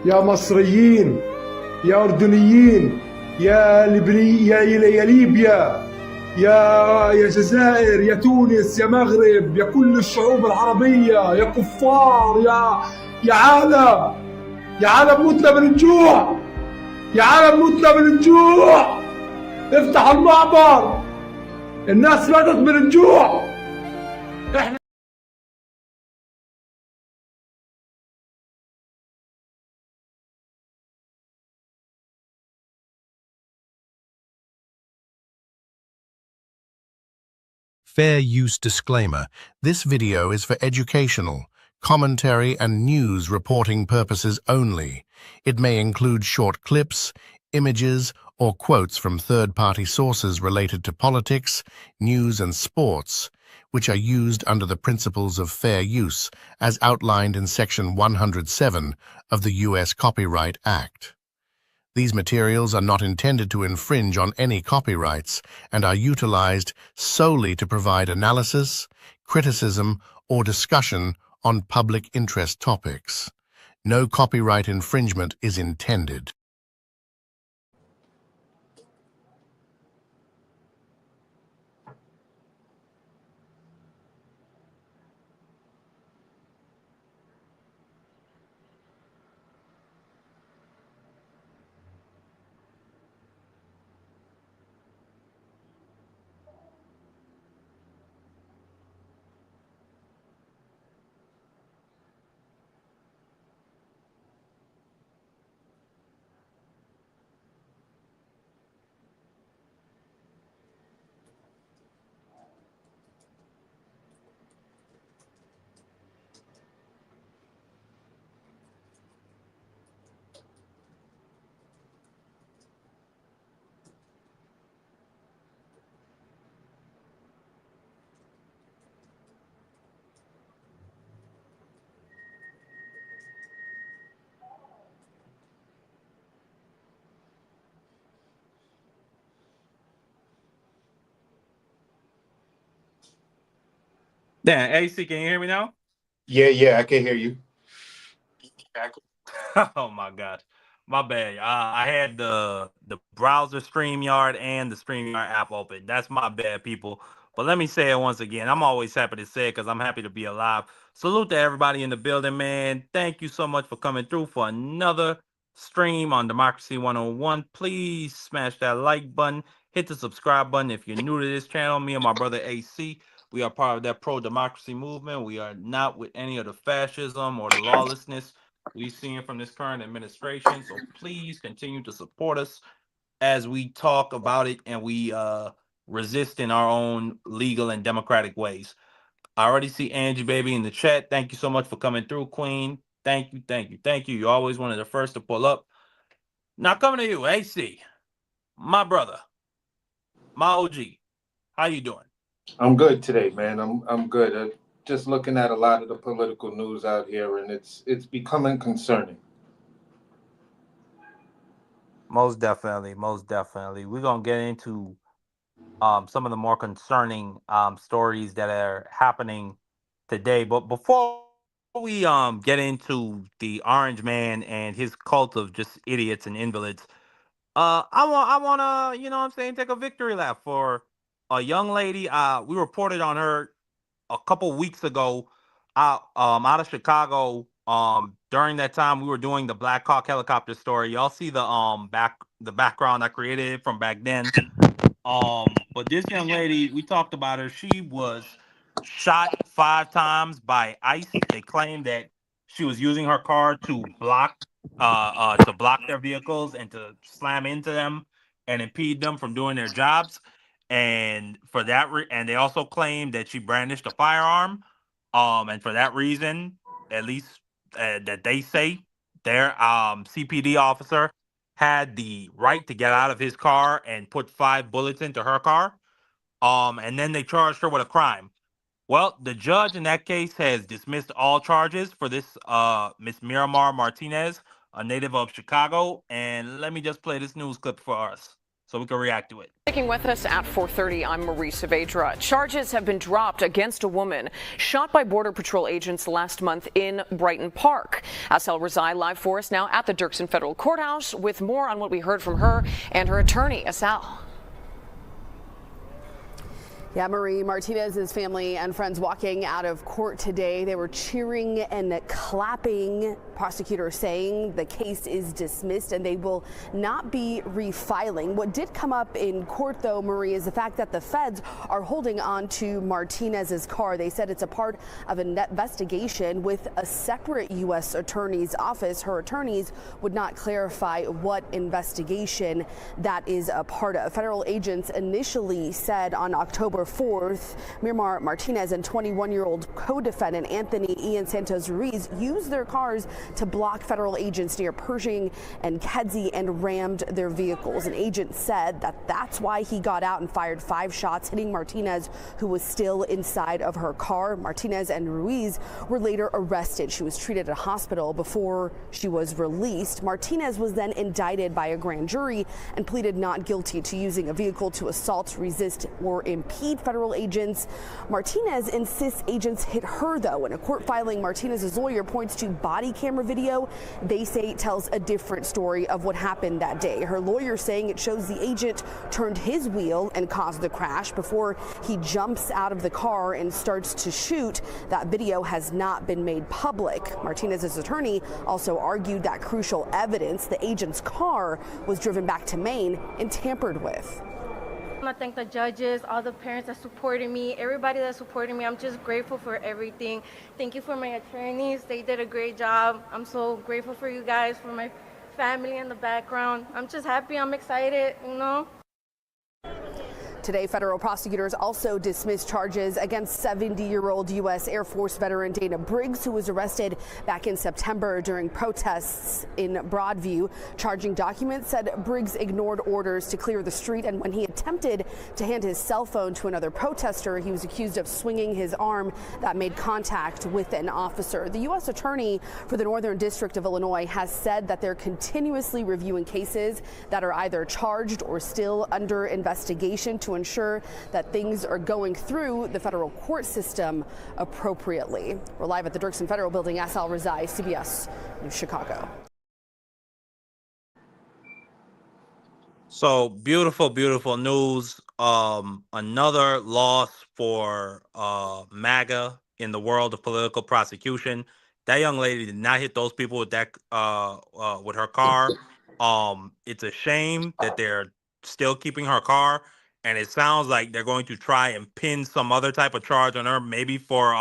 يا مصريين، يا أردنيين، يا ليبيا، يا جزائر، يا تونس، يا مغرب، يا كل الشعوب العربية، يا كفار، يا عالم، يا عالم متنا من الجوع، يا عالم متنا من الجوع. افتح المعبر، الناس ماتت من الجوع. احنا Fair use disclaimer. This video is for educational, commentary and news reporting purposes only. It may include short clips, images, or quotes from third-party sources related to politics, news and sports, which are used under the principles of fair use as outlined in Section 107 of the U.S. Copyright Act. These materials are not intended to infringe on any copyrights and are utilized solely to provide analysis, criticism, or discussion on public interest topics. No copyright infringement is intended. Damn, AC, can you hear me now? Yeah, I can hear you. Oh my gosh, my bad. I had the browser StreamYard and the StreamYard app open. That's my bad, people. But let me say it once again. I'm always happy to say it because I'm happy to be alive. Salute to everybody in the building, man. Thank you so much for coming through for another stream on Democracy 101. Please smash that like button. Hit the subscribe button if you're new to this channel. Me and my brother AC, we are part of that pro-democracy movement. We are not with any of the fascism or the lawlessness we've seen from this current administration. So please continue to support us as we talk about it and we resist in our own legal and democratic ways. I already see Angie Baby in the chat. Thank you so much for coming through, Queen. Thank you, thank you, thank you. You're always one of the first to pull up. Now coming to you, AC, my brother, my OG. How you doing? I'm good today, man. I'm good. Just looking at a lot of the political news out here, and it's becoming concerning. Most definitely, most definitely. We're gonna get into some of the more concerning stories that are happening today. But before we get into the Orange Man and his cult of just idiots and invalids, I wanna, you know what I'm saying, take a victory lap for a young lady. We reported on her a couple weeks ago out of Chicago. During that time we were doing the Black Hawk helicopter story. Y'all see the background I created from back then. But this young lady, we talked about her. She was shot 5 times by ICE. They claim that she was using her car to block their vehicles and to slam into them and impede them from doing their jobs. And for that, and they also claim that she brandished a firearm. And for that reason, at least that they say, their CPD officer had the right to get out of his car and put 5 bullets into her car. And then they charged her with a crime. Well, the judge in that case has dismissed all charges for this Miss Miramar Martinez, a native of Chicago. And let me just play this news clip for us so we can react to it. Sticking with us at 4:30, I'm Marie Saavedra. Charges have been dropped against a woman shot by Border Patrol agents last month in Brighton Park. Asal Rezai live for us now at the Dirksen Federal Courthouse with more on what we heard from her and her attorney. Asal. Yeah, Marie, Martinez's family and friends walking out of court today. They were cheering and clapping. Prosecutors saying the case is dismissed and they will not be refiling. What did come up in court, though, Marie, is the fact that the feds are holding on to Martinez's car. They said it's a part of an investigation with a separate U.S. attorney's office. Her attorneys would not clarify what investigation that is a part of. Federal agents initially said on October 4th, Miramar Martinez and 21-year-old co-defendant Anthony Ian Santos Ruiz used their cars to block federal agents near Pershing and Kedzie and rammed their vehicles. An agent said that that's why he got out and fired 5 shots, hitting Martinez, who was still inside of her car. Martinez and Ruiz were later arrested. She was treated at a hospital before she was released. Martinez was then indicted by a grand jury and pleaded not guilty to using a vehicle to assault, resist, or impede federal agents. Martinez insists agents hit her, though. In a court filing, Martinez's lawyer points to body camera video they say tells a different story of what happened that day. Her lawyer saying it shows the agent turned his wheel and caused the crash before he jumps out of the car and starts to shoot. That video has not been made public. Martinez's attorney also argued that crucial evidence, the agent's car, was driven back to Maine and tampered with. I thank the judges, all the parents that supported me, everybody that supported me. I'm just grateful for everything. Thank you for my attorneys. They did a great job. I'm so grateful for you guys, for my family in the background. I'm just happy. I'm excited, you know. Today, federal prosecutors also dismissed charges against 70-year-old U.S. Air Force veteran Dana Briggs, who was arrested back in September during protests in Broadview. Charging documents said Briggs ignored orders to clear the street, and when he attempted to hand his cell phone to another protester, he was accused of swinging his arm that made contact with an officer. The U.S. Attorney for the Northern District of Illinois has said that they're continuously reviewing cases that are either charged or still under investigation to ensure that things are going through the federal court system appropriately. We're live at the Dirksen Federal Building. Asal Rezai, CBS News, Chicago. So beautiful, beautiful news. Another loss for MAGA in the world of political prosecution. That young lady did not hit those people with that with her car. It's a shame that they're still keeping her car, and it sounds like they're going to try and pin some other type of charge on her, maybe for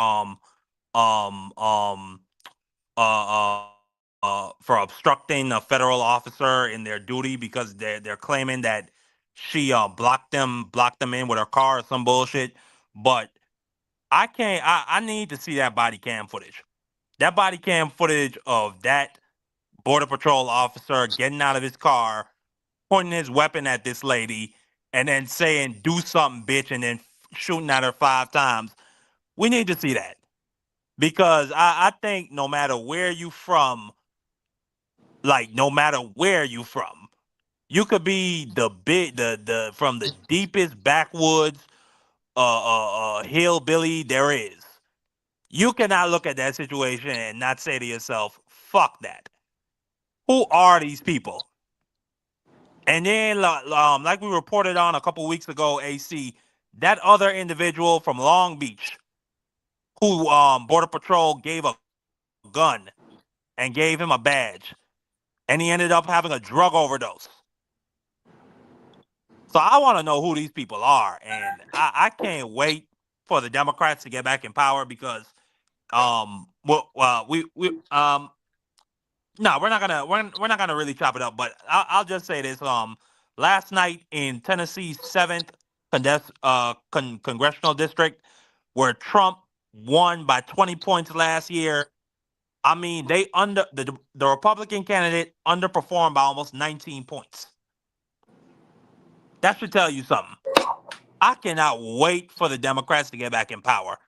obstructing a federal officer in their duty, because they're claiming that she blocked them in with her car or some bullshit. But I need to see that body cam footage. That body cam footage of that Border Patrol officer getting out of his car, pointing his weapon at this lady, and then saying, "Do something, bitch," and then shooting at her 5 times. We need to see that, because I think no matter where you from, you could be the from the deepest backwoods hillbilly there is. You cannot look at that situation and not say to yourself, "Fuck that." Who are these people? And then, like we reported on a couple weeks ago, AC, that other individual from Long Beach, who Border Patrol gave a gun and gave him a badge, and he ended up having a drug overdose. So I want to know who these people are, and I can't wait for the Democrats to get back in power, because no, we're not gonna really chop it up, but I'll just say this. Last night in Tennessee's 7th congressional district, where Trump won by 20 points last year, I mean, the Republican candidate underperformed by almost 19 points. That should tell you something. I cannot wait for the Democrats to get back in power,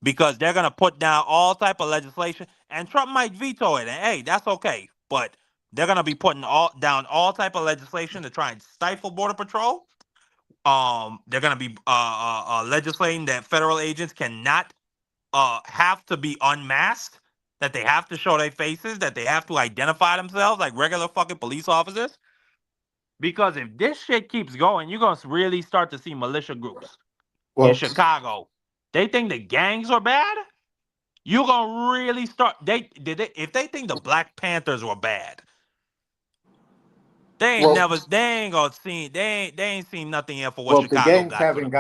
because they're going to put down all type of legislation, and Trump might veto it. And hey, that's okay. But They're gonna be putting down all type of legislation to try and stifle Border Patrol. They're gonna be legislating that federal agents cannot have to be unmasked, that they have to show their faces, that they have to identify themselves like regular fucking police officers. Because if this shit keeps going, you're gonna really start to see militia groups in Chicago. They think the gangs are bad. You're gonna really start. If they think the Black Panthers were bad, they ain't seen nothing yet for what The Chicago gangs got for haven't them.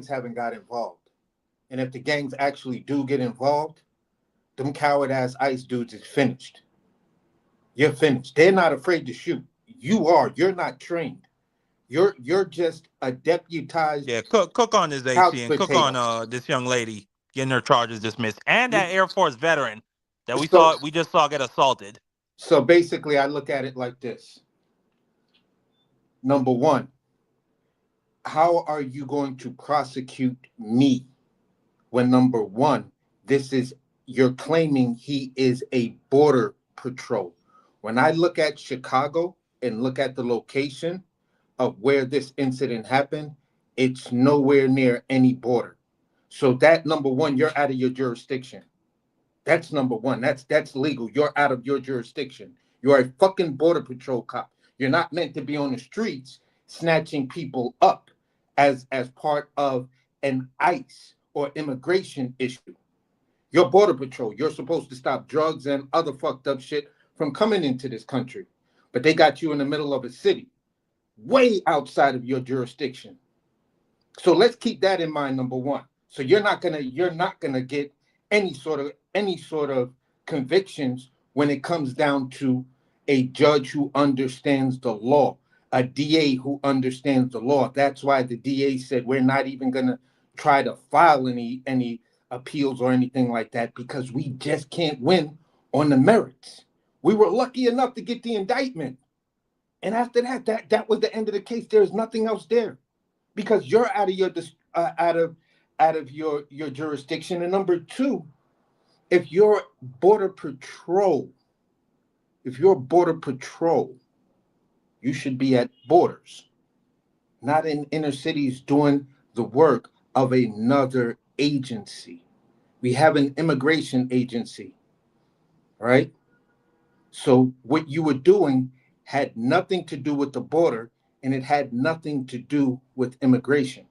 haven't got involved. And if the gangs actually do get involved, them coward ass ICE dudes is finished. You're finished. They're not afraid to shoot. You are. You're not trained. You're just a deputized Yeah, cook on this couch AC and cook potato. on this young lady getting her charges dismissed, and that Air Force veteran that we just saw get assaulted. So basically, I look at it like this. Number one, how are you going to prosecute me when, number one, you're claiming he is a border patrol? When I look at Chicago and look at the location of where this incident happened, it's nowhere near any border. So that, number one, you're out of your jurisdiction. That's number one. That's legal. You're out of your jurisdiction. You're a fucking border patrol cop. You're not meant to be on the streets snatching people up as part of an ICE or immigration issue. You're border patrol. You're supposed to stop drugs and other fucked up shit from coming into this country. But they got you in the middle of a city, way outside of your jurisdiction. So let's keep that in mind, number one. So you're not gonna get any sort of convictions when it comes down to a judge who understands the law, a DA who understands the law. That's why the DA said we're not even gonna try to file any appeals or anything like that, because we just can't win on the merits. We were lucky enough to get the indictment, and after that was the end of the case. There's nothing else there, because you're out of your jurisdiction. And number two, if you're border patrol, you should be at borders, not in inner cities doing the work of another agency. We have an immigration agency, right? So what you were doing had nothing to do with the border, and it had nothing to do with immigration.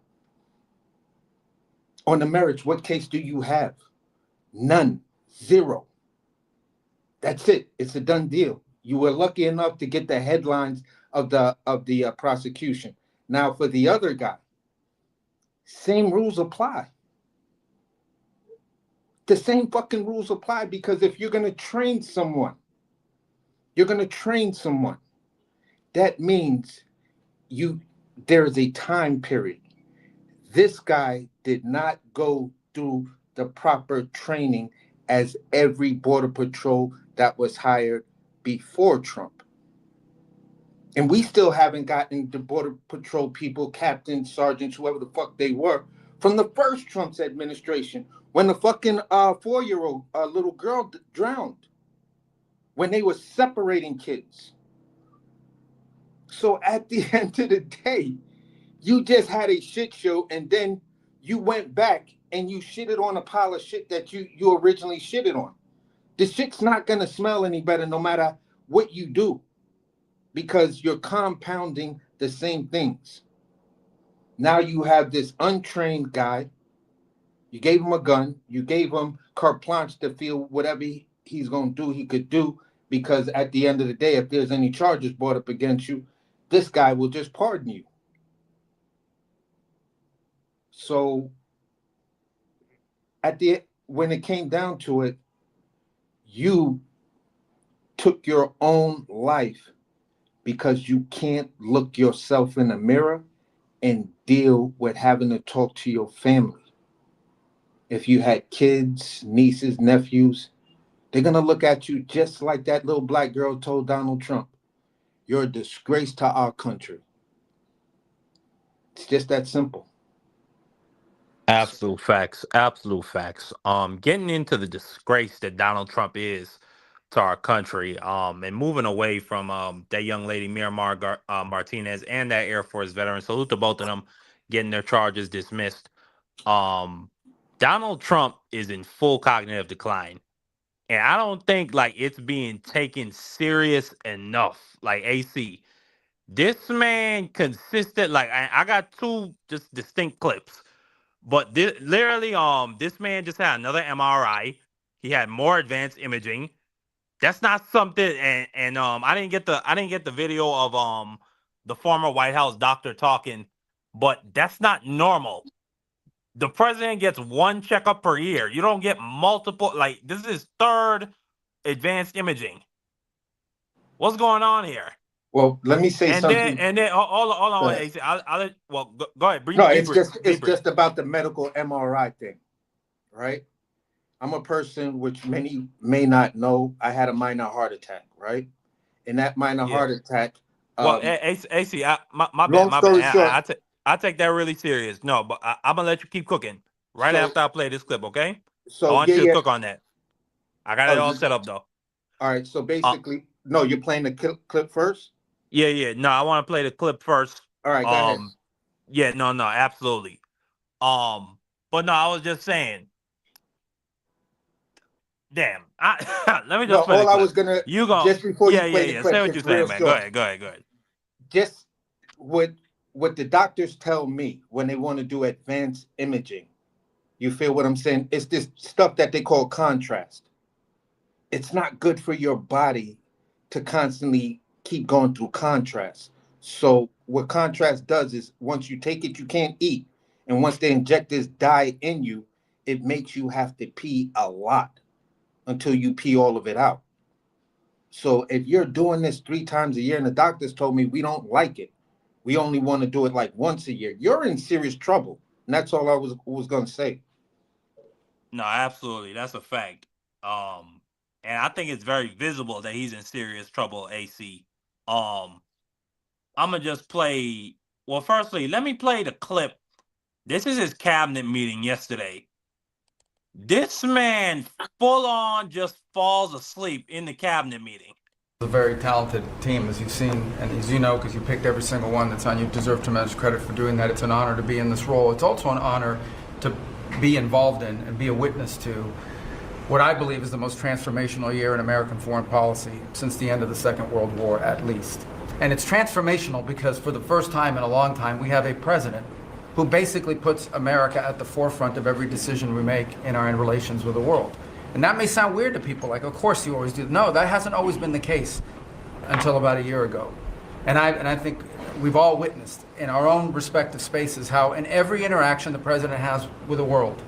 On the merits, what case do you have? None. Zero. That's it. It's a done deal. You were lucky enough to get the headlines of the prosecution. Now, for the other guy, same rules apply. The same fucking rules apply, because if you're going to train someone, that means there's a time period. This guy did not go through the proper training as every border patrol that was hired before Trump. And we still haven't gotten the border patrol people, captains, sergeants, whoever the fuck they were, from the first Trump's administration, when the fucking 4-year-old little girl drowned, when they were separating kids. So at the end of the day, you just had a shit show, and then you went back and you shitted on a pile of shit that you originally shitted on. The shit's not going to smell any better no matter what you do, because you're compounding the same things. Now you have this untrained guy. You gave him a gun. You gave him carte blanche to feel whatever he's going to do, he could do, because at the end of the day, if there's any charges brought up against you, this guy will just pardon you. So when it came down to it, you took your own life because you can't look yourself in the mirror and deal with having to talk to your family. If you had kids, nieces, nephews, they're going to look at you just like that little black girl told Donald Trump. You're a disgrace to our country. It's just that simple. Absolute facts. Getting into the disgrace that Donald Trump is, to our country. And moving away from that young lady Miramar Martinez and that Air Force veteran. Salute to both of them getting their charges dismissed. Donald Trump is in full cognitive decline. And I don't think like it's being taken serious enough. Like AC, this man consistent. Like I got two just distinct clips, but literally, this man just had another MRI. He had more advanced imaging. That's not something. And I didn't get the video of the former White House doctor talking, but that's not normal. The president gets one checkup per year. You don't get multiple. Like this is his third advanced imaging. What's going on here? Well, let me say something. Hold on. Go ahead. Go ahead. No, it's just about the medical MRI thing, right? I'm a person which many may not know. I had a minor heart attack, right? In that minor heart attack. AC, my bad. Long story short, I take that really serious. No, but I'm gonna let you keep cooking after I play this clip, okay? So I want you to cook on that. I got it all set up though. All right. So basically, no, you're playing the clip first. Yeah. No, I want to play the clip first. All right, go ahead. Yeah, no, absolutely. But no, I was just saying. Damn. Let me just. No, all I was gonna. You go. Just before you play the clip. Say what you're saying, man. Short. Go ahead. Just what the doctors tell me when they want to do advanced imaging. You feel what I'm saying? It's this stuff that they call contrast. It's not good for your body to constantly keep going through contrast. So what contrast does is once you take it, you can't eat. And once they inject this dye in you, it makes you have to pee a lot until you pee all of it out. So if you're doing this 3 times a year, and the doctors told me we don't like it, we only want to do it like once a year, you're in serious trouble. And that's all I was going to say. No, absolutely. That's a fact. And I think it's very visible that he's in serious trouble, AC. I'm going to just play. Well, firstly, let me play the clip. This is his cabinet meeting yesterday. This man full on just falls asleep in the cabinet meeting. A very talented team, as you've seen, and as you know, because you picked every single one that's on. You deserve tremendous credit for doing that. It's an honor to be in this role. It's also an honor to be involved in and be a witness to what I believe is the most transformational year in American foreign policy since the end of the Second World War, at least. And it's transformational because for the first time in a long time, we have a president who basically puts America at the forefront of every decision we make in our relations with the world. And that may sound weird to people, like, of course you always do. No, that hasn't always been the case until about a year ago. And I think we've all witnessed in our own respective spaces how in every interaction the president has with the world,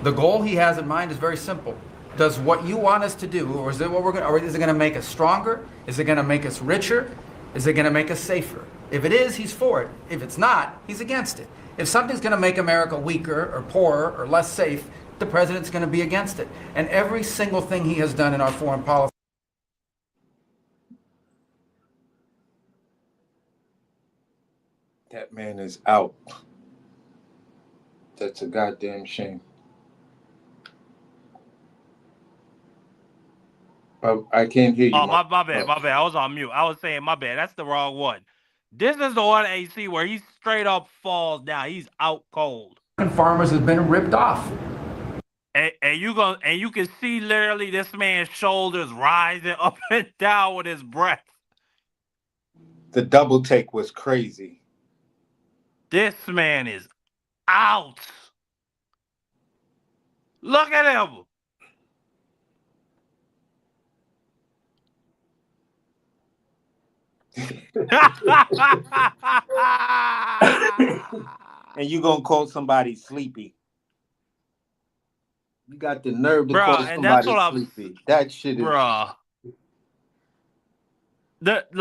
the goal he has in mind is very simple. Does what you want us to do, or is it what or is it going to make us stronger? Is it going to make us richer? Is it going to make us safer? If it is, he's for it. If it's not, he's against it. If something's going to make America weaker or poorer or less safe, the president's going to be against it. And every single thing he has done in our foreign policy. That man is out. That's a goddamn shame. I can't hear you. Oh, my bad. I was on mute. I was saying my bad. That's the wrong one. This is the one, AC, where he straight up falls down. He's out cold. Farmers have been ripped off. And you can see literally this man's shoulders rising up and down with his breath. The double take was crazy. This man is out. Look at him. And you gonna call somebody sleepy? You got the nerve to call somebody sleepy. That shit is, bruh. That's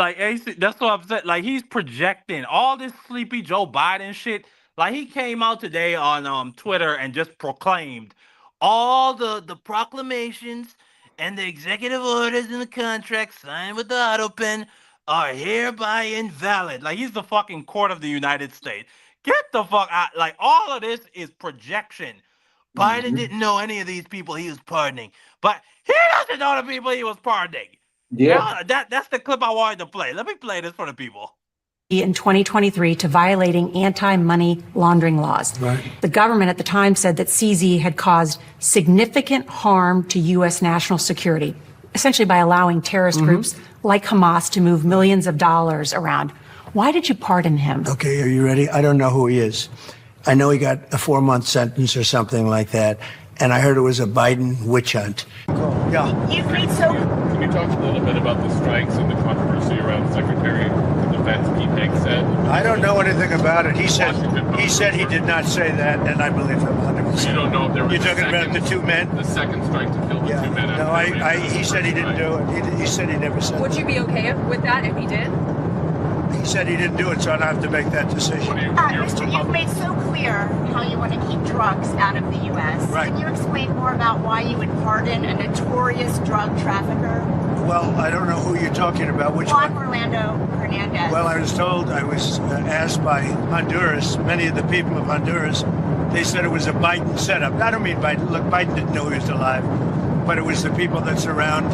what I'm saying. Like, he's projecting all this sleepy Joe Biden shit. Like, he came out today on Twitter and just proclaimed all the proclamations and the executive orders and the contracts signed with the auto pen are hereby invalid. Like, he's the fucking court of the United States. Get the fuck out. Like, all of this is projection. Biden didn't know any of these people he was pardoning, but he doesn't know the people he was pardoning. Yeah. That's the clip I wanted to play. Let me play this for the people. In 2023 to violating anti-money laundering laws. Right. The government at the time said that CZ had caused significant harm to U.S. national security, essentially by allowing terrorist groups like Hamas to move millions of dollars around. Why did you pardon him? Okay, are you ready? I don't know who he is. I know he got a 4-month sentence or something like that, and I heard it was a Biden witch hunt. Yeah. You've made so. Can you talk a little bit about the strikes and the controversy around Secretary of Defense Pete Hegseth? I don't know anything about it. He said he did not say that, and I believe him 100%. You don't know if there was. You're talking about the two men? The second strike to kill the two men. No, he said he didn't do it. He said he never said. Would you be okay with that if he did? He said he didn't do it, so I don't have to make that decision. Mister, you've made so clear how you want to keep drugs out of the U.S. Right. Can you explain more about why you would pardon a notorious drug trafficker? Well, I don't know who you're talking about. Which Juan one? Orlando Hernandez. Well, I was asked by Honduras, many of the people of Honduras, they said it was a Biden setup. I don't mean Biden. Look, Biden didn't know he was alive, but it was the people that surround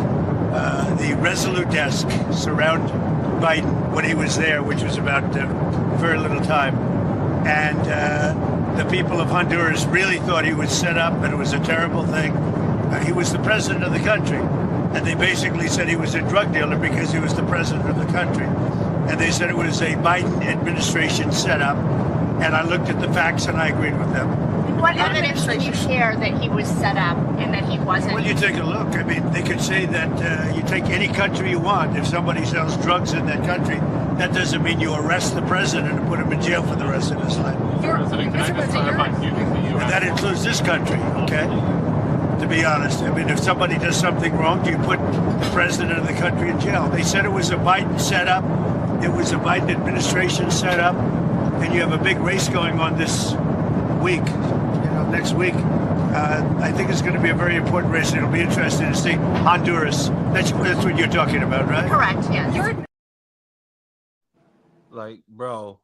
the Resolute desk, surround Biden when he was there, which was about very little time. And the people of Honduras really thought he was set up and it was a terrible thing. He was the president of the country. And they basically said he was a drug dealer because he was the president of the country. And they said it was a Biden administration setup. And I looked at the facts and I agreed with them. What evidence did you share that he was set up and that he wasn't? Well, you take a look. I mean, they could say that you take any country you want. If somebody sells drugs in that country, that doesn't mean you arrest the president and put him in jail for the rest of his life. President, can I just clarify, do you think the U.S. And that includes this country, okay? To be honest, I mean, if somebody does something wrong, do you put the president of the country in jail? They said it was a Biden setup. It was a Biden administration setup. And you have a big race going on this week, next week. I think it's going to be a very important race. It'll be interesting to see Honduras. That's what you're talking about, right? Correct, yes. Like, bro,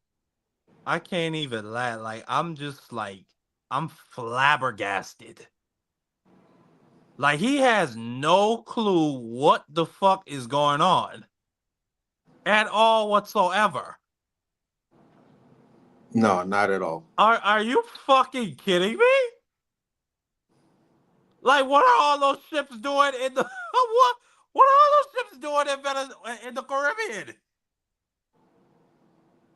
I can't even laugh. Like, I'm flabbergasted. Like, he has no clue what the fuck is going on at all whatsoever. No, not at all. Are you fucking kidding me? Like, what are all those ships doing in the what are all those ships doing in the Caribbean?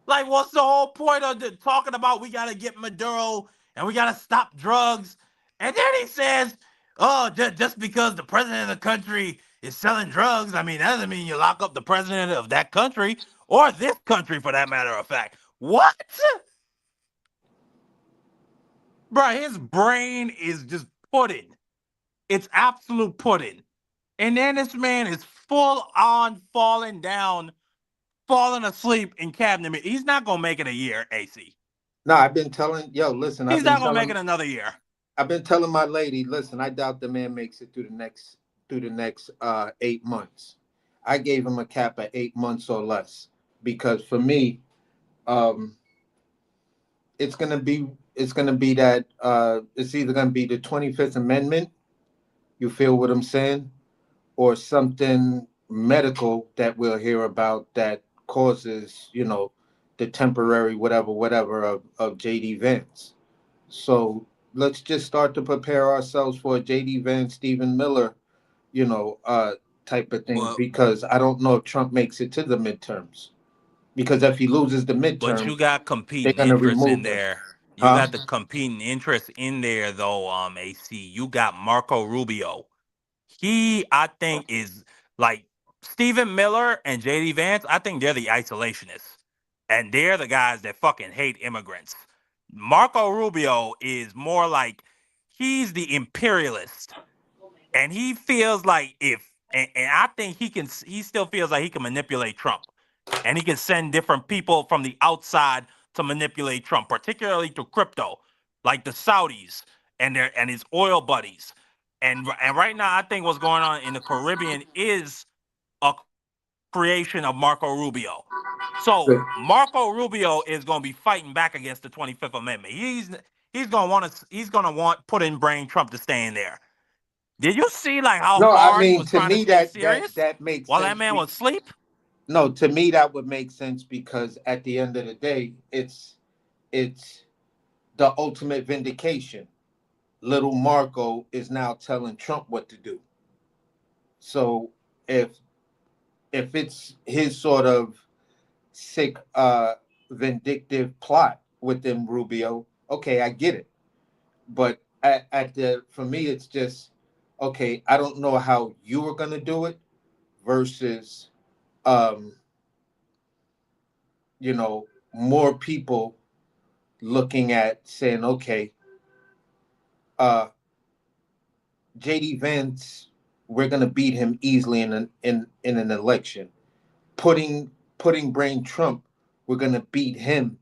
Like, what's the whole point of talking about we gotta get Maduro and we gotta stop drugs? And then he says, oh, just because the president of the country is selling drugs, I mean, that doesn't mean you lock up the president of that country or this country for that matter of fact. What? Bro, his brain is just pudding. It's absolute pudding. And then this man is full on falling asleep in cabinet. He's not going to make it a year, AC. No, I've been telling, listen. He's not going to make it another year. I've been telling my lady, listen, I doubt the man makes it through the next 8 months. I gave him a cap at 8 months or less because for me, it's gonna be that it's either gonna be the 25th Amendment. You feel what I'm saying, or something medical that we'll hear about that causes the temporary whatever of JD Vance. So let's just start to prepare ourselves for a JD Vance, Stephen Miller, type of thing, because I don't know if Trump makes it to the midterms. Because if he loses the midterm, but you got competing interests in there. You got the competing interest in there, though. AC, you got Marco Rubio. He, I think, is like Stephen Miller and JD Vance. I think they're the isolationists, and they're the guys that fucking hate immigrants. Marco Rubio is more like he's the imperialist, and he feels like and I think he still feels like he can manipulate Trump. And he can send different people from the outside to manipulate Trump, particularly through crypto, like the Saudis and his oil buddies. And right now, I think what's going on in the Caribbean is a creation of Marco Rubio. So Marco Rubio is going to be fighting back against the 25th Amendment. he's gonna want putting brain Trump to stay in there. Did you see like how No, I hard he mean, was to trying to me stay serious that makes while that sense. man was asleep? No, to me that would make sense because at the end of the day, it's the ultimate vindication. Little Marco is now telling Trump what to do. So if it's his sort of sick vindictive plot within Rubio, okay, I get it. But for me it's just okay, I don't know how you were gonna do it versus you know, more people looking at saying, okay, JD Vance, we're gonna beat him easily in an election. Putting Brain Trump, we're gonna beat him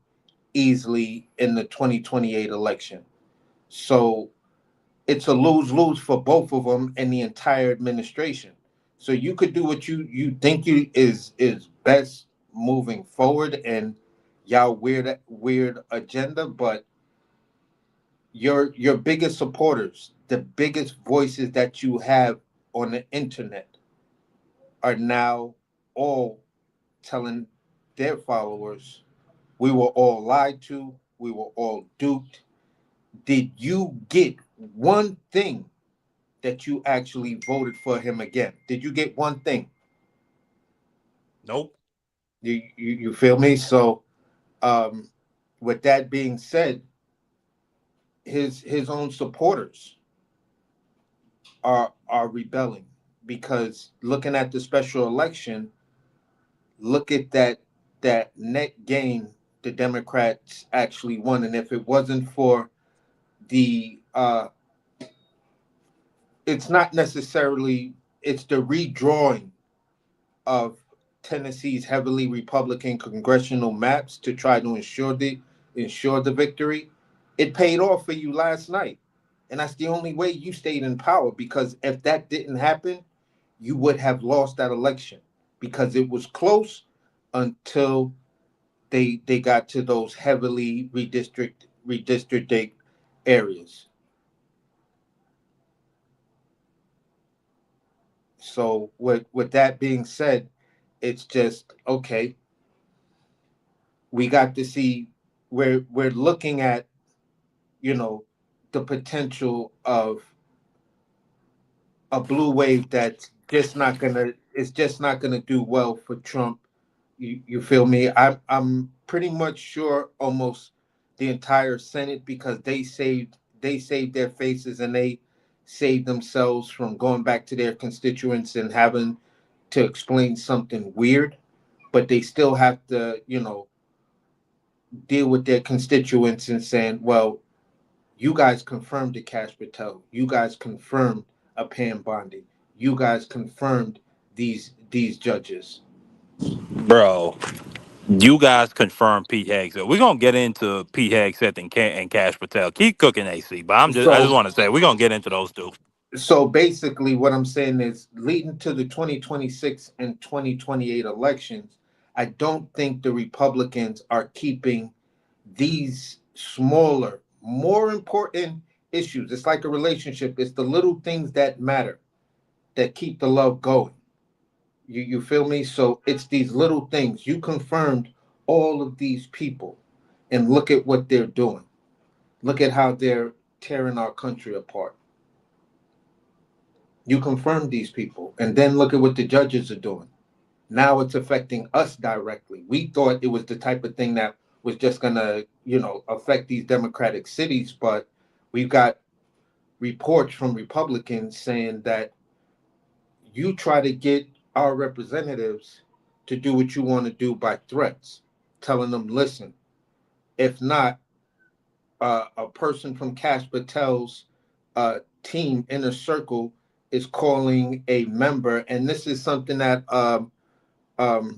easily in the 2028 election. So it's a lose-lose for both of them and the entire administration. So you could do what you think is best moving forward, and y'all weird agenda, but your biggest supporters, the biggest voices that you have on the internet, are now all telling their followers, we were all lied to, we were all duped. Did you get one thing that you actually voted for him again? Did you get one thing? Nope. You feel me? So with that being said, his own supporters are rebelling because looking at the special election, look at that net gain the Democrats actually won. And if it wasn't for the it's not necessarily, it's the redrawing of Tennessee's heavily Republican congressional maps to try to ensure the victory. It paid off for you last night. And that's the only way you stayed in power, because if that didn't happen, you would have lost that election because it was close until they got to those heavily redistricted areas. So with that being said, it's just okay. We got to see, we're looking at, you know, the potential of a blue wave that's just not gonna, it's just not gonna do well for Trump. You feel me? I'm pretty much sure almost the entire Senate, because they saved their faces and they saved themselves from going back to their constituents and having to explain something weird, but they still have to, you know, deal with their constituents and saying, well, you guys confirmed the Cash Patel, you guys confirmed a Pam Bondi, you guys confirmed these judges. Bro, you guys confirmed Pete Hegseth. We're gonna get into Pete Hegseth and Cash Patel. Keep cooking, AC. But I just So want to say we're gonna get into those two. so basically what I'm saying is, leading to the 2026 and 2028 elections, I don't think the Republicans are keeping these smaller, more important issues. It's like a relationship. It's the little things that matter that keep the love going. You feel me? So it's these little things. You confirmed all of these people, and look at what they're doing. Look at how they're tearing our country apart. You confirmed these people, and then look at what the judges are doing. Now it's affecting us directly. We thought it was the type of thing that was just gonna, you know, affect these Democratic cities, but we've got reports from Republicans saying that you try to get our representatives to do what you want to do by threats, telling them, listen, if not, a person from Cash Patel's team, inner circle, is calling a member, and this is something that um, I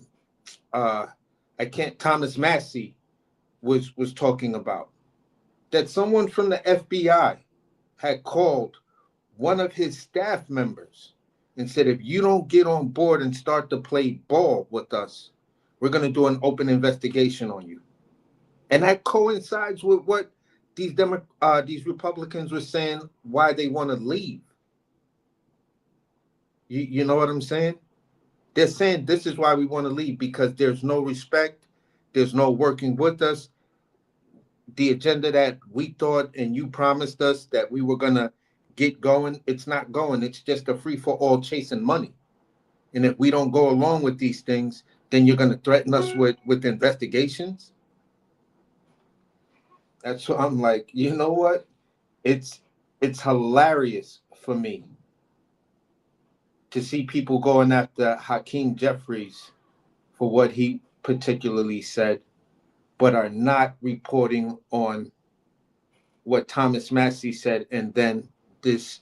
can't, Thomas Massey was talking about, that someone from the FBI had called one of his staff members and said, if you don't get on board and start to play ball with us, we're going to do an open investigation on you. And that coincides with what these Republicans were saying why they want to leave. You know what I'm saying? They're saying this is why we want to leave, because there's no respect, there's no working with us. The agenda that we thought and you promised us that we were gonna get going, it's not going. It's just a free for all chasing money. And if we don't go along with these things, then you're gonna threaten us with investigations. That's what I'm like. You know what? It's hilarious for me to see people going after Hakeem Jeffries for what he particularly said, but are not reporting on what Thomas Massey said, and then this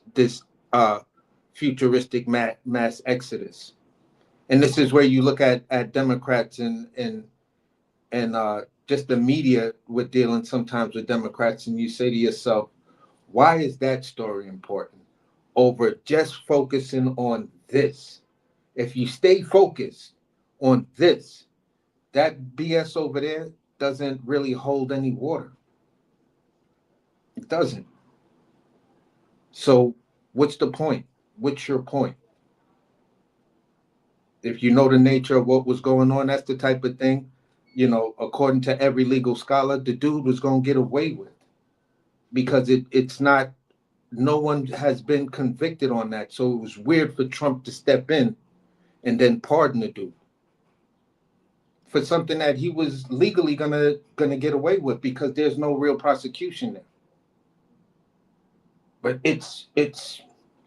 futuristic mass exodus. And this is where you look at Democrats and just the media with dealing sometimes with Democrats, and you say to yourself, why is that story important over just focusing on this? If you stay focused on this, that BS over there doesn't really hold any water. It doesn't. So what's the point? What's your point? If you know the nature of what was going on, that's the type of thing, according to every legal scholar, the dude was going to get away with, because it's not, no one has been convicted on that. So it was weird for Trump to step in and then pardon the dude for something that he was legally gonna get away with, because there's no real prosecution there. But it's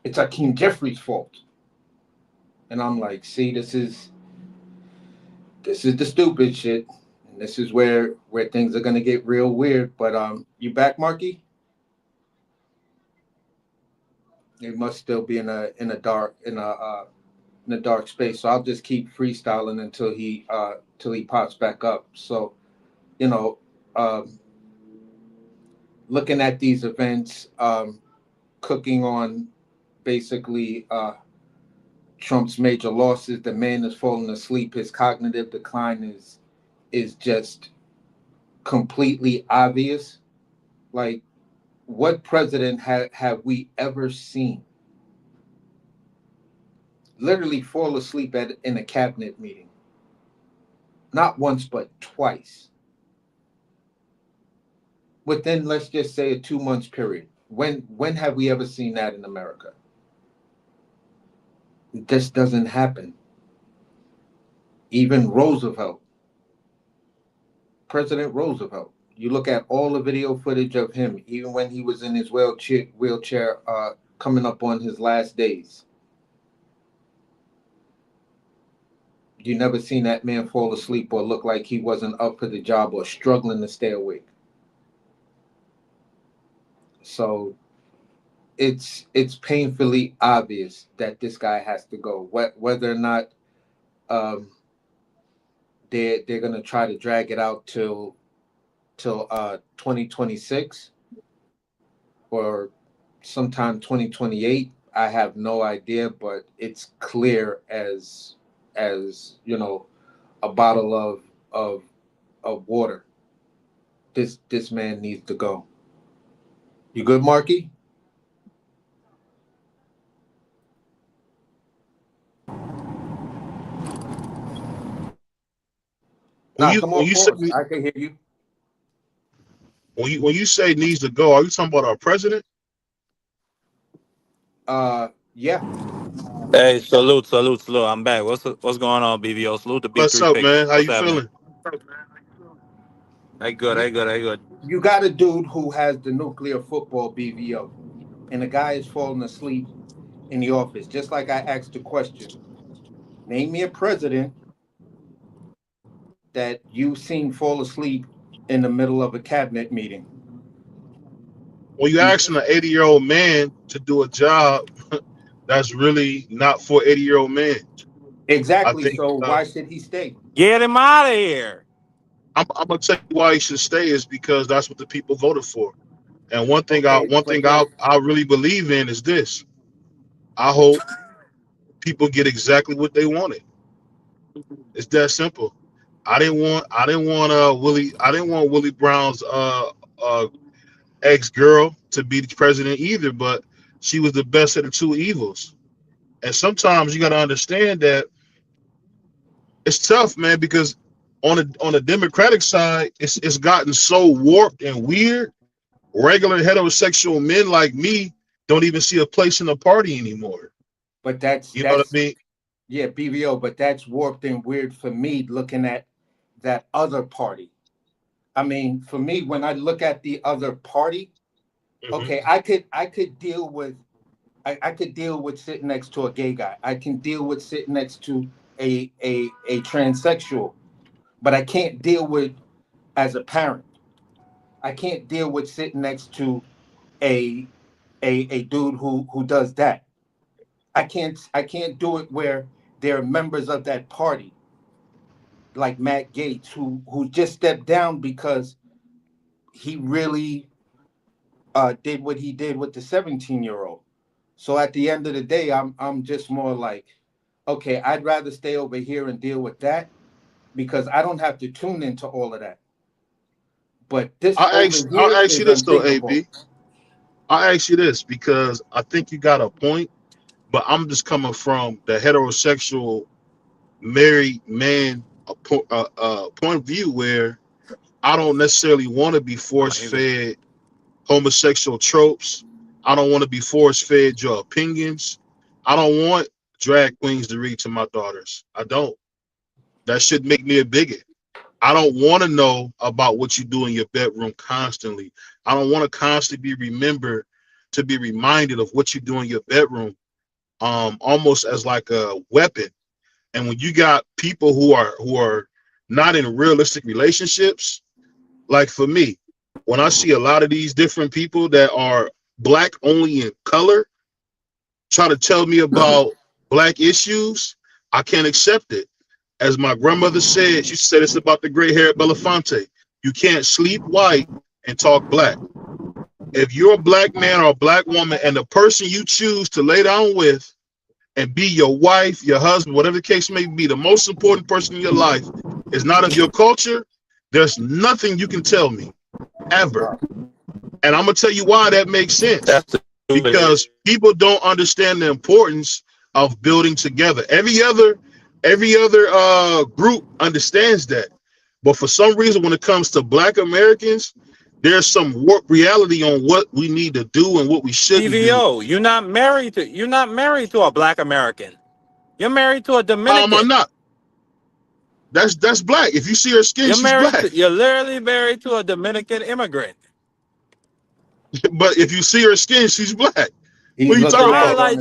Hakeem Jeffries' fault. And I'm like, see, this is the stupid shit. And this is where things are gonna get real weird. But you back, Marky? It must still be in a dark space. So I'll just keep freestyling until he pops back up. So, looking at these events, cooking on basically Trump's major losses. The man is falling asleep. His cognitive decline is just completely obvious. Like, what president have we ever seen literally fall asleep in a cabinet meeting? Not once, but twice. Within, let's just say, a 2 months period. When have we ever seen that in America? This doesn't happen. Even Roosevelt, President Roosevelt, you look at all the video footage of him, even when he was in his wheelchair coming up on his last days. You never seen that man fall asleep or look like he wasn't up for the job or struggling to stay awake. So it's painfully obvious that this guy has to go. Whether or not they're gonna try to drag it out till 2026 or sometime 2028, I have no idea. But it's clear as a bottle of water. This man needs to go. You good, Marky? I can hear you. When you say needs to go, are you talking about our president? Yeah. Hey, salute. I'm back. What's going on, BVO? Salute the big What's three up, pigs. man? How What's you happening? feeling? Hey, good. You got a dude who has the nuclear football BVO, and the guy is falling asleep in the office. Just like I asked the question, name me a president that you've seen fall asleep in the middle of a cabinet meeting. When you asking an 80-year-old man to do a job that's really not for 80-year-old men. Exactly. I think, so why should he stay? Get him out of here. I'm gonna tell you why he should stay is because that's what the people voted for. And one thing I really believe in is this. I hope people get exactly what they wanted. It's that simple. I didn't want Willie Brown's ex-girl to be the president either, but she was the best of the two evils. And sometimes you got to understand that it's tough, man, because on the Democratic side, it's gotten so warped and weird. Regular heterosexual men like me don't even see a place in the party anymore. But that's know what I mean? Yeah, BVO, but that's warped and weird for me looking at that other party. I mean, for me, when I look at the other party, okay, I could deal with sitting next to a gay guy. I can deal with sitting next to a transsexual, but I can't deal with as a parent. I can't deal with sitting next to a dude who does that. I can't do it where they're members of that party, like Matt Gaetz, who just stepped down because he really did what he did with the 17-year-old. So at the end of the day, I'm just more like, okay, I'd rather stay over here and deal with that because I don't have to tune into all of that. But this I'll ask you this though, AB. I'll ask you this because I think you got a point, but I'm just coming from the heterosexual married man point of view where I don't necessarily want to be force-fed homosexual tropes. I don't want to be force-fed your opinions. I don't want drag queens to read to my daughters. I don't. That should make me a bigot. I don't want to know about what you do in your bedroom constantly. I don't want to constantly be reminded of what you do in your bedroom, almost as like a weapon. And when you got people who are not in realistic relationships, like for me, when I see a lot of these different people that are black only in color try to tell me about black issues, I can't accept it. As my grandmother said, she said it's about the gray hair Belafonte. You can't sleep white and talk black. If you're a black man or a black woman and the person you choose to lay down with and be your wife, your husband, whatever the case may be, the most important person in your life is not of your culture, there's nothing you can tell me, ever. And I'm going to tell you why that makes sense. Because people don't understand the importance of building together. Every other group understands that. But for some reason, when it comes to black Americans, there's some warped reality on what we need to do and what we shouldn't BVO, do. you're not married to a black American. You're married to a Dominican. I'm not. That's black. If you see her skin, she's black. You're literally married to a Dominican immigrant. But if you see her skin, she's black. What are you talking about? Like,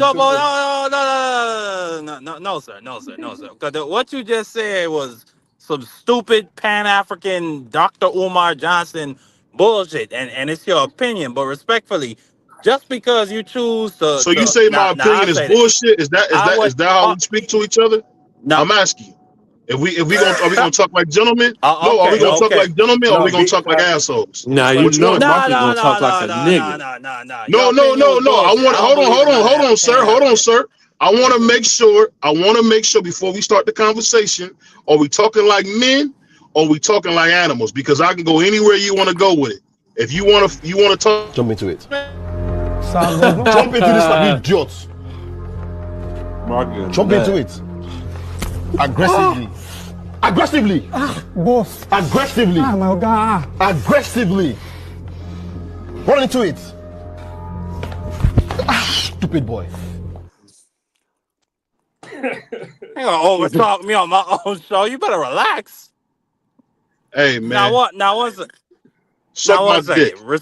no, sir. Because what you just said was some stupid Pan-African Dr. Umar Johnson bullshit, and it's your opinion. But respectfully, just because you choose to, so you say my opinion is bullshit? Is that how we speak to each other? No. I'm asking you. Are we gonna talk like gentlemen? No, are we gonna talk like gentlemen or are we gonna talk like assholes? Nah, you know Marky's gonna talk like a nigga. No. I want hold on, sir. I want to make sure before we start the conversation, are we talking like men or are we talking like animals? Because I can go anywhere you want to go with it. If you want to talk, jump into it. Jump into this like you idiots. Jump into it. Aggressively. Boss. Aggressively. Oh my God. Aggressively. Run into it. Stupid boy. You're gonna overtalk me on my own show. You better relax. Hey man. Now what's it? Suck my dick. All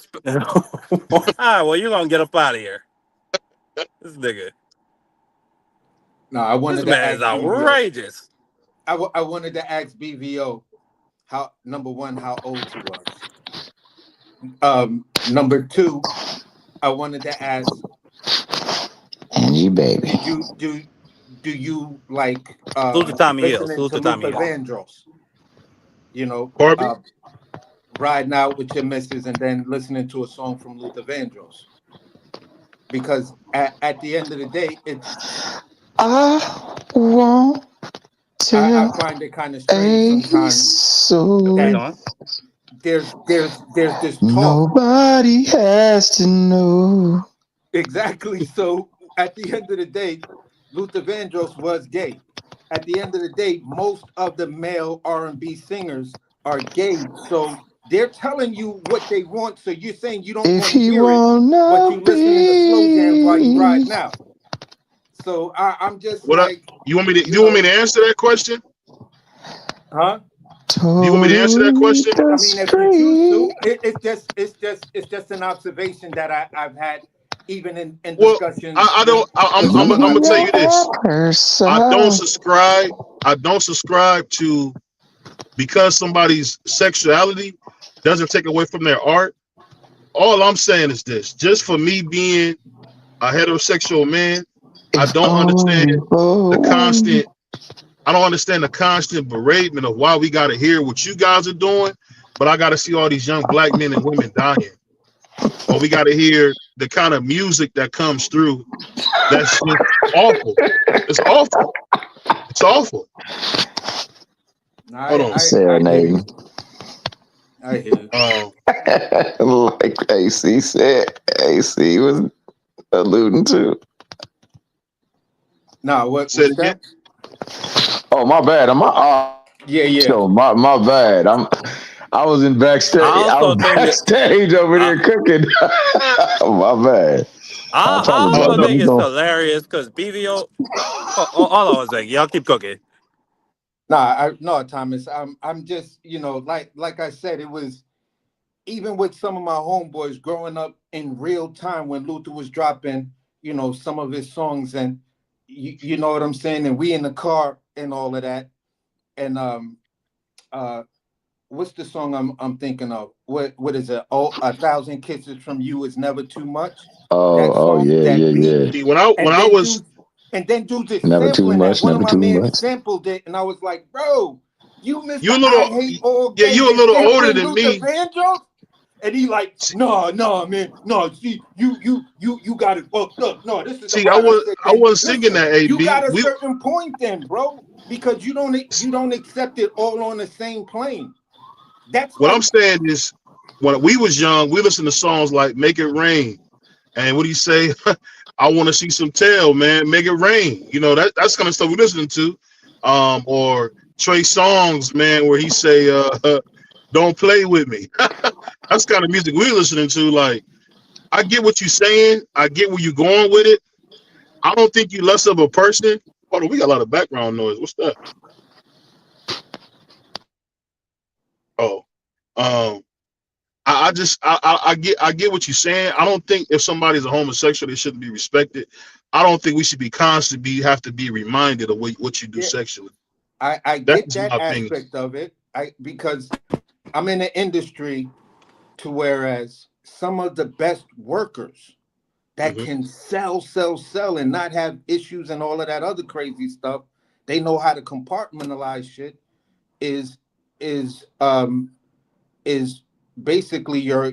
right, well you're gonna get up out of here. This nigga. No, I wanted this to man is outrageous. I wanted to ask BVO how old he was. Number two, I wanted to ask Angie, baby. Do you like listening to Luther Vandross? You know, riding out with your missus and then listening to a song from Luther Vandross. Because at the end of the day, it's I want to I find it kind of strange sometimes there's this talk. Nobody has to know. Exactly. So at the end of the day, Luther Vandross was gay. At the end of the day, most of the male R&B singers are gay. So they're telling you what they want. So you're saying you don't If want to he hear it, but wanna you listening to slow jams while you be. riding out. So I'm just What like, you want me to? You want me to answer that question? huh? Do you want me to answer that question? I mean, if you choose to, it's just an observation that I've had, even in Well, discussions. I don't. I'm gonna tell you this. I don't subscribe. I don't subscribe to because somebody's sexuality doesn't take away from their art. All I'm saying is this: just for me being a heterosexual man, I don't understand the constant. I don't understand the constant beratement of why we got to hear what you guys are doing, but I got to see all these young black men and women dying. Or we got to hear the kind of music that comes through. That's just awful. It's awful. It's awful. Hold on. Serenading. I hear you. Like AC said, AC was alluding to. Nah, what's that? Oh, my bad. Yeah. So my bad. I was in backstage. I was backstage over there cooking. My bad. I also think it's hilarious because BVO. Hold on a second. Y'all keep cooking. No, Thomas. I'm just, like I said, it was even with some of my homeboys growing up in real time when Luther was dropping, some of his songs, and you know what I'm saying, and we in the car and all of that, and what's the song I'm thinking of? What is it? Oh, 1,000 kisses from you is never too much. Yeah. See, when I was. And then dudes is Never too sampling much, that. One never of my too men much. sampled it, and I was like, "Bro, you missed You a the little, I hate all yeah, gay you a and little older sampling than Luther me. Vandross?" And he like, "No, man, no. See, you got it fucked up. No, this is the See, I hardest shit." wasn't singing that. You AB, got a certain point, then, bro, because you don't accept it all on the same plane. That's what like, I'm saying is, when we was young, we listened to songs like "Make It Rain," and what do you say? I want to see some tail, man. Make it rain. That's kind of stuff we listening to. Or Trey Songz, man, where he say, "Don't play with me." That's kind of music we listening to. Like, I get what you're saying. I get where you're going with it. I don't think you less of a person. Hold on, we got a lot of background noise. What's that? Oh, I get what you're saying. I don't think if somebody's a homosexual, they shouldn't be respected. I don't think we should be constantly have to be reminded of what you do sexually. I get that aspect of it. Because I'm in the industry to whereas some of the best workers that can sell and not have issues and all of that other crazy stuff, they know how to compartmentalize shit. Is basically your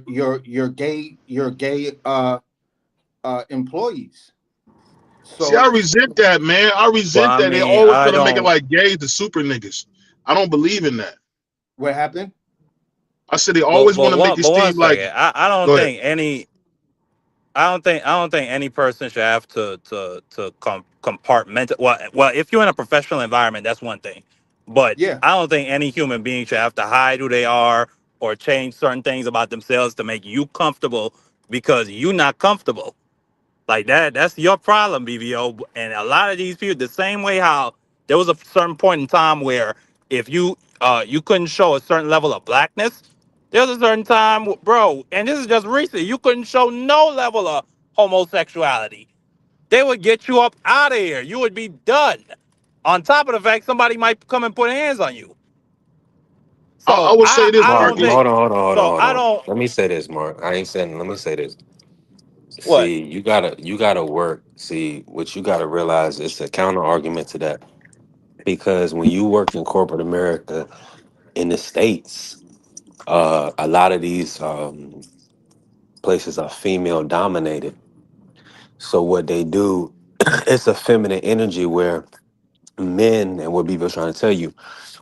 gay employees. So see, I resent that, man. I resent that. They always gonna make it like gays the super niggas. I don't believe in that. What happened? I said they always want to make it seem like. I don't think any. I don't think any person should have to compartment. Well, if you're in a professional environment, that's one thing. But I don't think any human being should have to hide who they are or change certain things about themselves to make you comfortable because you're not comfortable. Like that's your problem, BVO. And a lot of these people, the same way how there was a certain point in time where if you you couldn't show a certain level of blackness, there was a certain time, bro, and this is just recent, you couldn't show no level of homosexuality. They would get you up out of here. You would be done. On top of the fact somebody might come and put hands on you. So I would say this, Mark, Marky. hold on. Let me say this, Mark. I ain't saying. Let me say this. What? See, you gotta work. See, what you gotta realize is a counter argument to that. Because when you work in corporate America in the States, a lot of these places are female dominated. So what they do, it's a feminine energy where men, and what people are trying to tell you,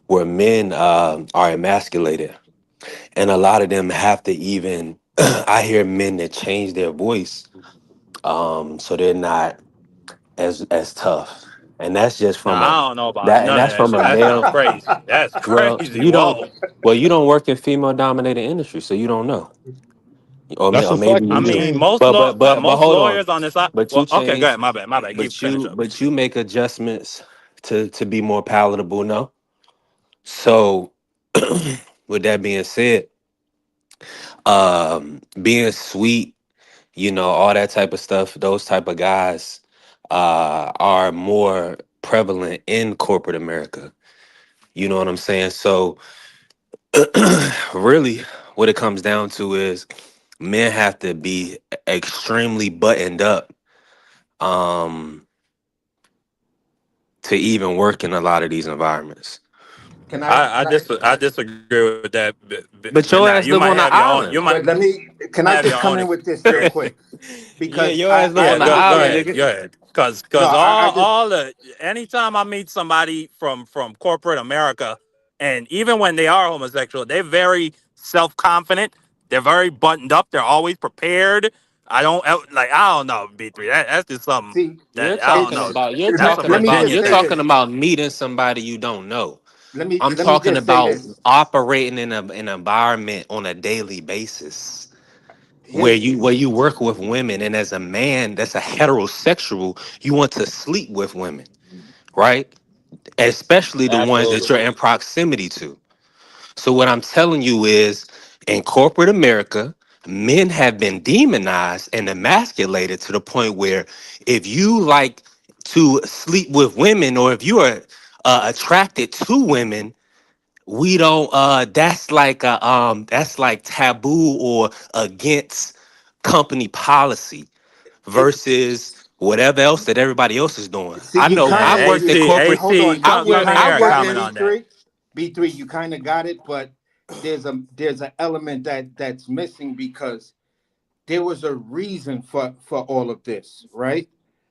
where men are emasculated. And a lot of them have to even I hear men that change their voice, so they're not as tough. And that's just from Now a I don't know about that and none of that's that from shit. a That sounds male. crazy. That's Well, crazy. you don't Whoa. you don't work in female dominated industry, so you don't know. That's Or a fact. maybe I you You do. mean, change. But most hold on. lawyers on this side. But you Well, okay, go change ahead. My bad. My bad. Keep finish up. but you make adjustments to be more palatable, no? So with that being said, being sweet, all that type of stuff, those type of guys are more prevalent in corporate America. You know what I'm saying? So really what it comes down to is men have to be extremely buttoned up um to even work in a lot of these environments. Can I? Can I? I disagree with that. But But your now ass you live might on an have your own. island. You might But let me. Can I have just your come own. in with this real quick? Yeah, Because your ass live Yeah, on an go island, ahead, nigga. go ahead. Cause no, I just all the anytime I meet somebody from corporate America, and even when they are homosexual, they're very self confident. They're very buttoned up. They're always prepared. I don't know, B3. That's just something see. that I don't know. That's an opinion Just You're say thing. this. talking about meeting somebody you don't know. I'm Let me talking just say about this. operating in an environment on a daily basis where Here's you work with women, and as a man that's a heterosexual, you want to sleep with women, right? Especially the ones that Absolutely. you're in proximity to. So what I'm telling you is, in corporate America, men have been demonized and emasculated to the point where if you like to sleep with women, or if you are attracted to women, we don't that's like taboo or against company policy versus whatever else that everybody else is doing. see. I You know kind I of worked in you. corporate. Hold on. I You work Come in kind I of here and got worked it. comment in on that. B3. You kind of got it, but there's an element that's missing because there was a reason for all of this, right?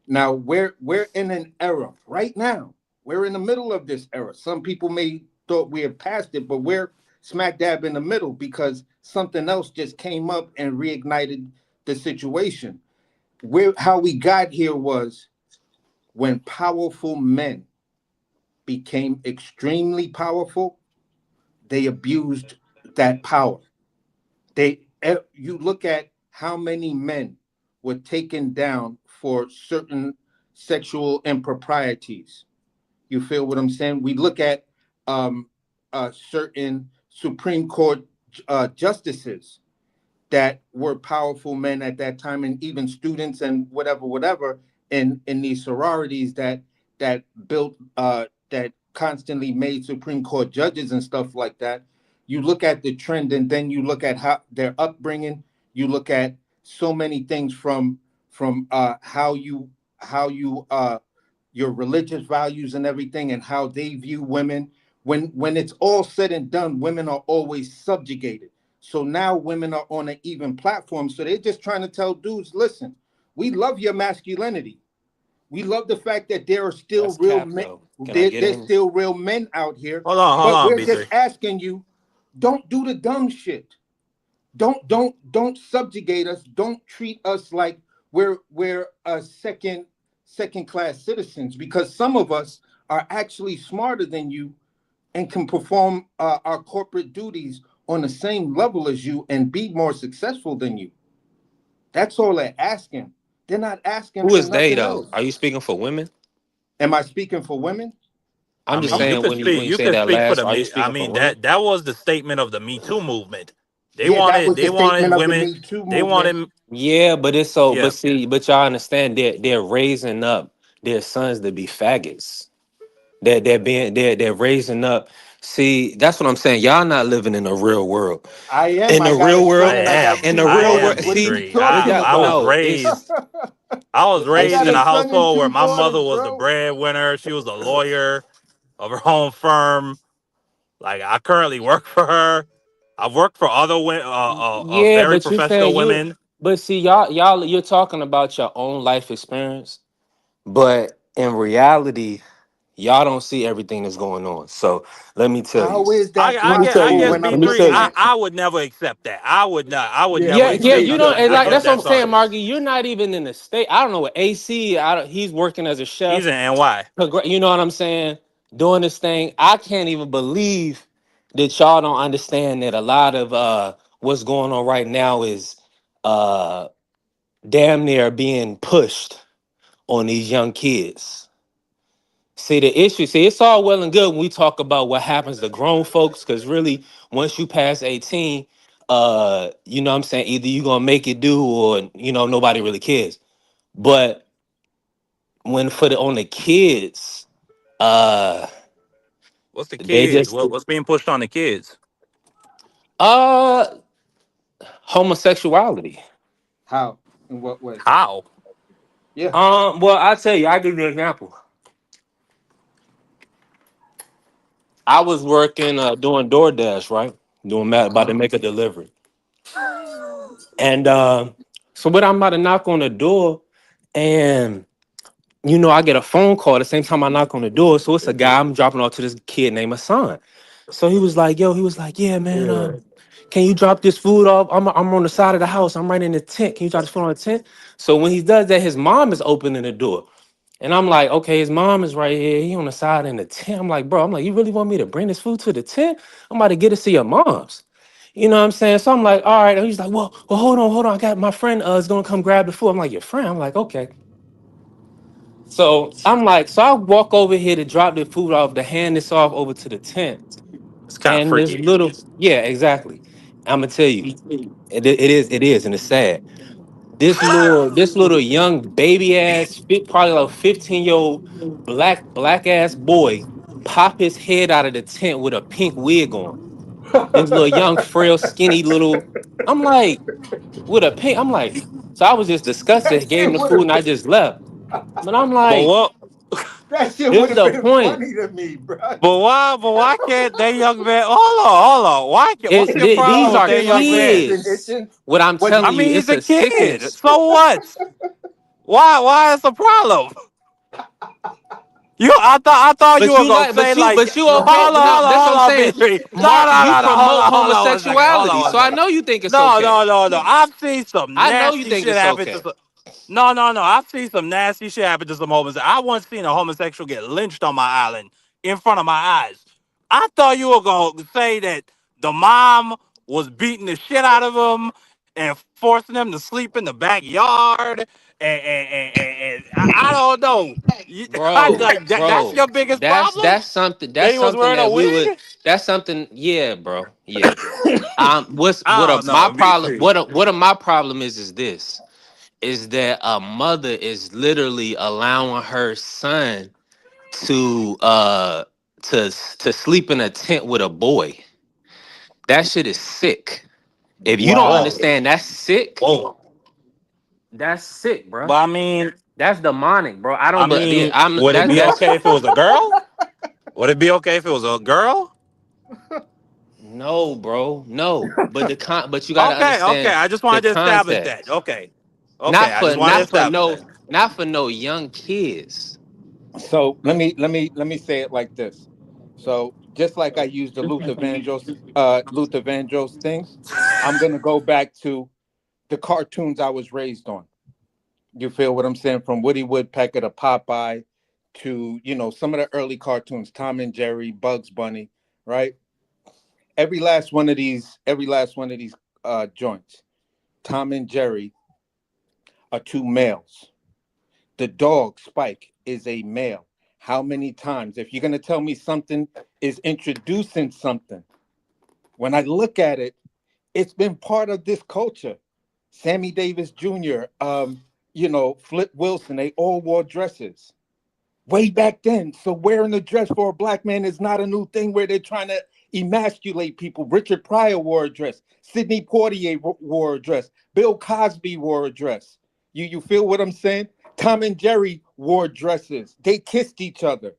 Now we're in an era right now. We're in the middle of this era. Some people may thought we have passed it, but we're smack dab in the middle because something else just came up and reignited the situation. How we got here was when powerful men became extremely powerful, they abused that power. You look at how many men were taken down for certain sexual improprieties. You feel what I'm saying? We look at certain Supreme Court justices that were powerful men at that time, and even students and whatever in these sororities that built that constantly made Supreme Court judges and stuff like that. You look at the trend, and then you look at how their upbringing. You look at so many things from how you your religious values and everything, and how they view women. When it's all said and done, women are always subjugated. So now women are on an even platform. So they're just trying to tell dudes, listen, we love your masculinity. We love the fact that there are still That's real cap men. though. Can I get There's in? still real men out here. Hold But on, we're just B3. asking you, don't do the dumb shit. Don't subjugate us. Don't treat us like we're a second class citizens, because some of us are actually smarter than you and can perform our corporate duties on the same level as you and be more successful than you. That's all they're asking. They're not asking Who for is they nothing though? Are else. you speaking for women? Am I speaking for women? I'm I just mean, you saying could when speak. you You say could that speak for last, the are you me. I speaking for mean, women? that was the statement of the Me Too movement. Yeah, that was the They wanted statement of the women. Me Too They movement. wanted. Yeah, but it's so Yeah. but see, but y'all understand they're raising up their sons to be faggots. They're raising up. See, that's what I'm saying. Y'all not living in the real world. I am. In I the got a real son world, and I got in two the real world, daughters. What are see, you B3. but talking y'all I was about? no, it's raised. I was I raised got in a a son and household where two my mother daughters, was the bro. breadwinner. She was a lawyer of her own firm. Like I currently work for her. I've worked for other women, yeah, very but you professional saying you, women. but see, y'all, you're talking about your own life experience, but in reality, Y'all don't see everything that's going on. So let me tell you. How is that Let I me possible guess when I'm let me B3. tell looking you. at I would never accept that. I would not. I would yeah, never Yeah, me yeah, accept you nothing know, neither. like and that. I like guess that's what I'm that's on saying, you. Margie. You're not even in the state. I don't know what AC. He's working as a He's chef. in NY. You know what I'm saying? Doing this thing. I can't even believe that y'all don't understand that a lot of what's going on right now is uh damn near being pushed on these young kids. See the issue. See, it's all well and good when we talk about what happens to grown folks, because really, once you pass 18, you know what I'm saying, either you're gonna make it do or nobody really cares. But when for the on the kids, uh What's the they kids? just What's being pushed on the kids? uh homosexuality. How? In what way? How? Yeah. Well, I'll tell you, I'll give you an example. I was working doing DoorDash, right? Doing that, about to make a delivery. And so what I'm about to knock on the door, and I get a phone call at the same time I knock on the door. So it's a guy I'm dropping off to this kid named Hassan. So he was like, yeah, man, can you drop this food off? I'm on the side of the house. I'm right in the tent. Can you drop this food on the tent? So when he does that, his mom is opening the door. And I'm like, okay, his mom is right here. He on the side in the tent. I'm like, bro, you really want me to bring this food to the tent? I'm about to get it to your mom's. You know what I'm saying? So I'm like, all right. And he's like, well, hold on. I got my friend is gonna come grab the food. I'm like, your friend? I'm like, okay. So I'm like, so I walk over here to drop the food off, to hand this off over to the tent. It's kind of And this freaky. little, yeah, exactly. I'm gonna tell you, it is, and it's sad. This little young baby ass, probably like 15-year-old black ass boy, pop his head out of the tent with a pink wig on. This little young, frail, skinny little. I'm like, with a pink. I'm like, so I was just disgusted. That Gave him shit the would food have and I just left. But I'm But like, what? that shit this would is have the been point. funny to me, bro. But why? But why can't they young man? Hold on. Why can't? What's your These problem with are that Hitching young like man? Addison kids. Hitchens. What I'm Was I telling he? you, mean, he's it's a a kid. sickness. So what? Why is the problem? I thought you But were you gonna like, say like, but you No. okay? No, that's what hold I'm on, saying. B3. No, Mark, no, you no, no. promote Hold on 1 second. Hold on homosexuality, 1 so I second. know you think it's No, okay. no, no, no. I've seen some I know you nasty think shit it's happen to okay. some. No, no, no. I've seen some nasty shit happen to some homosexuals. I once seen a homosexual get lynched on my island in front of my eyes. I thought you were gonna say that the mom was beating the shit out of him and forcing him to sleep in the backyard. And I don't know. Bro, Like that's bro, your biggest problem? that's something. That That's he was something wearing a that we would. wig? That's something. Yeah, bro. Yeah. What I a don't my know, problem? B3. What a my problem is this? Is that a mother is literally allowing her son to to sleep in a tent with a boy. That shit is sick. If you don't Whoa, Wow. understand, that's sick. whoa. That's sick, bro. But I mean, That's demonic, bro. I don't. But yeah, I'm. would it be That's okay if it was a girl? Would it be okay if it was a girl? no, bro. No. But you got to Okay, okay. understand I just the wanted to establish that. context. Okay, okay. Not I for just wanted to not for establish no that. not for no young kids. So let me say it like this. So just like I used the Luther Vandross thing, I'm gonna go back to the cartoons I was raised on. You feel what I'm saying? From Woody Woodpecker to Popeye to some of the early cartoons, Tom and Jerry, Bugs Bunny, right? Every last one of these joints, Tom and Jerry are two males. The dog Spike is a male. How many times? If you're gonna tell me something is introducing something, when I look at it, it's been part of this culture. Sammy Davis Jr., Flip Wilson, they all wore dresses way back then. So wearing a dress for a black man is not a new thing where they're trying to emasculate people. Richard Pryor wore a dress. Sidney Poitier wore a dress. Bill Cosby wore a dress. You feel what I'm saying? Tom and Jerry wore dresses. They kissed each other.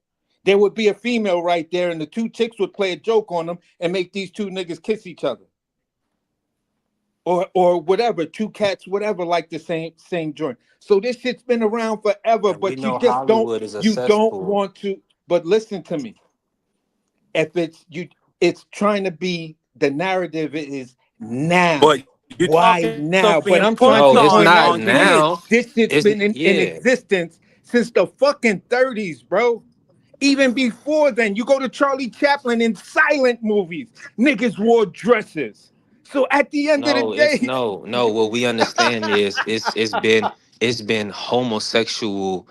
There would be a female right there, and the two chicks would play a joke on them and make these two niggas kiss each other. Or whatever, two cats, whatever, like the same joint. So this shit's been around forever, And we but you know just don't Hollywood is a you don't cesspool. want to. But listen to me. If it's trying to be the narrative is now. But you're Why talking now? stuff But being I'm trying pushed No, to it's point not out on to you, now. kids. this shit's It's been in yeah. existence since the fucking 30s, bro. Even before then, you go to Charlie Chaplin in silent movies, niggas wore dresses. So at the end of the No, it's day, no. What we understand is it's been homosexuals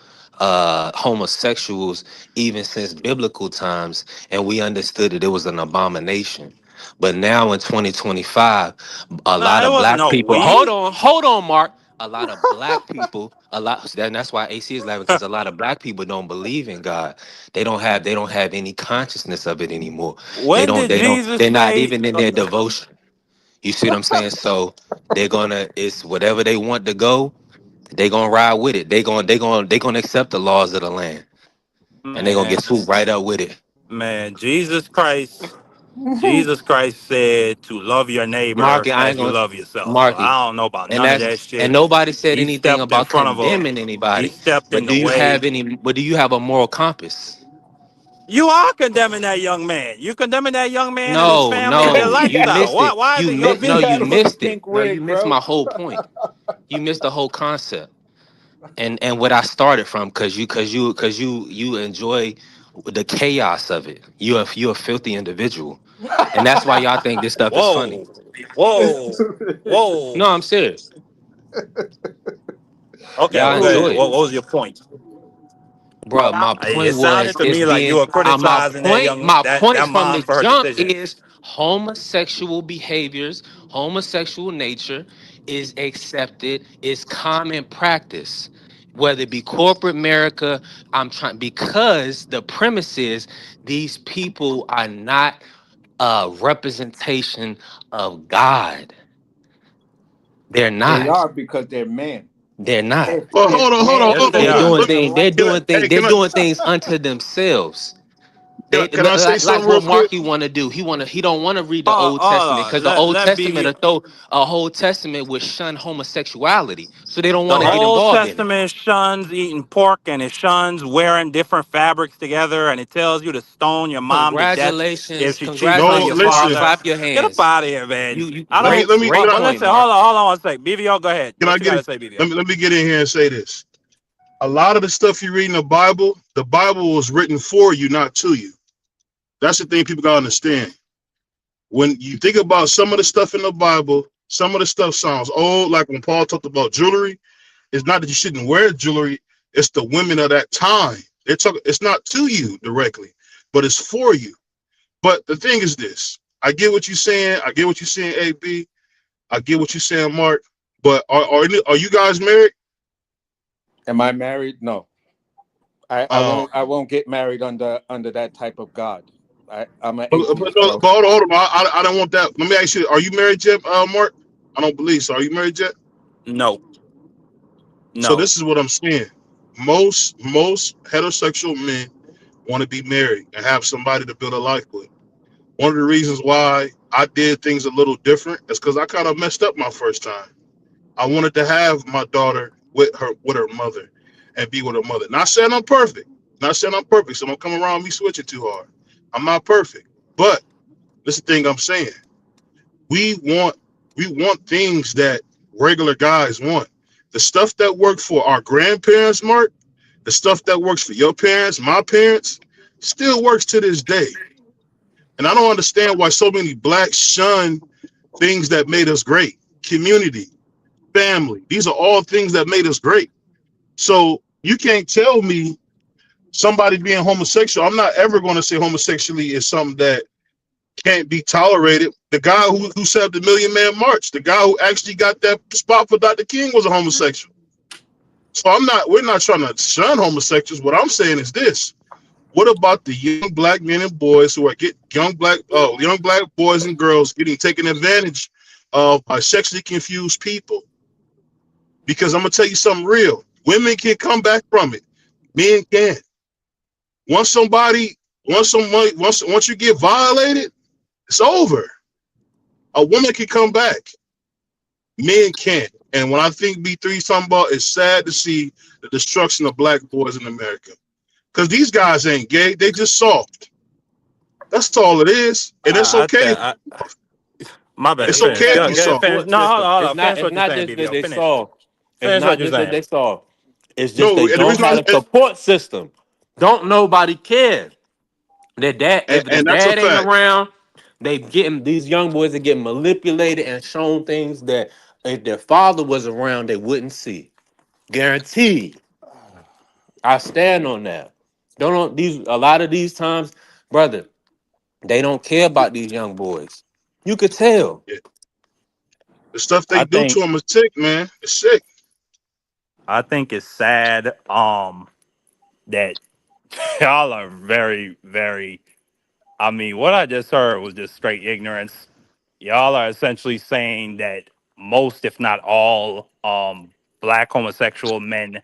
even since biblical times, and we understood that it was an abomination. But now in 2025, a Nah, lot it of wasn't black no people. we. Hold on, Mark. A lot of black people, and that's why AC is laughing because a lot of black people don't believe in God. They don't have any consciousness of it anymore. When did Jesus They're not say? even in their devotion. You see what I'm saying? So it's whatever they want to go, they gonna ride with it. They gonna accept the laws of the land, and they gonna Man, get swooped right up with it. man, Jesus Christ said to love your neighbor Mark, I ain't as you gonna love yourself. So Marky, I don't know about and none of that shit. nobody said He anything stepped in about front of condemning he anybody. stepped in But the way. do you have a moral compass? You are condemning that young man. You condemning that young man and his No, family and their no, you lifestyle. missed it. Why is it your cause he No, you had on a business? missed it. pink No, you wig, missed bro. my whole point. You missed the whole concept. And what I started from, you enjoy the chaos of it. You're a filthy individual, and that's why y'all think this stuff is funny. Whoa, whoa, whoa. No, I'm serious. Okay, Y'all well, go ahead. enjoy it, What was your point? bro. My point It sounded was to me like you were criticizing my point that from mom the for her jump decision. is homosexual behaviors, homosexual nature is accepted, is common practice. Whether it be corporate America, I'm trying because the premise is these people are not a representation of God. They're They not. are because they're man. They're not. Well, If hold on. man Yes, Hold they on. They're are. doing Let me, things. They're doing things unto themselves. They can I say like something what real quick? Marky want to do. He don't want to read the Old Hold Testament on. because the Old Let Testament BB. will throw a whole testament would shun homosexuality, so they don't The want to get Old involved in it. Testament shuns eating pork and it shuns wearing different fabrics together and it tells you to stone your mom to death if she cheats on No, your Congratulations, listen. father. clap your Get up hands. out of here, man. You I Let don't. me, great let me, great But point, listen, Mark. hold on one sec. BVO, go ahead. can I What you get got it? to say, BVO? Let me get in here and say this. A lot of the stuff you read in the Bible was written for you, not to you. That's the thing people gotta understand. When you think about some of the stuff in the Bible, some of the stuff sounds old, like when Paul talked about jewelry. It's not that you shouldn't wear jewelry, it's the women of that time. It's not to you directly, but it's for you. But the thing is this. I get what you're saying. I get what you're saying, AB. I get what you're saying, Mark. But are you guys married? am I married? No. Um, I won't get married under that type of God. I'm an but atheist, bro. hold on. I don't want that. Let me ask you, are you married yet, Mark? I don't believe so. Are you married yet? No, So no. this is what I'm saying. Most heterosexual men want to be married and have somebody to build a life with. One of the reasons why I did things a little different is because I kind of messed up my first time. I wanted to have my daughter with her mother and be with her mother. Not saying I'm perfect. Not saying I'm perfect. So don't come around me switching too hard. I'm not perfect. But this is the thing I'm saying. We want things that regular guys want. The stuff that worked for our grandparents, Mark, the stuff that works for your parents, my parents, still works to this day. And I don't understand why so many blacks shun things that made us great. Community, family. These are all things that made us great. So you can't tell me somebody being homosexual. I'm not ever going to say homosexuality is something that can't be tolerated. The guy who set up the Million Man March, the guy who actually got that spot for Dr. King was a homosexual. So we're not trying to shun homosexuals. What I'm saying is this. What about the young black men and boys who are young black boys and girls getting taken advantage of by sexually confused people? Because I'm gonna tell you something real. Women can come back from it. Men can't. Once you get violated, it's over. A woman can come back. Men can't. And when I think B3's talking about, it's sad to see the destruction of black boys in America. Because these guys ain't gay. They just soft. That's all it is. And it's okay. My bad. It's Finish. okay if Go, you go, soft. finish. No, hold on. Finish It's what you're not saying, just that BBO. they Finish. soft. It's Finish what not you're just that saying. they soft. It's just No, they and the don't reason have a support system. Don't nobody care. Their dad, if the and that's a dad ain't fact. around, they getting these young boys are getting manipulated and shown things that if their father was around, they wouldn't see. Guaranteed. I stand on that. Don't these a lot of these times, brother, they don't care about these young boys. You could tell. Yeah. The stuff they I do to think them is sick, man. It's sick. it's sad that y'all are very, very. I mean, what I just heard was just straight ignorance. Y'all are essentially saying that most, if not all, black homosexual men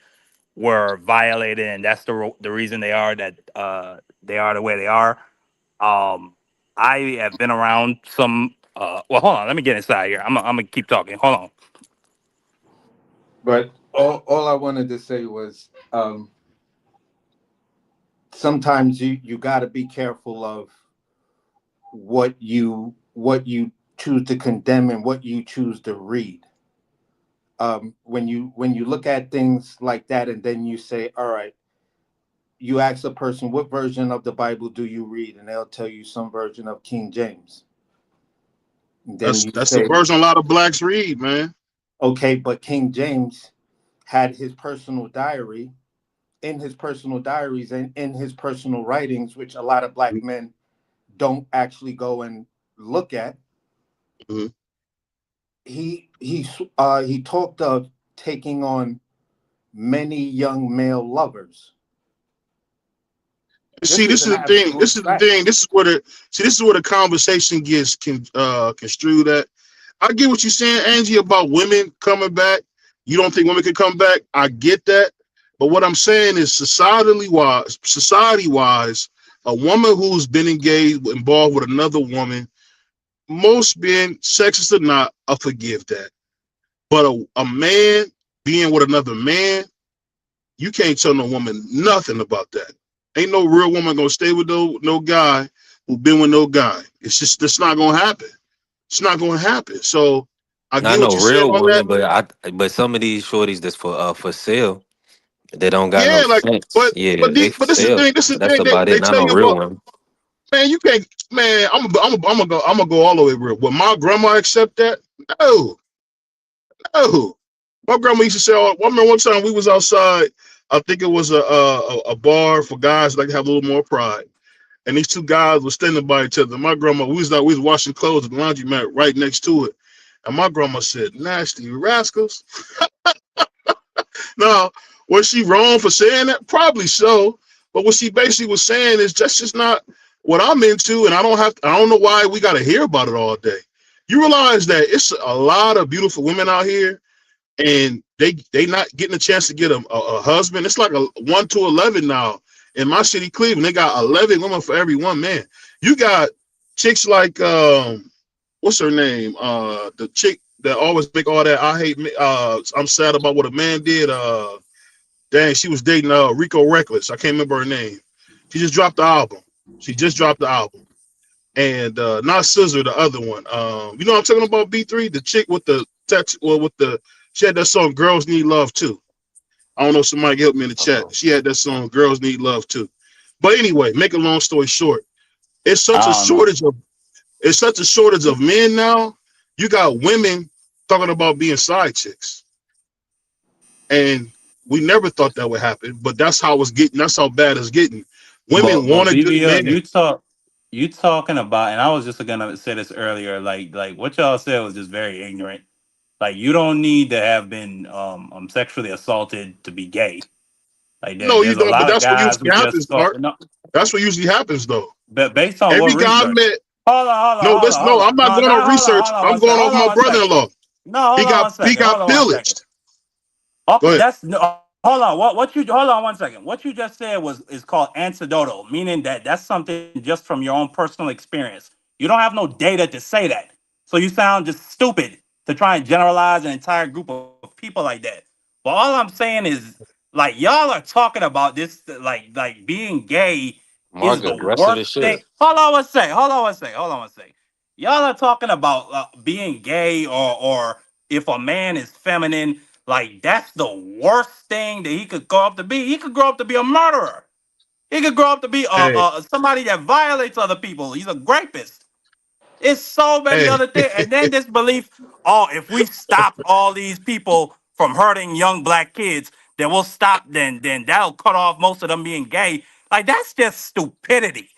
were violated, and that's the reason they are they are the way they are. I have been around some. Well, hold on. Let me get inside here. I'm gonna keep talking. Hold on. But all I wanted to say was sometimes you got to be careful of what you choose to condemn and what you choose to read. When you look at things like that and then you say, all right, you ask a person, what version of the Bible do you read? And they'll tell you some version of King James. And then you That's the say, version a lot of blacks read, man. okay, but King James had his personal diary, in his personal diaries and in his personal writings, which a lot of black men don't actually go and look at. Mm-hmm. He talked of taking on many young male lovers. See, this is the thing. This is the thing. This is where the conversation gets construed at. I get what you're saying, Angie, about women coming back. You don't think women can come back? I get that. But what I'm saying is society wise, a woman who's been involved with another woman, most men, sexist or not, I forgive that. But a man being with another man, you can't tell no woman nothing about that. Ain't no real woman gonna stay with no guy who been with no guy. It's not gonna happen. It's not gonna happen. So I I get what know you're saying real on that. women, but some of these shorties that's for sale, they don't got no Yeah, like, sense. but Yeah, they for this is the sale. thing. This is But the that's thing. about They it. Not tell no you real about, one. man. You can't, man. I'm gonna go all the way real. Will my grandma accept that? No, no. My grandma used to say, I remember one time we was outside. I think it was a bar for guys like to have a little more pride. And these two guys were standing by each other. My grandma, we was washing clothes at the laundromat right next to it. And my grandma said, nasty rascals. Now, was she wrong for saying that? Probably so. But what she basically was saying is just not what I'm into, and I don't know why we gotta hear about it all day. You realize that it's a lot of beautiful women out here, and they not getting a chance to get a husband. It's like a 1 to 11 now. In my city, Cleveland, they got 11 women for every one man. You got chicks like what's her name? The chick that always make all that I hate. I'm sad about what a man did. Dang, she was dating Rico Reckless. I can't remember her name. She just dropped the album. And not Scissor, the other one. You know what I'm talking about? B3, the chick with the tattoo, she had that song "Girls Need Love Too." I don't know if somebody can help me in the chat. She had that song "Girls Need Love Too." But anyway, make a long story short, it's such a shortage of men now. You got women talking about being side chicks, and we never thought that would happen. But that's how it's getting. That's how bad it's getting. Women But want a good BBL, man. you talking about, and I was just gonna say this earlier. Like what y'all said was just very ignorant. Like you don't need to have been sexually assaulted to be gay. Like No, you there's a don't. But lot of that's what guys usually who just happens, thought Mark. no, That's what usually happens, though. but based on what Every guy I research? met. Hold on, hold on, No, hold on, no. hold I'm on. not No, going no, on hold on, research. hold on I'm one going second. off Hold on my one second. brother-in-law. No, hold on one He second. got Hold on one second. pillaged. Go Okay, ahead. that's no. Hold on. What you hold on one second. What you just said is called anecdotal, meaning that's something just from your own personal experience. You don't have no data to say that, so you sound just stupid to try and generalize an entire group of people like that. But all I'm saying is, Like y'all are talking about this, like being gay is Mark the aggressive as worst thing. shit. Hold on one second. Hold on one second. Hold on one second. Y'all are talking about being gay or if a man is feminine, like that's the worst thing that he could grow up to be. He could grow up to be a murderer. He could grow up to be Hey, somebody that violates other people. He's a rapist. It's so many hey, other things. And then this belief, oh, if we stop all these people from hurting young black kids, then we'll stop, then that'll cut off most of them being gay. Like that's just stupidity.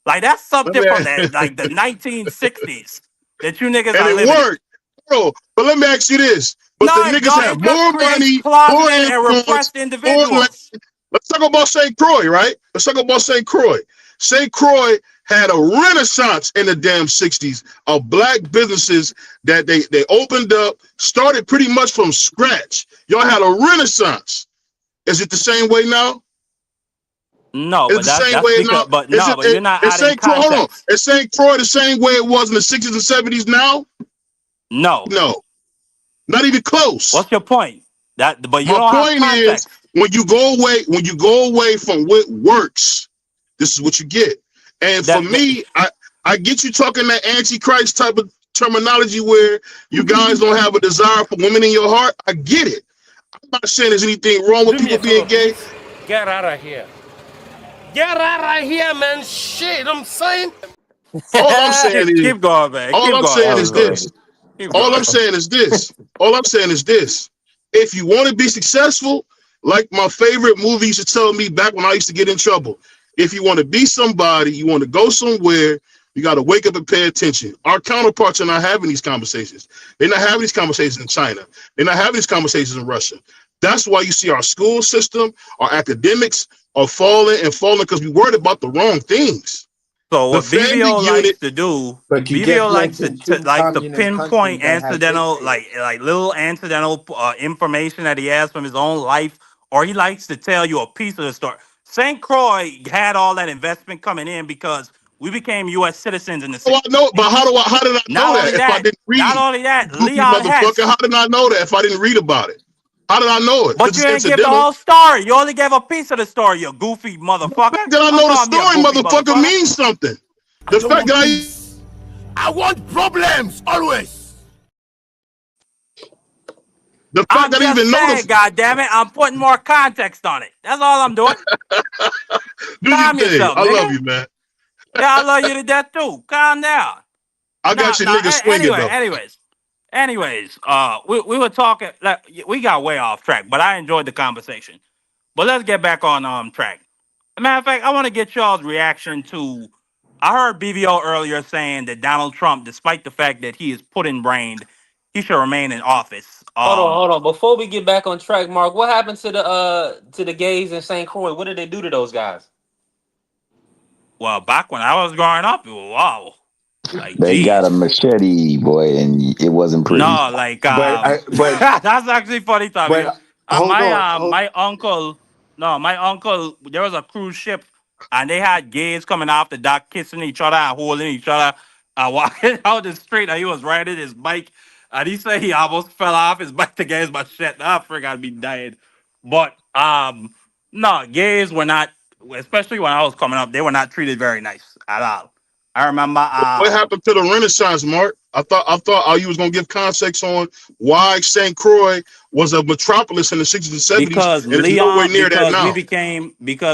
Like that's let something me from ask, the 1960s that you niggas and are it living in. worked, bro. But let me ask you this: but the No, it niggas don't. have It just more creates money, more closeted and influence, repressed more land. individuals. Let's talk about St. Croix, right? Let's talk about St. Croix. St. Croix had a renaissance in the damn 60s of black businesses that they opened up, started pretty much from scratch. Y'all had a renaissance. Is it the same way now? No, Is it but the same that's way now? because, but you're not Is adding St. Croix, hold on. context. Is St. Croix the same way it was in the 60s and 70s now? No. No, not even close. What's your point? But you My don't have point is, context. when you go away from what works, this is what you get. And for That me, I get you talking that antichrist type of terminology where you guys don't have a desire for women in your heart. I get it. I'm not saying there's anything wrong with Do me a people being favor, gay. please. Get out of here. Get out of here, man. Shit, I'm saying. All I'm saying is, keep going, man. all Keep I'm going. saying I is Keep going. love this. it. Keep All going. I'm saying is this. All I'm saying is this. If you want to be successful, like my favorite movie used to tell me back when I used to get in trouble, if you want to be somebody, you want to go somewhere, you got to wake up and pay attention. Our counterparts are not having these conversations. They're not having these conversations in China. They're not having these conversations in Russia. That's why you see our school system, our academics are falling because we worried about the wrong things. So The what family BVO likes unit. to do, But you BVO just likes mentioned to two likes to communist countries pinpoint that have incidental, dictators. like little incidental information that he has from his own life, or he likes to tell you a piece of the story. St. Croix had all that investment coming in because we became U.S. citizens in the Oh, I know, but 60s. how did I Not know that only if I that, didn't not read? only that, Goofy Leon motherfucker, Hess. how did I know that if I didn't read about it? How did I know it? But Because you it's didn't give the incidental. whole story. You only gave a piece of the story, you goofy motherfucker. Did I Don't know the call me a story, goofy motherfucker, motherfucker. means something? I The don't fact want that peace. I want problems always. I'm I just even know saying, goddammit, I'm putting more context on it. That's all I'm doing. do your Calm thing. yourself, I love nigga. you, man. Yeah, I love you to death too. Calm down. I Now, got your nigga swinging though. anyways, we were talking. Like, we got way off track, but I enjoyed the conversation. But let's get back on track. As a matter of fact, I want to get y'all's reaction to. I heard BVO earlier saying that Donald Trump, despite the fact that he is pudding brained, he should remain in office. Hold on. Before we get back on track, Mark, what happened to the gays in St. Croix? What did they do to those guys? Well, back when I was growing up, wow, like They got a geez. machete, boy, and it wasn't pretty. No, like But that's actually funny, Tommy. hold on. My uncle, no, my uncle, there was a cruise ship, and they had gays coming off the dock, kissing each other and holding each other, and walking out the street. And he was riding his bike, and he said he almost fell off his bike to get his machete. I freak, I'd be dying. But no, gays were not, especially when I was coming up, they were not treated very nice at all. I remember What happened to the Renaissance, Mark? I thought you was gonna give context on why St. Croix was a metropolis in the 60s and 70s, because and it's nowhere near that now.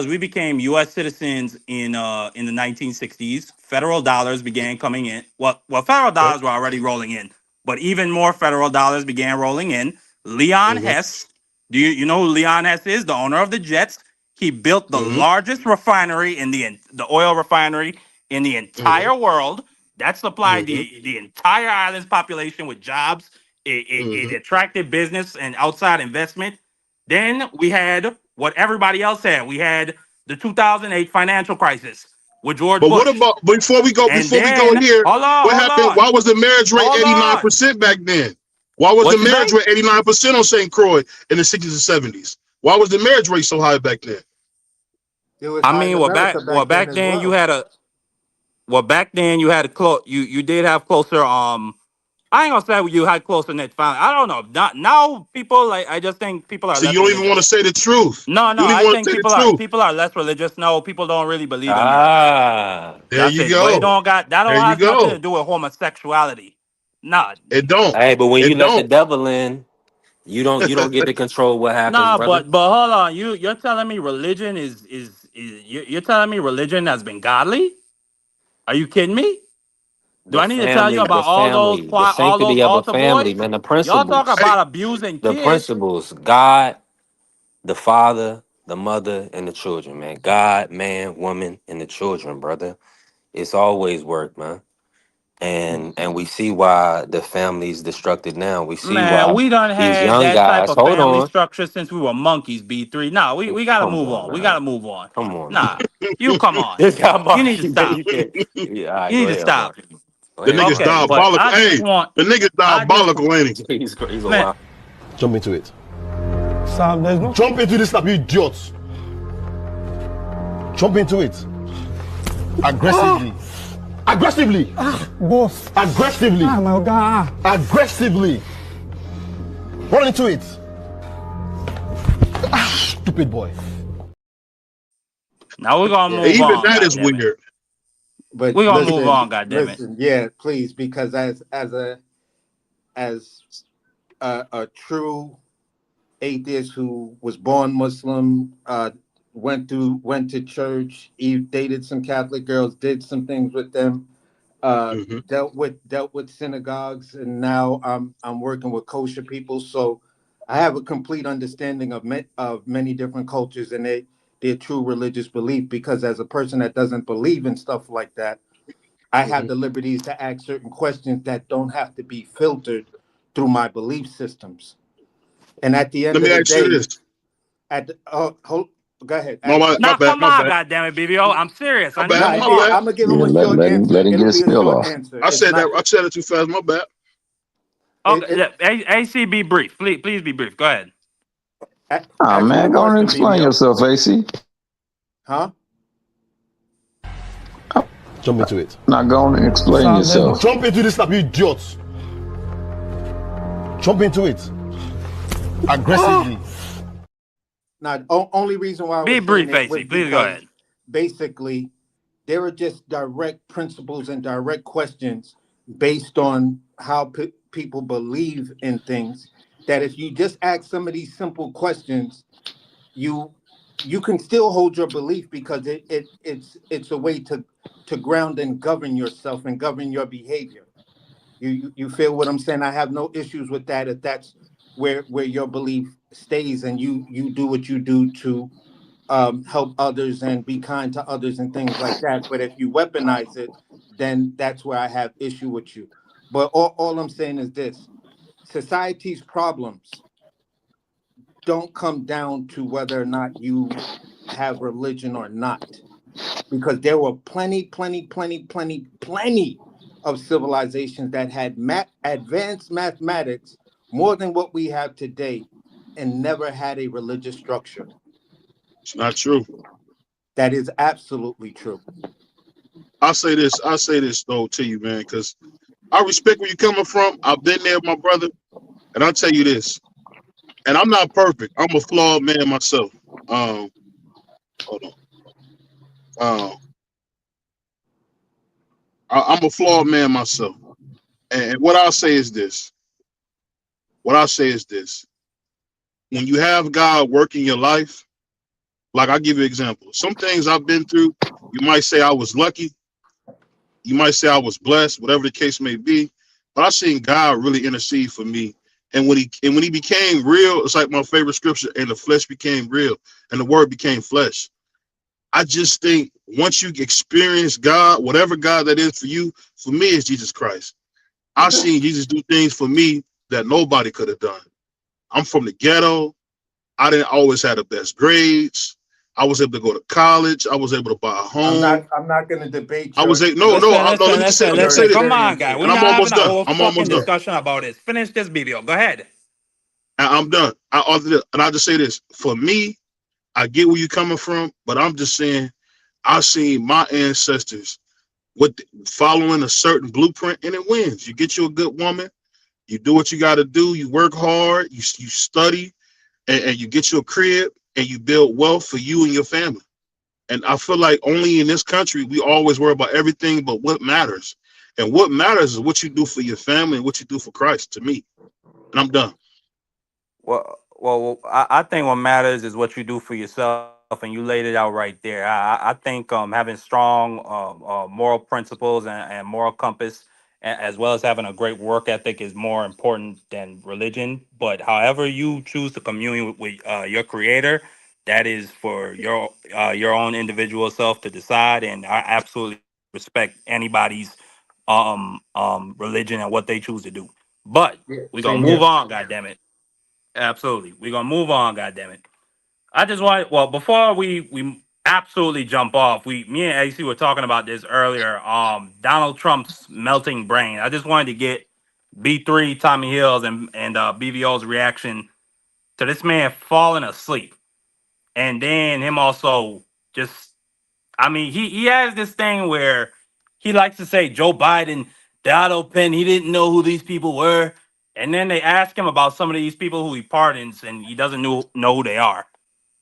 we became U.S. citizens in the 1960s. Federal dollars began coming in. Well, federal Okay. dollars were already rolling in, but even more federal dollars began rolling in. Leon Mm-hmm. Hess, you know who Leon Hess is? The owner of the Jets. He built the Mm-hmm. largest refinery in the oil refinery in the Mm-hmm. entire world. That supplied Mm-hmm. the entire island's population with jobs. It Mm-hmm. attracted business and outside investment. Then we had what everybody else had. We had the 2008 financial crisis with George But what Bush. about before we go And here? What hold happened? on, Why was the marriage rate hold on. 89% back then? Why was the What you marriage say? rate 89% on St. Croix in the 60s and 70s? Why was the marriage rate so high back then? It was I high in mean, America back back then as then you well. had a, back then you had a you did have closer I ain't gonna say you had close knit family. I don't know. Now people like I just think people are So less you don't even want to religious. say the truth. No, You don't even I want to think say the truth. people are less religious now. People don't really believe in murder. Ah, There That's you it. But it go. don't got that There don't you has nothing go. to do with homosexuality. Nah. It don't. hey, but when you It let the don't. devil in, you don't get to control what happens, Nah, brother. but hold on. You're telling me religion you're telling me religion has been godly? Are you kidding me? Do I need to tell you about The all those sanctity of a altar family, boys? man, the Y'all talk principles, Hey, about abusing the kids. principles, God, the father, the mother, and the children, man. God, man, woman, and the children, brother. It's always work, man. And we see why the family's destructed now. We see Man, why we done these had young that type guys, of hold family on. structure since we were monkeys, B3. Nah, we gotta Come move on, on. We man. gotta move on. Come on, man. Nah, you come on. This guy You need Mark, to man, stop. you can't. Yeah, all right, You go need to ahead, stop. Mark. Go the ahead, nigga's Mark. Okay, but diabolical. Hey, the nigga's diabolical, ain't he? He's a man, wild. Jump into it. Sam, there's no. Jump into this slap, you idiots. Jump into it. Aggressively. Aggressively. Boss. Aggressively. Ah, my God. Aggressively. Run into it. Stupid boy. now we're gonna Yeah, move even on, that is goddammit. weird. But We're gonna move on, goddammit. listen, yeah, please, because as a true atheist who was born Muslim, went to church, dated some Catholic girls, did some things with them, Mm-hmm. dealt with synagogues, and now I'm working with kosher people. So I have a complete understanding of many different cultures and their true religious belief. Because as a person that doesn't believe in stuff like that, I have the liberties to ask certain questions that don't have to be filtered through my belief systems. And at the Let end me of the ask you day, this. go ahead, My ask me. bad, my Now bad, come my on, bad, goddammit, BBO. I'm serious. my I need bad, to No, move my on. bad. I'm gonna give him Yeah, a short answer. let him It'll get his be a spill short off. answer. I It's said that. not. I said it too fast. My bad. Okay, It, AC, be brief. Please be brief. Go ahead. Ah, ask me the man, go on and question, explain BBO. yourself, AC. Huh? Jump into it. Now go on and explain Sam, there's no. yourself. Jump into this slap, you idiots. Jump into it. Aggressively. Now, only reason why I Be was saying brief, it AC. was Please go because ahead. basically there are just direct principles and direct questions based on how people believe in things. That if you just ask some of these simple questions, you can still hold your belief, because it's a way to ground and govern yourself and govern your behavior. You feel what I'm saying? I have no issues with that if that's where your belief stays, and you do what you do to help others and be kind to others and things like that. But if you weaponize it, then that's where I have issue with you. But all I'm saying is this: society's problems don't come down to whether or not you have religion or not, because there were plenty of civilizations that had advanced mathematics more than what we have today, and never had a religious structure. It's not true. That is absolutely true. I'll say this though to you, man, because I respect where you're coming from. I've been there, my brother, and I'll tell you this. And I'm not perfect. I'm a flawed man myself. Hold on. I'm a flawed man myself. And what I'll say is this. When you have God working your life, like I'll give you an example. Some things I've been through, you might say I was lucky. You might say I was blessed, whatever the case may be. But I've seen God really intercede for me. And when he became real, it's like my favorite scripture, and the flesh became real and the word became flesh. I just think once you experience God, whatever God that is for you, for me, it's Jesus Christ. I've seen Jesus do things for me that nobody could have done. I'm from the ghetto. I didn't always have the best grades. I was able to go to college. I was able to buy a home. I'm not going to debate I was your no. Let me just say. Let me Listen. say this, Come on, guy. We're and I'm not having almost a done. whole I'm fucking almost done. discussion about this. Finish this video. Go ahead. I'm done. And I'll just say this. For me, I get where you're coming from, but I'm just saying, I've seen my ancestors with following a certain blueprint, and it wins. You get you a good woman, You do what you got to do. You work hard. You study, and you get your crib, and you build wealth for you and your family. And I feel like only in this country we always worry about everything but what matters. And what matters is what you do for your family and what you do for Christ. To me, and I'm done. Well, I think what matters is what you do for yourself, and you laid it out right there. I think having strong moral principles and moral compass, as well as having a great work ethic, is more important than religion. But however you choose to commune with your Creator, that is for your own individual self to decide. And I absolutely respect anybody's religion and what they choose to do. But Yeah, we're gonna same move here. on, goddammit. Absolutely. We're gonna move on, goddammit. I just want before we absolutely jump off, me and AC were talking about this earlier. Donald Trump's melting brain. I just wanted to get B3, Tommy Hills, and BVO's reaction to this man falling asleep. And then him also just he has this thing where he likes to say Joe Biden, the auto pen, he didn't know who these people were. And then they ask him about some of these people who he pardons, and he doesn't know who they are.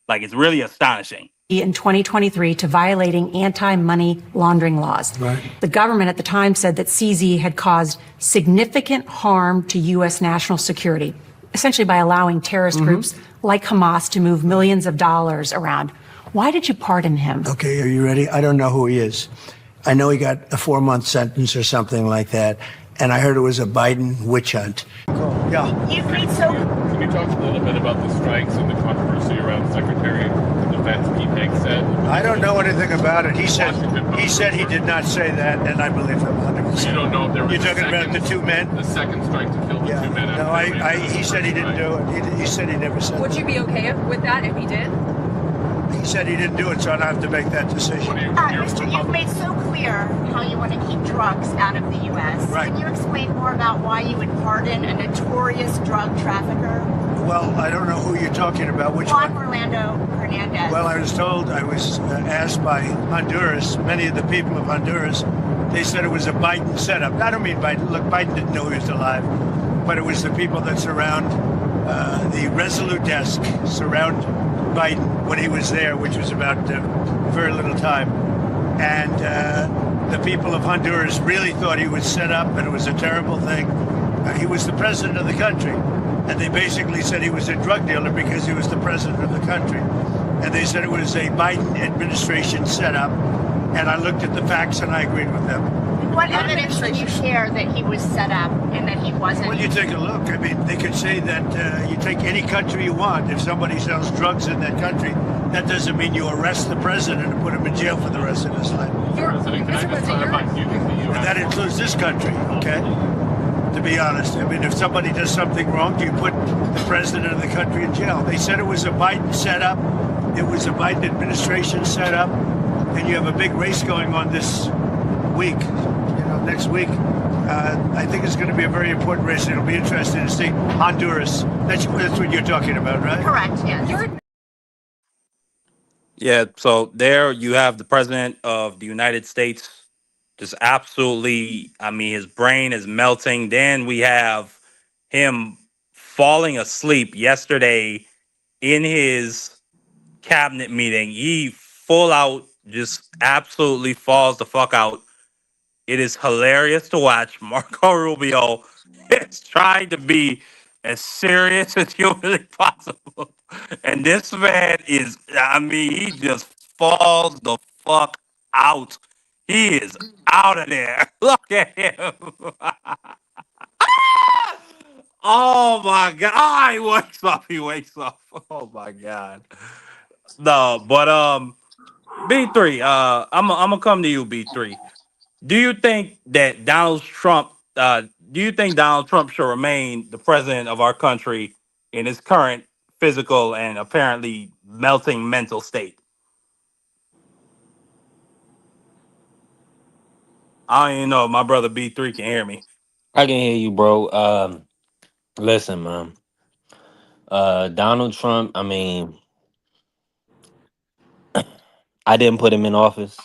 Like, it's really astonishing. In 2023 to violating anti-money laundering laws. Right. The government at the time said that CZ had caused significant harm to U.S. national security, essentially by allowing terrorist groups like Hamas to move millions of dollars around. Why did you pardon him? Okay, are you ready? I don't know who he is. I know he got a 4-month sentence or something like that, and I heard it was a Biden witch hunt. Yeah. You've made so. Can you talk a little bit about the strikes and the controversy around Secretary of Defense Pete Hegseth? I don't know anything about it. He said he did not say that, and I believe him 100%. So you don't know if there was You're talking about the two men? the second strike to kill the two men. No, he said he didn't do it. He said he never said Would that. you be okay with that if he did? He said he didn't do it, so I don't have to make that decision. Mister, you've made so clear how you want to keep drugs out of the U.S. Right. Can you explain more about why you would pardon a notorious drug trafficker? Well, I don't know who you're talking about. Which Juan one? Orlando Hernandez. Well, I was asked by Honduras, many of the people of Honduras, they said it was a Biden setup. I don't mean Biden. Look, Biden didn't know he was alive, but it was the people that surround the Resolute desk, surround Biden when he was there, which was about very little time. And the people of Honduras really thought he was set up and it was a terrible thing. He was the president of the country. And they basically said he was a drug dealer because he was the president of the country. And they said it was a Biden administration setup. And I looked at the facts and I agreed with them. What evidence did you share that he was set up and that he wasn't? Well, you take a look. I mean, they could say that you take any country you want. If somebody sells drugs in that country, that doesn't mean you arrest the president and put him in jail for the rest of his life. President, can I just clarify? Do you think the U.S. And that includes this country, okay? To be honest, I mean, if somebody does something wrong, do you put the president of the country in jail? They said it was a Biden setup. It was a Biden administration setup. And you have a big race going on this week, next week. I think it's going to be a very important race. It'll be interesting to see Honduras. That's what you're talking about, right? Correct, yes. Yeah, so there you have the president of the United States just absolutely, his brain is melting. Then we have him falling asleep yesterday in his cabinet meeting. He full out just absolutely falls the fuck out. It is hilarious to watch. Marco Rubio is trying to be as serious as humanly possible. And this man is, he just falls the fuck out. He is out of there. Look at him. Oh my God. Oh, he wakes up. Oh my God. No, but B3, I'm gonna come to you, B3. Do you think Donald Trump should remain the president of our country in his current physical and apparently melting mental state? I don't even know if my brother B3 can hear me. I can hear you, bro. Listen, man. Donald Trump, I didn't put him in office.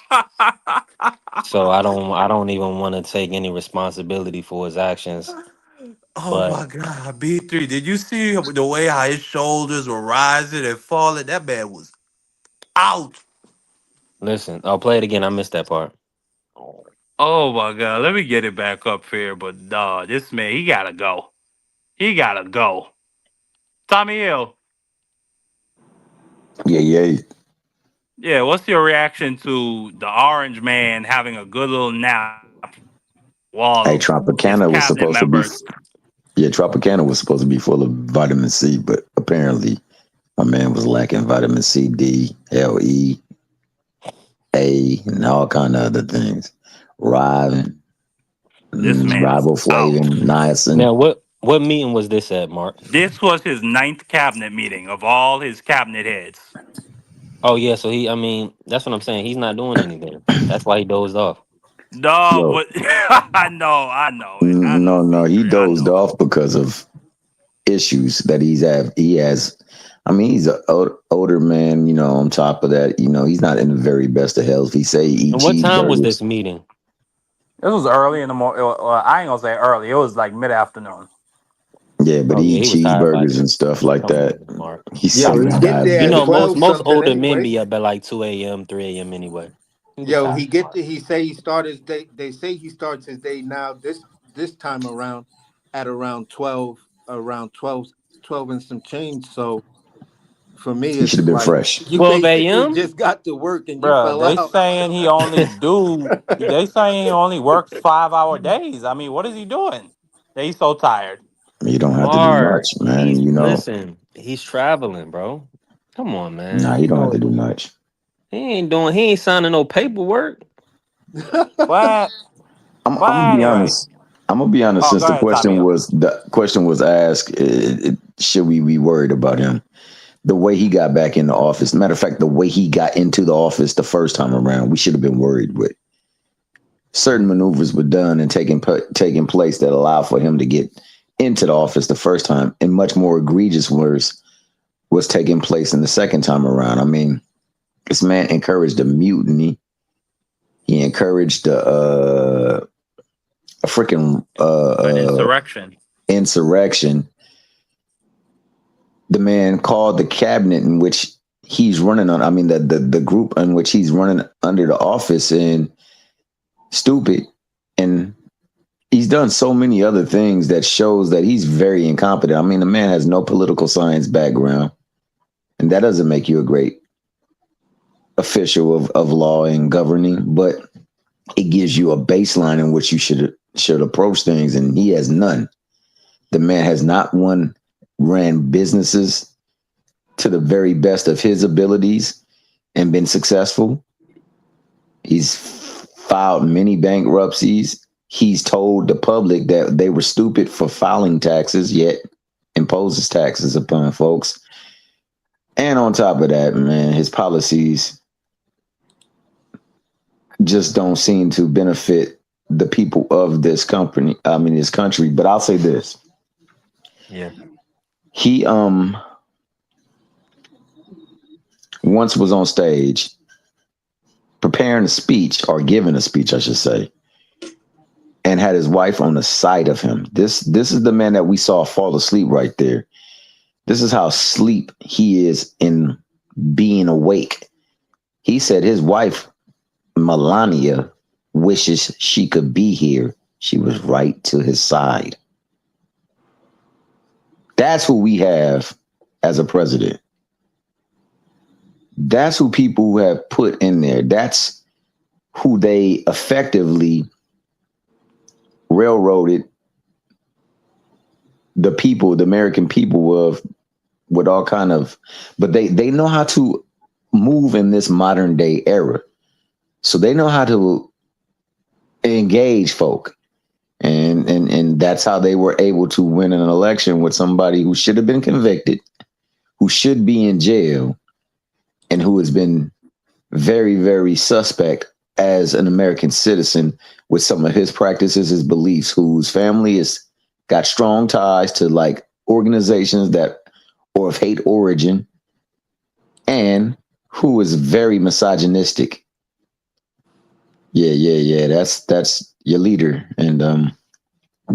So I don't even want to take any responsibility for his actions. Oh But my God, B3. Did you see the way how his shoulders were rising and falling? That man was out. listen, I'll play it again. I missed that part. Oh my God. Let me get it back up here. But this man, he gotta go. He gotta go. Tommy Hill. Yeah. Yeah, what's your reaction to the orange man having a good little nap Hey, while his Tropicana was cabinet supposed to be. members? Yeah, Tropicana was supposed to be full of vitamin C, but apparently my man was lacking vitamin C, D, L, E, A, and all kind of other things. Ribin, This man is out. riboflavin, niacin. Now, what meeting was this at, Mark? This was his ninth cabinet meeting of all his cabinet heads. Oh yeah, so I mean, that's what I'm saying. He's not doing anything. That's why he dozed off. No, Yo, but I know it. I know, no, he C3. I dozed know. off because of issues that he has. I mean, he's an older man, on top of that, he's not in the very best of health. He say he eat And what time was cheeseburgers. this meeting? This was early in the morning. I ain't gonna say early. It was like mid-afternoon. Yeah, but Oh he yeah, eat he was tired by cheeseburgers then. and stuff like Come that. on, Mark. He said Yo, he he was get there You at diabetic. know, most 12 most something older men anyway. be up at like 2 a.m., 3 a.m. anyway. He was Yo, tired, Mark. he say he started his day. They say he starts his day now this time around at around 12 and some change. So for me, He should have it's been like fresh. you 12 basically a.m. just got to work and you Bruh, fell they out. saying he only do. They saying he only works 5-hour days. I mean, what is he doing? He's so tired. You don't have to do Mark, much, man. listen. He's traveling, bro. Come on, Nah, man. you You don't have to know do much. he ain't signing no paperwork. But I'm gonna be anyway. honest. I'm gonna be honest. Oh, Since go ahead, Tommy. the question was asked, should we be worried about him? The way he got back in the office. Matter of fact, the way he got into the office the first time around, we should have been worried with. Certain maneuvers were done and taking place that allowed for him to get into the office the first time, and much more egregious was taking place in the second time around. I mean, this man encouraged a mutiny. He encouraged a freaking An insurrection. insurrection. The man called the cabinet in which he's running on. I mean, the group in which he's running under the office in stupid, and he's done so many other things that shows that he's very incompetent. I mean, the man has no political science background, and that doesn't make you a great official of law and governing, but it gives you a baseline in which you should approach things, and he has none. The man has not ran businesses to the very best of his abilities and been successful. He's filed many bankruptcies. He's told the public that they were stupid for filing taxes, yet imposes taxes upon folks. And on top of that, man, his policies just don't seem to benefit the people of this country. But I'll say this. Yeah. He once was on stage preparing a speech, or giving a speech, I should say, and had his wife on the side of him. This is the man that we saw fall asleep right there. This is how asleep he is in being awake. He said his wife, Melania, wishes she could be here. She was right to his side. That's who we have as a president. That's who people have put in there. That's who they effectively railroaded the people, the American people, with all kind of, but they know how to move in this modern day era. So they know how to engage folk. And that's how they were able to win an election with somebody who should have been convicted, who should be in jail, and who has been very, very suspect as an American citizen with some of his practices, his beliefs, whose family has got strong ties to like organizations that or of hate origin, and who is very misogynistic. Yeah. That's your leader. And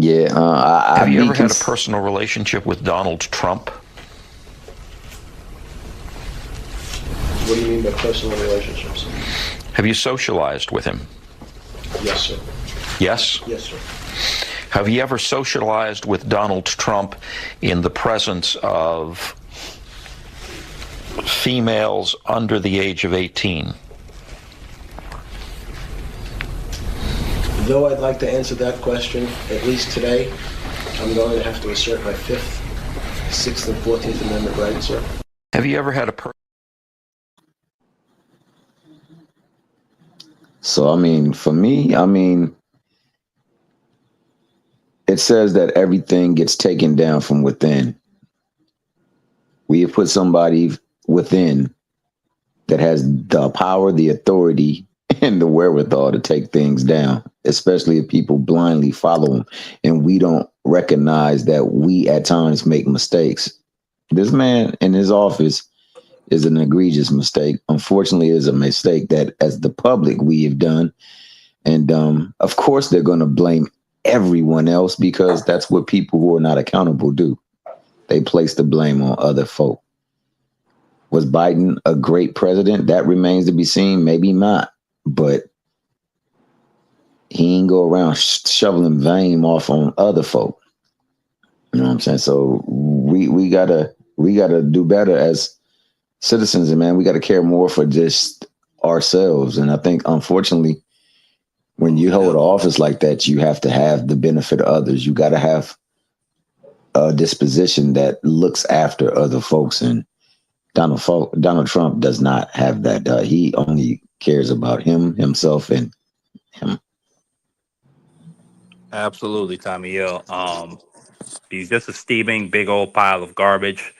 Yeah, Have you be ever had a personal relationship with Donald Trump? What do you mean by personal relationships? Have you socialized with him? Yes, sir. Yes? Yes, sir. Have you ever socialized with Donald Trump in the presence of females under the age of 18? Though I'd like to answer that question, at least today, I'm going to have to assert my 5th, 6th, and 14th Amendment rights, sir. Have you ever had a So, I mean, for me, I mean, it says that everything gets taken down from within. We have put somebody within that has the power, the authority, and the wherewithal to take things down, especially if people blindly follow them and we don't recognize that we at times make mistakes. This man in his office is an egregious mistake. Unfortunately, is a mistake that as the public we have done. And of course, they're going to blame everyone else because that's what people who are not accountable do. They place the blame on other folk. Was Biden a great president? That remains to be seen. Maybe not, but he ain't go around shoveling blame off on other folk. You know what I'm saying? So we gotta do better as citizens, and man, we gotta care more for just ourselves. And I think, unfortunately, when you hold an office like that, you have to have the benefit of others. You got to have a disposition that looks after other folks. And Donald Trump does not have that. He only cares about himself, and him. Absolutely, Tommy. He's just a steaming big old pile of garbage.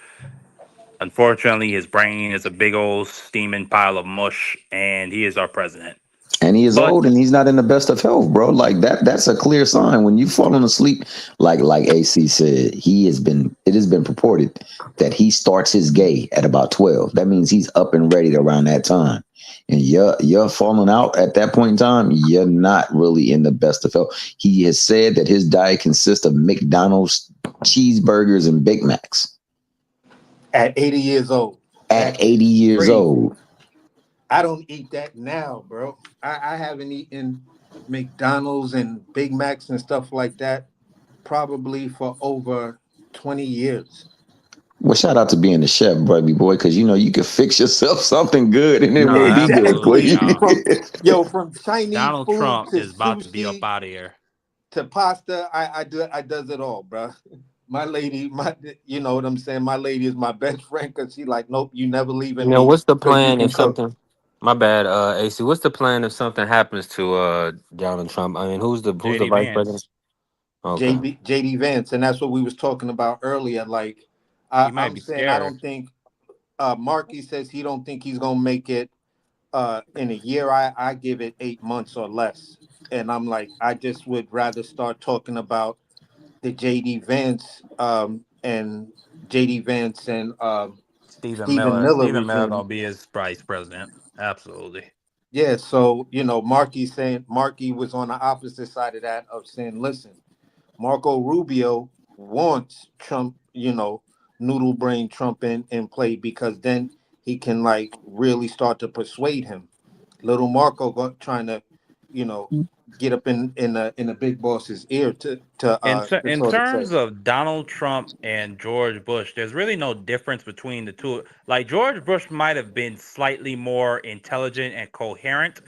Unfortunately, his brain is a big old steaming pile of mush, and he is our president. And he is old, and he's not in the best of health, bro. Like that's a clear sign. When you falling asleep, like AC said, it has been purported that he starts his day at about 12. That means he's up and ready around that time. And you're falling out at that point in time, you're not really in the best of health. He has said that his diet consists of McDonald's cheeseburgers and Big Macs. At 80 years old. At 80 years old. I don't eat that now, bro. I haven't eaten McDonald's and Big Macs and stuff like that probably for over 20 years. Well, shout out to being a chef, baby boy, because you can fix yourself something good and it will be good for you. From Chinese Donald food Trump to is about sushi, to be up out of here. To pasta, I does it all, bro. My lady, you know what I'm saying? My lady is my best friend because she like, nope, you never leaving me. What's the 'cause you plan can if cook. something? My bad, AC. What's the plan if something happens to Donald Trump? I mean, who's the JD vice Vance. president? Okay. JD Vance, and that's what we was talking about earlier. Like, He might I'm be saying I scared. don't think. Marky says he don't think he's gonna make it in a year. I give it 8 months or less, and I'm like, I just would rather start talking about the JD Vance and Stephen Stephen Miller. Miller Stephen Miller regime. gonna be his vice president. Absolutely. Yeah, so Marky was on the opposite side of that of saying, listen, Marco Rubio wants Trump, noodle brain Trump in play because then he can like really start to persuade him. Little Marco trying to, get up in the big boss's ear to In sort of say. terms of Donald Trump and George Bush, there's really no difference between the two. Like George Bush might have been slightly more intelligent and coherent,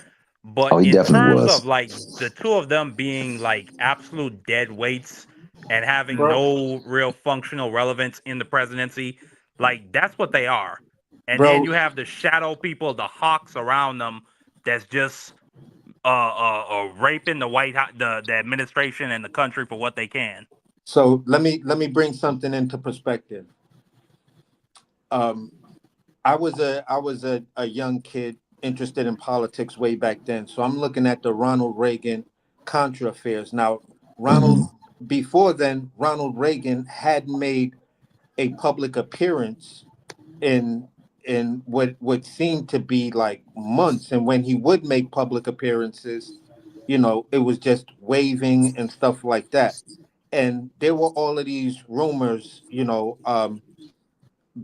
but Oh, he in definitely terms was. of like the two of them being like absolute dead weights and having Bro. no real functional relevance in the presidency, like that's what they are. And then Bro. you have the shadow people, the hawks around them that's just raping the administration and the country for what they can. So let me bring something into perspective. I was a young kid interested in politics way back then. So I'm looking at the Ronald Reagan Contra affairs. Now, before then, Ronald Reagan had made a public appearance in what seemed to be like months. And when he would make public appearances, it was just waving and stuff like that. And there were all of these rumors,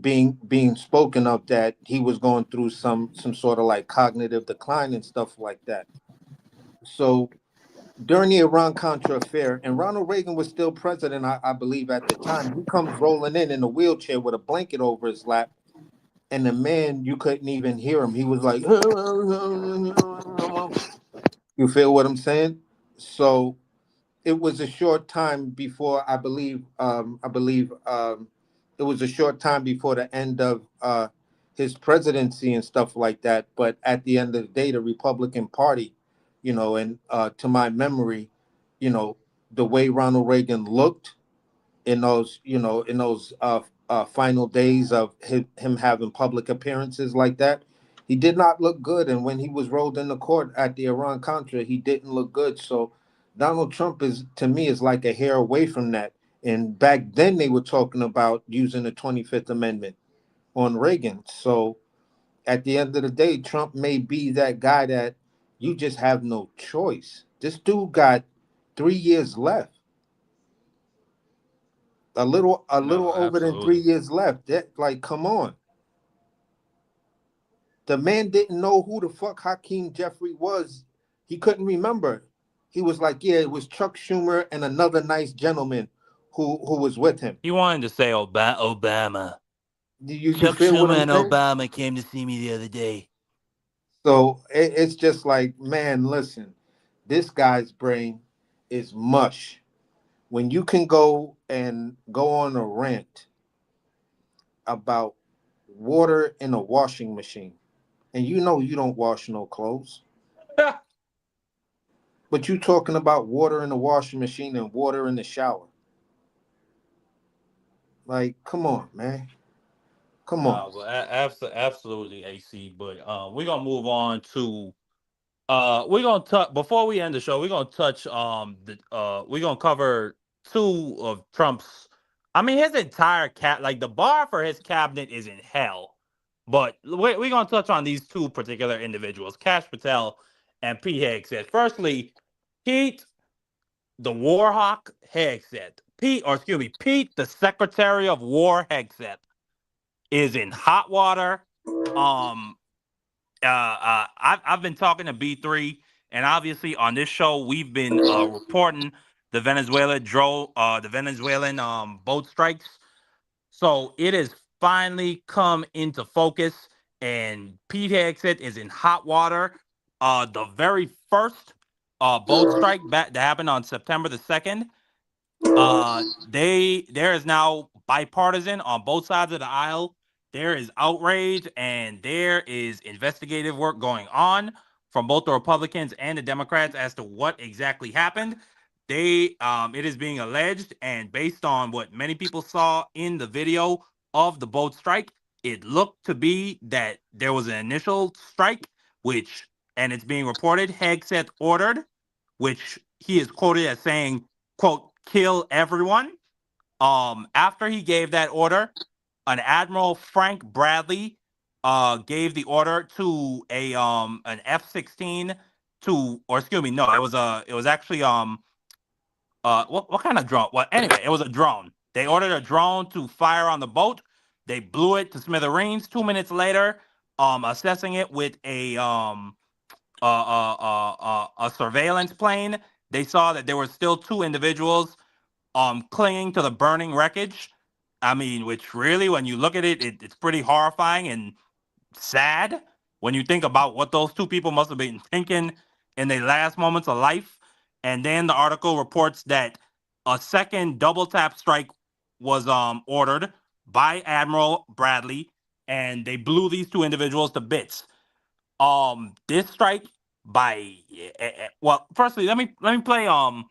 being spoken of that he was going through some sort of like cognitive decline and stuff like that. So during the Iran-Contra affair, and Ronald Reagan was still president, I believe, at the time, he comes rolling in a wheelchair with a blanket over his lap, and the man, you couldn't even hear him. He was like, you feel what I'm saying? So it was a short time before, it was a short time before the end of his presidency and stuff like that. But at the end of the day, the Republican Party, and to my memory, the way Ronald Reagan looked in those final days of him having public appearances like that, he did not look good. And when he was rolled into court at the Iran-Contra, he didn't look good. So Donald Trump to me, is like a hair away from that. And back then they were talking about using the 25th Amendment on Reagan. So at the end of the day, Trump may be that guy that you just have no choice. This dude got 3 years left. A little over than 3 years left. That, like, come on. The man didn't know who the fuck Hakeem Jeffrey was. He couldn't remember. He was like, yeah, it was Chuck Schumer and another nice gentleman who was with him. He wanted to say Obama. You Chuck feel what Schumer I'm and saying? Obama came to see me the other day. So it's just like, man, listen, this guy's brain is mush. When you can go on a rant about water in a washing machine, and you don't wash no clothes, but you talking about water in the washing machine and water in the shower. Like, come on, man. Come on. Well, absolutely, AC. But we're gonna move on to we're gonna touch before we end the show. We're gonna touch we're gonna cover two of Trump's. I mean, his entire like the bar for his cabinet is in hell. But we're gonna touch on these two particular individuals, Kash Patel and Pete Hegseth. Firstly, Pete, the War Hawk Hegseth. Pete, the Secretary of War Hegseth, is in hot water. I've been talking to B3, and obviously on this show we've been reporting the Venezuelan boat strikes. So it has finally come into focus, and Pete Hegseth is in hot water. The very first boat strike that happened on September the 2nd. There is now bipartisan on both sides of the aisle. There is outrage and there is investigative work going on from both the Republicans and the Democrats as to what exactly happened. It is being alleged, and based on what many people saw in the video of the boat strike, it looked to be that there was an initial strike, and it's being reported Hegseth ordered, which he is quoted as saying, quote, kill everyone. After he gave that order, an Admiral Frank Bradley gave the order to an F-16 it was actually what kind of drone? Well, anyway, it was a drone. They ordered a drone to fire on the boat. They blew it to smithereens. 2 minutes later, assessing it with a surveillance plane, they saw that there were still two individuals clinging to the burning wreckage. I mean, which really, when you look at it, it's pretty horrifying and sad when you think about what those two people must have been thinking in their last moments of life. And then the article reports that a second double tap strike was ordered by Admiral Bradley, and they blew these two individuals to bits. This strike by well, firstly, let me play I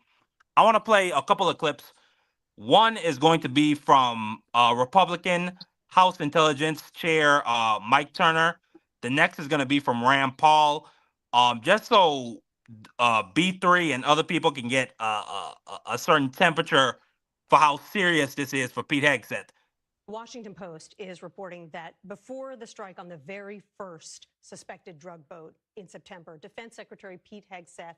want to play a couple of clips. One is going to be from Republican House Intelligence Chair Mike Turner. The next is going to be from Rand Paul. Just so B3 and other people can get a certain temperature for how serious this is for Pete Hegseth. Washington Post is reporting that before the strike on the very first suspected drug boat in September, Defense Secretary Pete Hegseth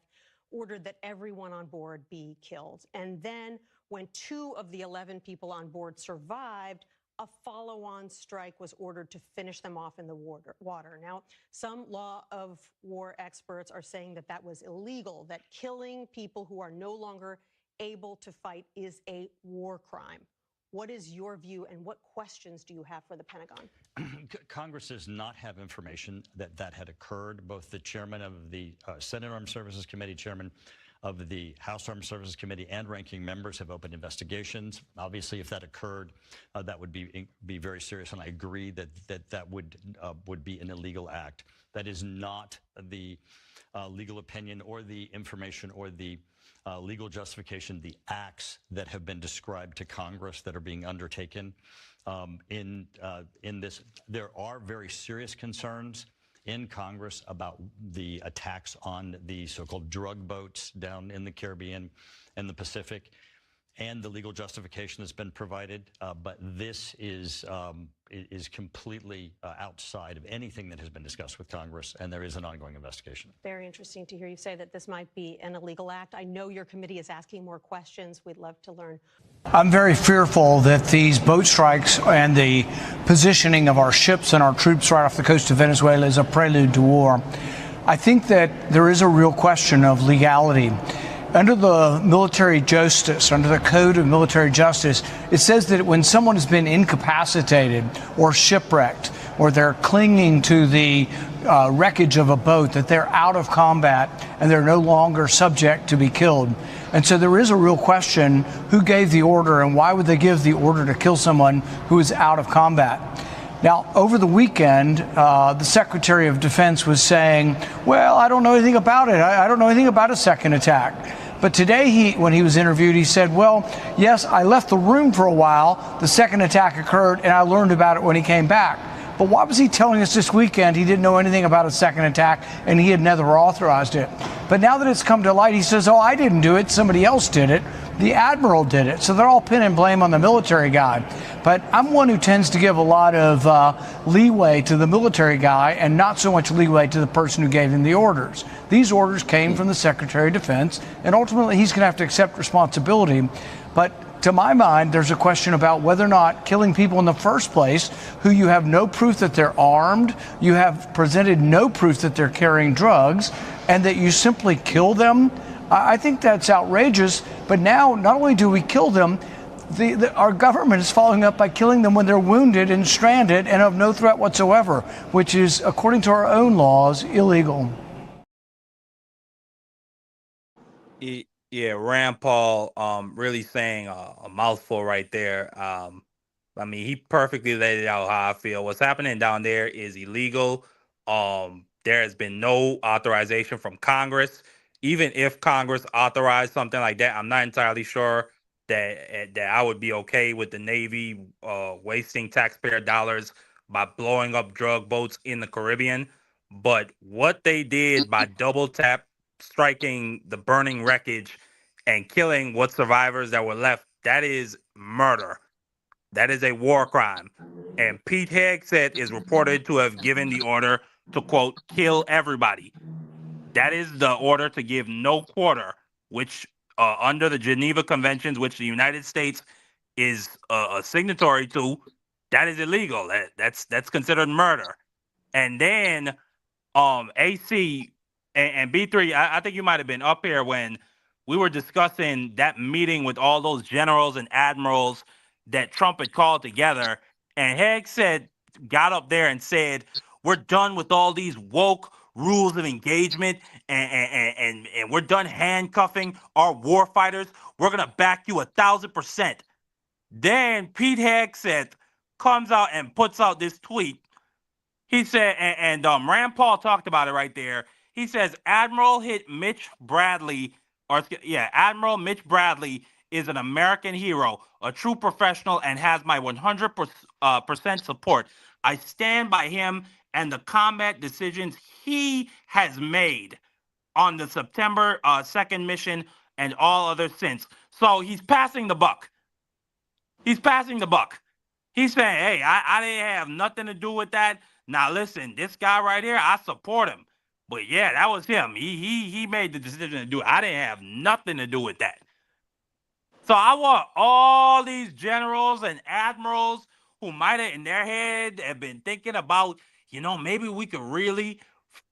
ordered that everyone on board be killed. And then When 2 of the 11 people on board survived, a follow-on strike was ordered to finish them off in the water. Now, some law of war experts are saying that that was illegal, that killing people who are no longer able to fight is a war crime. What is your view, and what questions do you have for the Pentagon? Congress does not have information that that had occurred. Both the chairman of the Senate Armed Services Committee, chairman of the House Armed Services Committee, and ranking members have opened investigations. Obviously, if that occurred, that would be very serious, and I agree that that would be an illegal act. That is not the legal opinion or the information or the legal justification, the acts that have been described to Congress that are being undertaken in this. There are very serious concerns in Congress about the attacks on the so-called drug boats down in the Caribbean and the Pacific, and the legal justification that's been provided. But this is completely outside of anything that has been discussed with Congress, and there is an ongoing investigation. Very interesting to hear you say that this might be an illegal act. I know your committee is asking more questions. We'd love to learn. I'm very fearful that these boat strikes and the positioning of our ships and our troops right off the coast of Venezuela is a prelude to war. I think that there is a real question of legality. Under the military justice, under the Code of Military Justice, it says that when someone has been incapacitated or shipwrecked, or they're clinging to the wreckage of a boat, that they're out of combat and they're no longer subject to be killed. And so there is a real question: who gave the order, and why would they give the order to kill someone who is out of combat? Now, over the weekend, the Secretary of Defense was saying, well, I don't know anything about it. I don't know anything about a second attack. But today, when he was interviewed, he said, well, yes, I left the room for a while. The second attack occurred, and I learned about it when he came back. But why was he telling us this weekend he didn't know anything about a second attack and he had never authorized it? But now that it's come to light, he says, oh, I didn't do it. Somebody else did it. The admiral did it. So they're all pin and blame on the military guy. But I'm one who tends to give a lot of leeway to the military guy and not so much leeway to the person who gave him the orders. These orders came from the Secretary of Defense, and ultimately he's going to have to accept responsibility. But to my mind, there's a question about whether or not killing people in the first place, who you have no proof that they're armed, you have presented no proof that they're carrying drugs, and that you simply kill them. I think that's outrageous. But now, not only do we kill them, our government is following up by killing them when they're wounded and stranded and of no threat whatsoever, which is, according to our own laws, illegal. Yeah, Rand Paul really saying a mouthful right there. I mean, he perfectly laid it out how I feel. What's happening down there is illegal. There has been no authorization from Congress. Even if Congress authorized something like that, I'm not entirely sure that I would be okay with the Navy wasting taxpayer dollars by blowing up drug boats in the Caribbean. But what they did by double tap striking the burning wreckage and killing what survivors that were left, that is murder. That is a war crime. And Pete Hegseth is reported to have given the order to, quote, kill everybody. That is the order to give no quarter, which under the Geneva Conventions, which the United States is a signatory to, that is illegal. That's considered murder. And then AC and B3, I think you might have been up here when we were discussing that meeting with all those generals and admirals that Trump had called together. And Hegseth got up there and said, we're done with all these woke rules of engagement, and we're done handcuffing our war fighters. We're going to back you 1,000%. Then Pete Hegseth comes out and puts out this tweet. He said, and Rand Paul talked about it right there. He says, Admiral Mitch Bradley is an American hero, a true professional, and has my 100% support. I stand by him and the combat decisions he has made on the September 2nd mission and all others since. So he's passing the buck. He's passing the buck. He's saying, hey, I didn't have nothing to do with that. Now, listen, this guy right here, I support him. But yeah, that was him. He made the decision to do it. I didn't have nothing to do with that. So I want all these generals and admirals who might have in their head have been thinking about, maybe we could really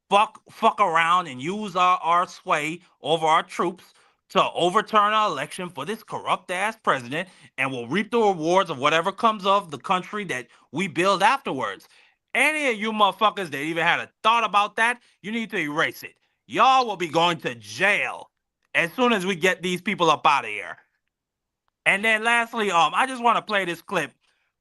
fuck around and use our sway over our troops to overturn our election for this corrupt ass president, and we'll reap the rewards of whatever comes of the country that we build afterwards. Any of you motherfuckers that even had a thought about that, you need to erase it. Y'all will be going to jail as soon as we get these people up out of here. And then lastly, I just want to play this clip,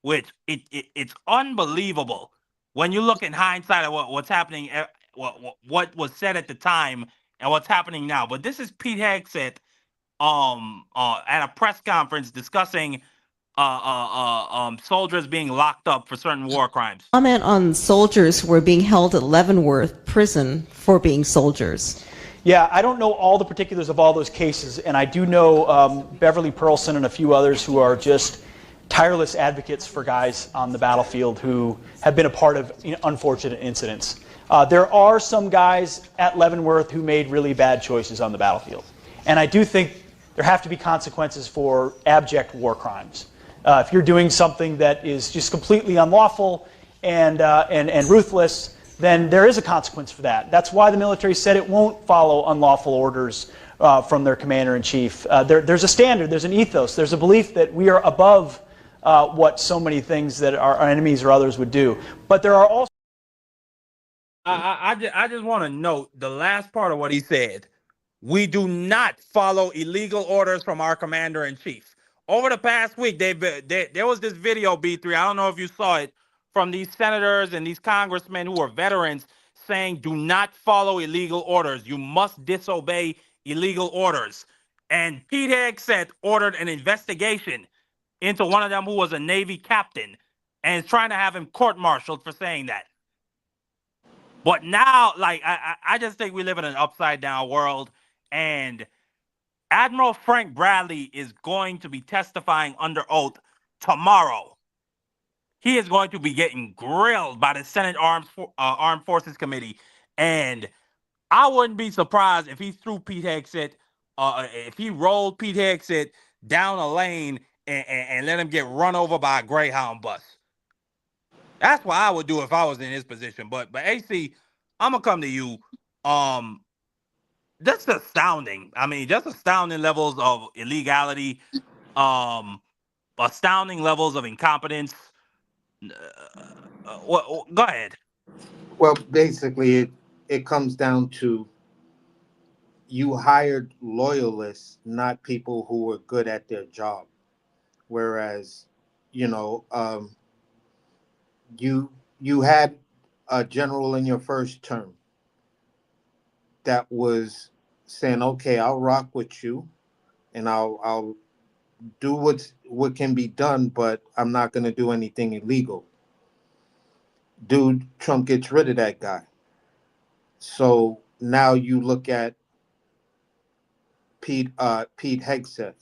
which it's unbelievable when you look in hindsight at what's happening, what was said at the time and what's happening now. But this is Pete Hegseth at a press conference discussing soldiers being locked up for certain war crimes. Comment on soldiers who are being held at Leavenworth prison for being soldiers. Yeah, I don't know all the particulars of all those cases, and I do know Beverly Pearlson and a few others who are just tireless advocates for guys on the battlefield who have been a part of unfortunate incidents. There are some guys at Leavenworth who made really bad choices on the battlefield, and I do think there have to be consequences for abject war crimes. If you're doing something that is just completely unlawful and ruthless, then there is a consequence for that. That's why the military said it won't follow unlawful orders from their commander-in-chief. There's a standard, there's an ethos, there's a belief that we are above what so many things that our enemies or others would do. But there are also... I just want to note the last part of what he said. We do not follow illegal orders from our commander-in-chief. Over the past week, there was this video, B3, I don't know if you saw it, from these senators and these congressmen who are veterans saying, do not follow illegal orders. You must disobey illegal orders. And Pete Hegseth ordered an investigation into one of them who was a Navy captain and is trying to have him court-martialed for saying that. But now, I just think we live in an upside-down world, and Admiral Frank Bradley is going to be testifying under oath tomorrow. He is going to be getting grilled by the Senate Armed Forces Committee, and I wouldn't be surprised if he threw Pete Hegseth, if he rolled Pete Hegseth down a lane and let him get run over by a Greyhound bus. That's what I would do if I was in his position. But AC, I'm gonna come to you. That's astounding. I mean, just astounding levels of illegality, astounding levels of incompetence. Go ahead. Well, basically, it comes down to you hired loyalists, not people who were good at their job. Whereas, you had a general in your first term that was saying, okay, I'll rock with you and I'll do what can be done, but I'm not going to do anything illegal. Dude, Trump gets rid of that guy. So now you look at Pete Hegseth.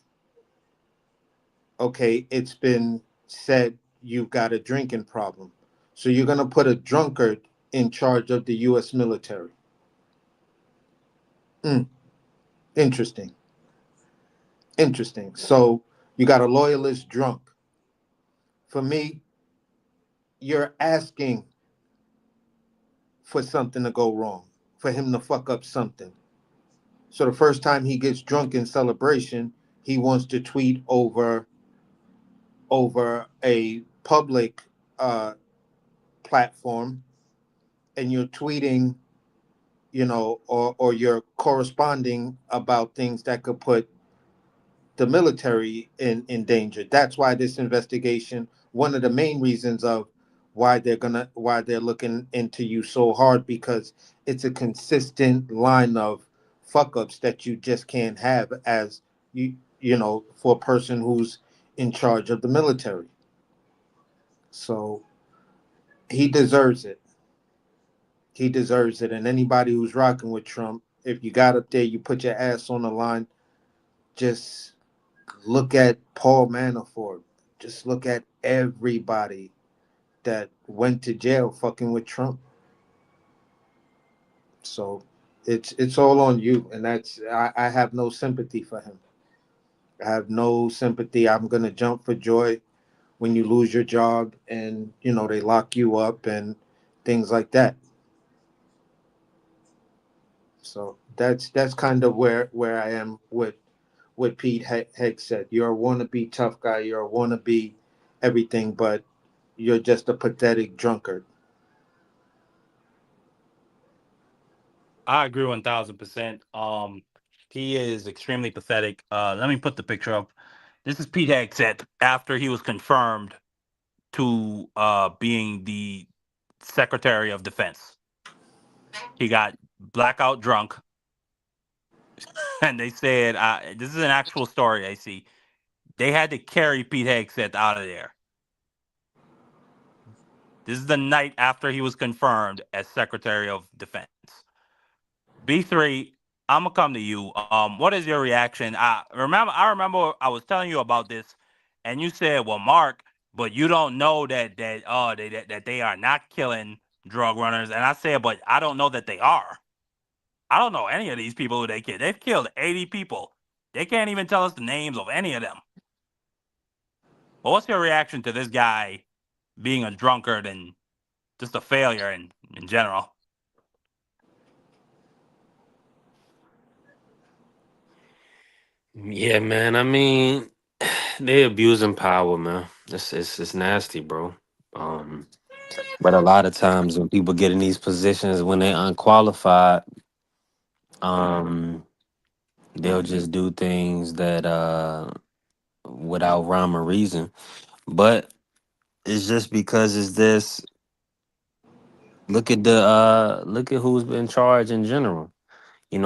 Okay, it's been said you've got a drinking problem. So you're going to put a drunkard in charge of the U.S. military. Interesting. So you got a loyalist drunk. For me, you're asking for something to go wrong, for him to fuck up something. So the first time he gets drunk in celebration, he wants to tweet over a public platform, and you're tweeting, or you're corresponding about things that could put the military in danger. That's why this investigation, one of the main reasons of why they're looking into you so hard, because it's a consistent line of fuck ups that you just can't have as for a person who's in charge of the military. So he deserves it. And anybody who's rocking with Trump, if you got up there, you put your ass on the line. Just look at Paul Manafort. Just look at everybody that went to jail fucking with Trump. So it's all on you, and I have no sympathy for him. I have no sympathy. I'm gonna jump for joy when you lose your job and they lock you up and things like that. So that's kind of where I am with what Pete Hegseth said. You're a wannabe tough guy. You're a wannabe everything, but you're just a pathetic drunkard. I agree 1000%. He is extremely pathetic. Let me put the picture up. This is Pete Hegseth after he was confirmed to being the Secretary of Defense. He got blackout drunk, and they said, this is an actual story I see. They had to carry Pete Hegseth out of there. This is the night after he was confirmed as Secretary of Defense. B3, I'm gonna come to you. What is your reaction? I remember I was telling you about this, and you said, "Well, Mark, but you don't know that they are not killing drug runners." And I said, "But I don't know that they are. I don't know any of these people who they killed. They've killed 80 people. They can't even tell us the names of any of them." But what's your reaction to this guy being a drunkard and just a failure in general? Yeah, man. I mean, they abusing power, man. It's nasty, bro. Um, but a lot of times when people get in these positions when they're unqualified, um, they'll just do things that without rhyme or reason. But it's just because it's this. Look at who's been charged in general.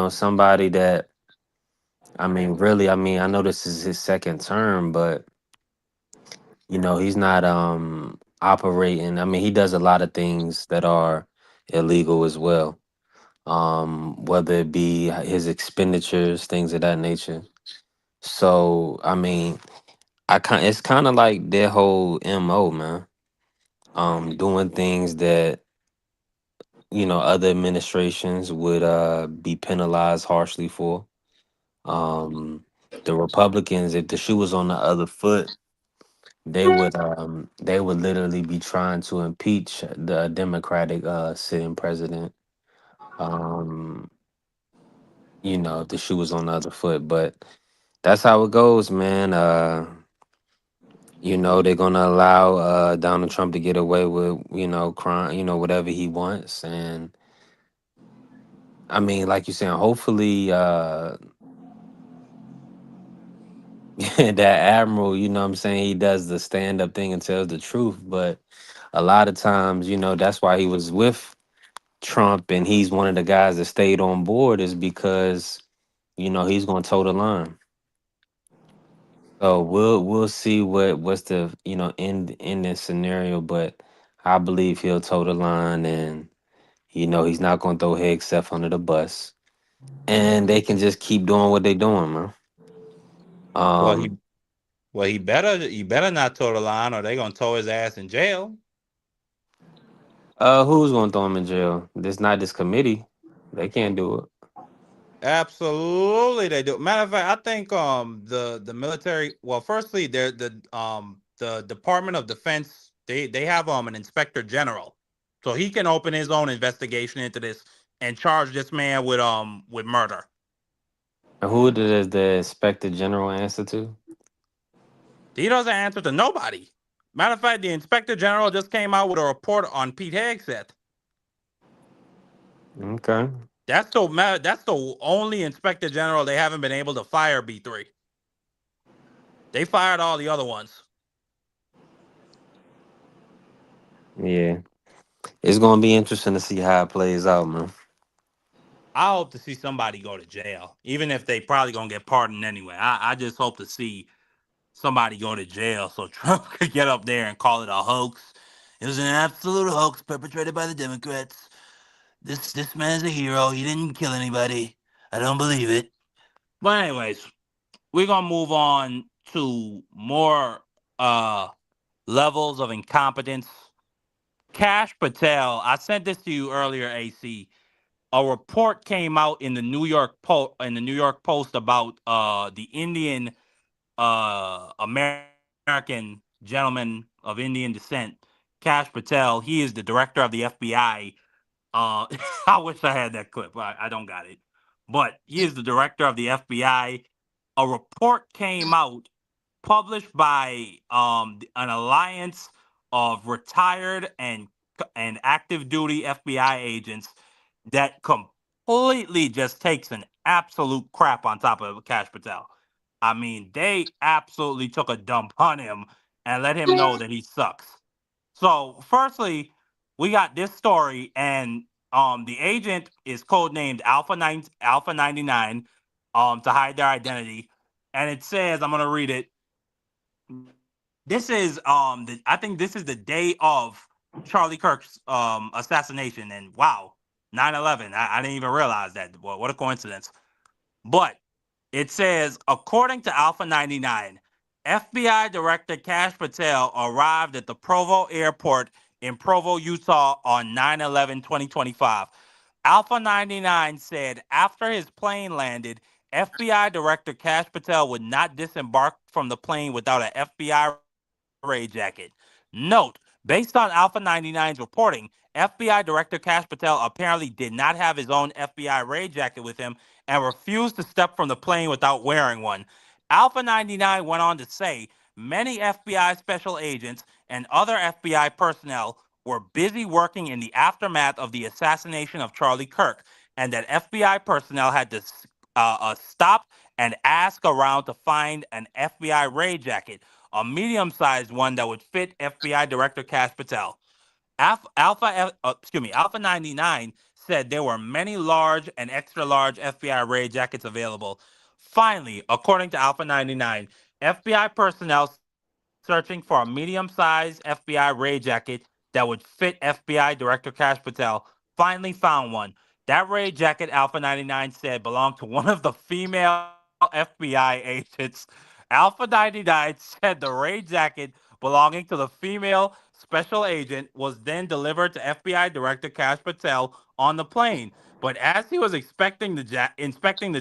Somebody that I mean, really, I mean, I know this is his second term, but he's not operating. I mean, he does a lot of things that are illegal as well. Whether it be his expenditures, things of that nature. So, I mean, it's kind of like their whole MO, man. Doing things that other administrations would be penalized harshly for. Um, the Republicans, if the shoe was on the other foot, they would literally be trying to impeach the Democratic sitting president. Um, if the shoe was on the other foot, but that's how it goes, man. They're gonna allow Donald Trump to get away with crime, whatever he wants, and I mean, like you're saying, hopefully that admiral, what I'm saying, he does the stand up thing and tells the truth, but a lot of times, that's why he was with Trump and he's one of the guys that stayed on board is because he's going to toe the line. So we'll see what's the in this scenario, but I believe he'll toe the line and he's not going to throw Hegseth under the bus, and they can just keep doing what they're doing, man. Well, Um, he better not toe the line, or they gonna toe his ass in jail. who's going to throw him in jail? This not this committee. They can't do it. Absolutely, they do. Matter of fact, I think the military. Well, firstly, they're the Department of Defense. They have an inspector general, so he can open his own investigation into this and charge this man with murder. And who does the inspector general answer to? He doesn't answer to nobody. Matter of fact, the inspector general just came out with a report on Pete Hegseth. Okay. That's the only inspector general they haven't been able to fire. B3. They fired all the other ones. Yeah. It's going to be interesting to see how it plays out, man. I hope to see somebody go to jail, even if they probably gonna get pardoned anyway. I just hope to see somebody go to jail so Trump could get up there and call it a hoax. It was an absolute hoax perpetrated by the Democrats. This man's a hero. He didn't kill anybody. I don't believe it. But anyways, we're gonna move on to more levels of incompetence. Cash Patel, I sent this to you earlier, AC. A report came out in the New York Post about the Indian American gentleman of Indian descent, Kash Patel. He is the director of the FBI. I wish I had that clip. I don't got it. But he is the director of the FBI. A report came out published by an alliance of retired and active duty FBI agents that completely just takes an absolute crap on top of Kash Patel. I mean, they absolutely took a dump on him and let him know that he sucks. So, firstly, we got this story, and the agent is codenamed Alpha 99 to hide their identity. And it says, I'm gonna read it. This is I think this is the day of Charlie Kirk's assassination, and wow, 9/11. I didn't even realize that. Well, what a coincidence. But it says, according to Alpha 99, FBI Director Kash Patel arrived at the Provo Airport in Provo, Utah on 9/11/2025. Alpha 99 said after his plane landed, FBI Director Kash Patel would not disembark from the plane without an FBI raid jacket. Note, based on Alpha 99's reporting, FBI Director Kash Patel apparently did not have his own FBI raid jacket with him and refused to step from the plane without wearing one. Alpha 99 went on to say many FBI special agents and other FBI personnel were busy working in the aftermath of the assassination of Charlie Kirk, and that FBI personnel had to stop and ask around to find an FBI raid jacket, a medium-sized one that would fit FBI Director Kash Patel. Alpha 99 said there were many large and extra large FBI raid jackets available. Finally, according to Alpha 99, FBI personnel searching for a medium-sized FBI raid jacket that would fit FBI Director Kash Patel finally found one. That raid jacket, Alpha 99 said, belonged to one of the female FBI agents. Alpha 99 said the raid jacket belonging to the female special agent was then delivered to FBI Director Kash Patel on the plane. But as he was inspecting the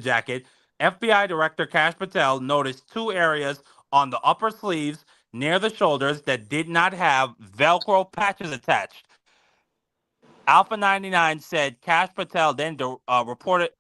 jacket, FBI Director Kash Patel noticed two areas on the upper sleeves near the shoulders that did not have Velcro patches attached. Alpha 99 said Kash Patel then reportedly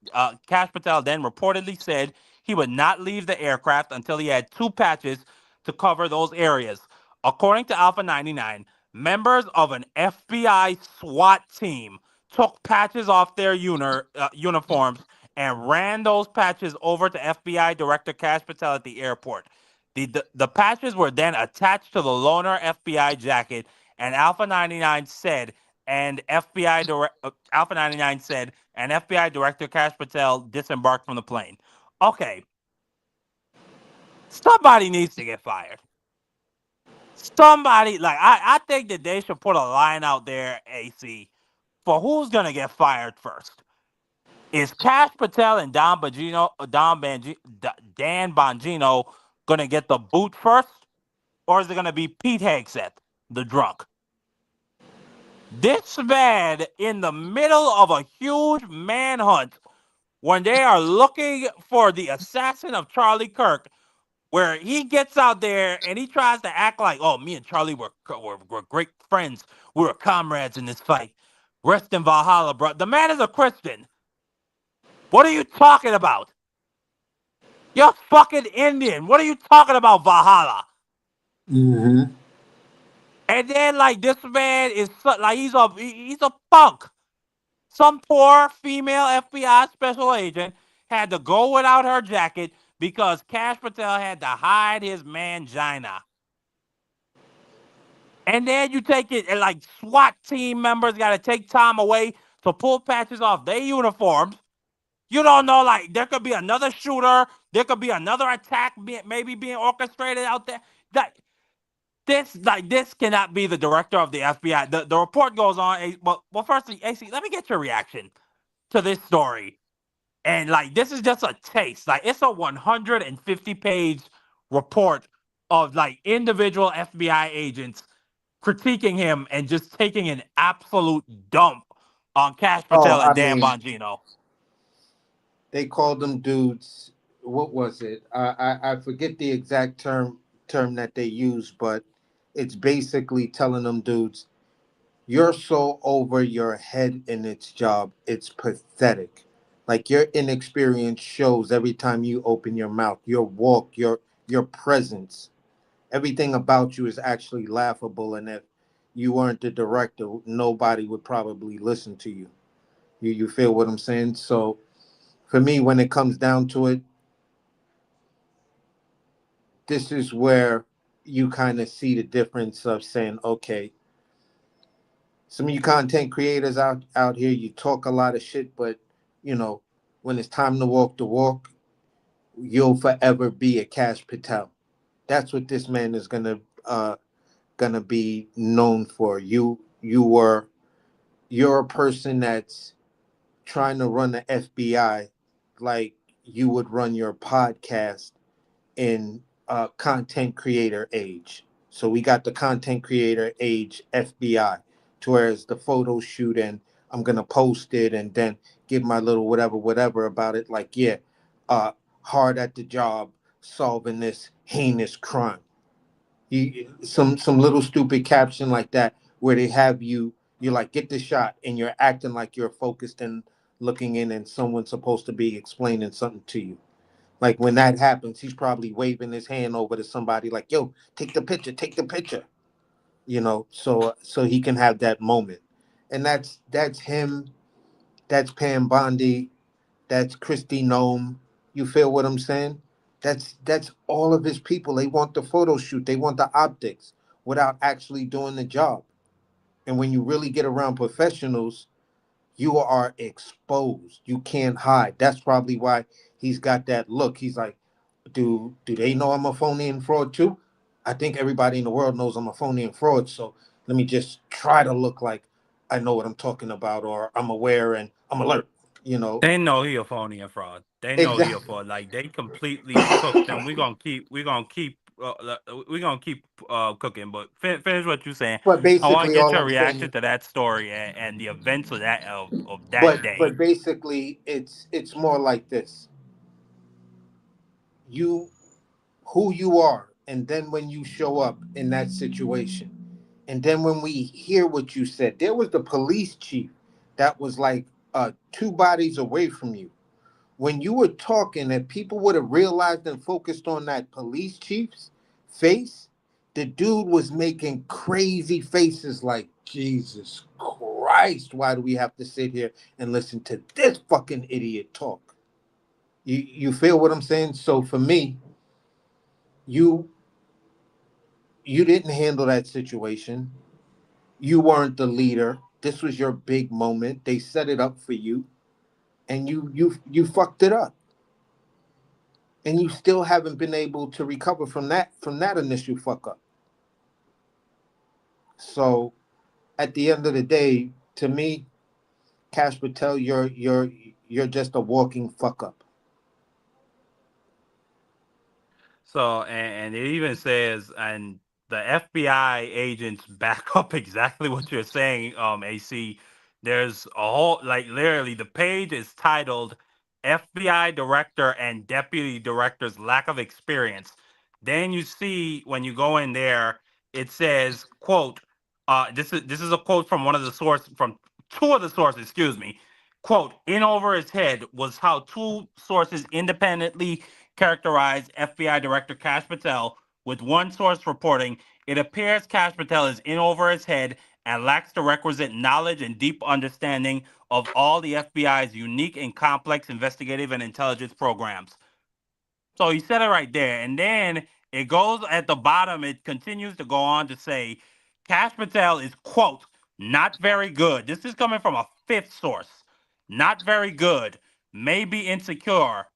said he would not leave the aircraft until he had two patches to cover those areas. According to Alpha 99, members of an FBI SWAT team took patches off their uniforms and ran those patches over to FBI Director Kash Patel at the airport. The patches were then attached to the loaner FBI jacket, and Alpha 99 said Alpha 99 said and FBI Director Kash Patel disembarked from the plane. Okay. Somebody needs to get fired. Somebody, I think that they should put a line out there, AC, for who's going to get fired first. Is Kash Patel and Dan Bongino going to get the boot first? Or is it going to be Pete Hegseth, the drunk? This man, in the middle of a huge manhunt, when they are looking for the assassin of Charlie Kirk, where he gets out there and he tries to act like, oh, me and Charlie were great friends. We were comrades in this fight. Rest in Valhalla, bro. The man is a Christian. What are you talking about? You're fucking Indian. What are you talking about, Valhalla? Mm-hmm. And then, this man is he's a punk. Some poor female FBI special agent had to go without her jacket because Kash Patel had to hide his mangina. And then you take it, and SWAT team members got to take time away to pull patches off their uniforms. You don't know, there could be another shooter. There could be another attack maybe being orchestrated out there. This cannot be the director of the FBI. The report goes on. Well, firstly, AC, let me get your reaction to this story. And this is just a taste. It's a 150-page report of individual FBI agents critiquing him and just taking an absolute dump on Kash Patel and Dan Bongino. They called them dudes what was it? I forget the exact term that they use, but it's basically telling them dudes, you're so over your head in its job, it's pathetic. Like your inexperience shows every time you open your mouth, your walk, your presence, everything about you is actually laughable. And if you weren't the director, nobody would probably listen to you. You feel what I'm saying? So for me, when it comes down to it, this is where you kind of see the difference of saying, okay, some of you content creators out here, you talk a lot of shit, but you know, when it's time to walk the walk, you'll forever be a Cash Patel. That's what this man is gonna be known for. You're a person that's trying to run the FBI like you would run your podcast in content creator age. So we got the content creator age FBI, to whereas the photo shoot and I'm gonna post it and then give my little whatever about it. Like, yeah, hard at the job solving this heinous crime. Some little stupid caption like that where they have you like get the shot and you're acting like you're focused and looking in and someone's supposed to be explaining something to you. Like when that happens, he's probably waving his hand over to somebody like, "Yo, take the picture," you know, so he can have that moment. And that's him, that's Pam Bondi, that's Christy Nome. You feel what I'm saying? That's all of his people. They want the photo shoot, they want the optics without actually doing the job. And when you really get around professionals, you are exposed. You can't hide. That's probably why he's got that look. He's like, do they know I'm a phony and fraud too? I think everybody in the world knows I'm a phony and fraud. So let me just try to look like I know what I'm talking about, or I'm aware and I'm alert. You know, They know he a phony and fraud. They know he a exactly. fraud. Like they completely cooked him. We're gonna keep cooking. But finish what you're saying. But I want to basically, get all your I'm saying, reaction to that story and the events of that but day. basically, it's more like this: you who you are, and then when you show up in that situation. And then when we hear what you said, there was the police chief that was like two bodies away from you. When you were talking, and people would have realized and focused on that police chief's face, the dude was making crazy faces like, Jesus Christ, why do we have to sit here and listen to this fucking idiot talk? You feel what I'm saying? So for me, you you didn't handle that situation. You weren't the leader. This was your big moment. They set it up for you, and you fucked it up. And you still haven't been able to recover from that initial fuck up. So at the end of the day, to me, Cash Patel, you're just a walking fuck up. So, and it even says, and the FBI agents back up exactly what you're saying, AC. There's a whole, like, literally, the page is titled FBI Director and Deputy Director's Lack of Experience. Then you see when you go in there, it says, quote, this is a quote from one of the sources, from two of the sources, excuse me. Quote, in over his head was how two sources independently characterized FBI Director Kash Patel, with one source reporting, it appears Kash Patel is in over his head and lacks the requisite knowledge and deep understanding of all the FBI's unique and complex investigative and intelligence programs. So he said it right there. And then it goes at the bottom, it continues to go on to say, Kash Patel is, quote, not very good. This is coming from a fifth source. Not very good, maybe insecure,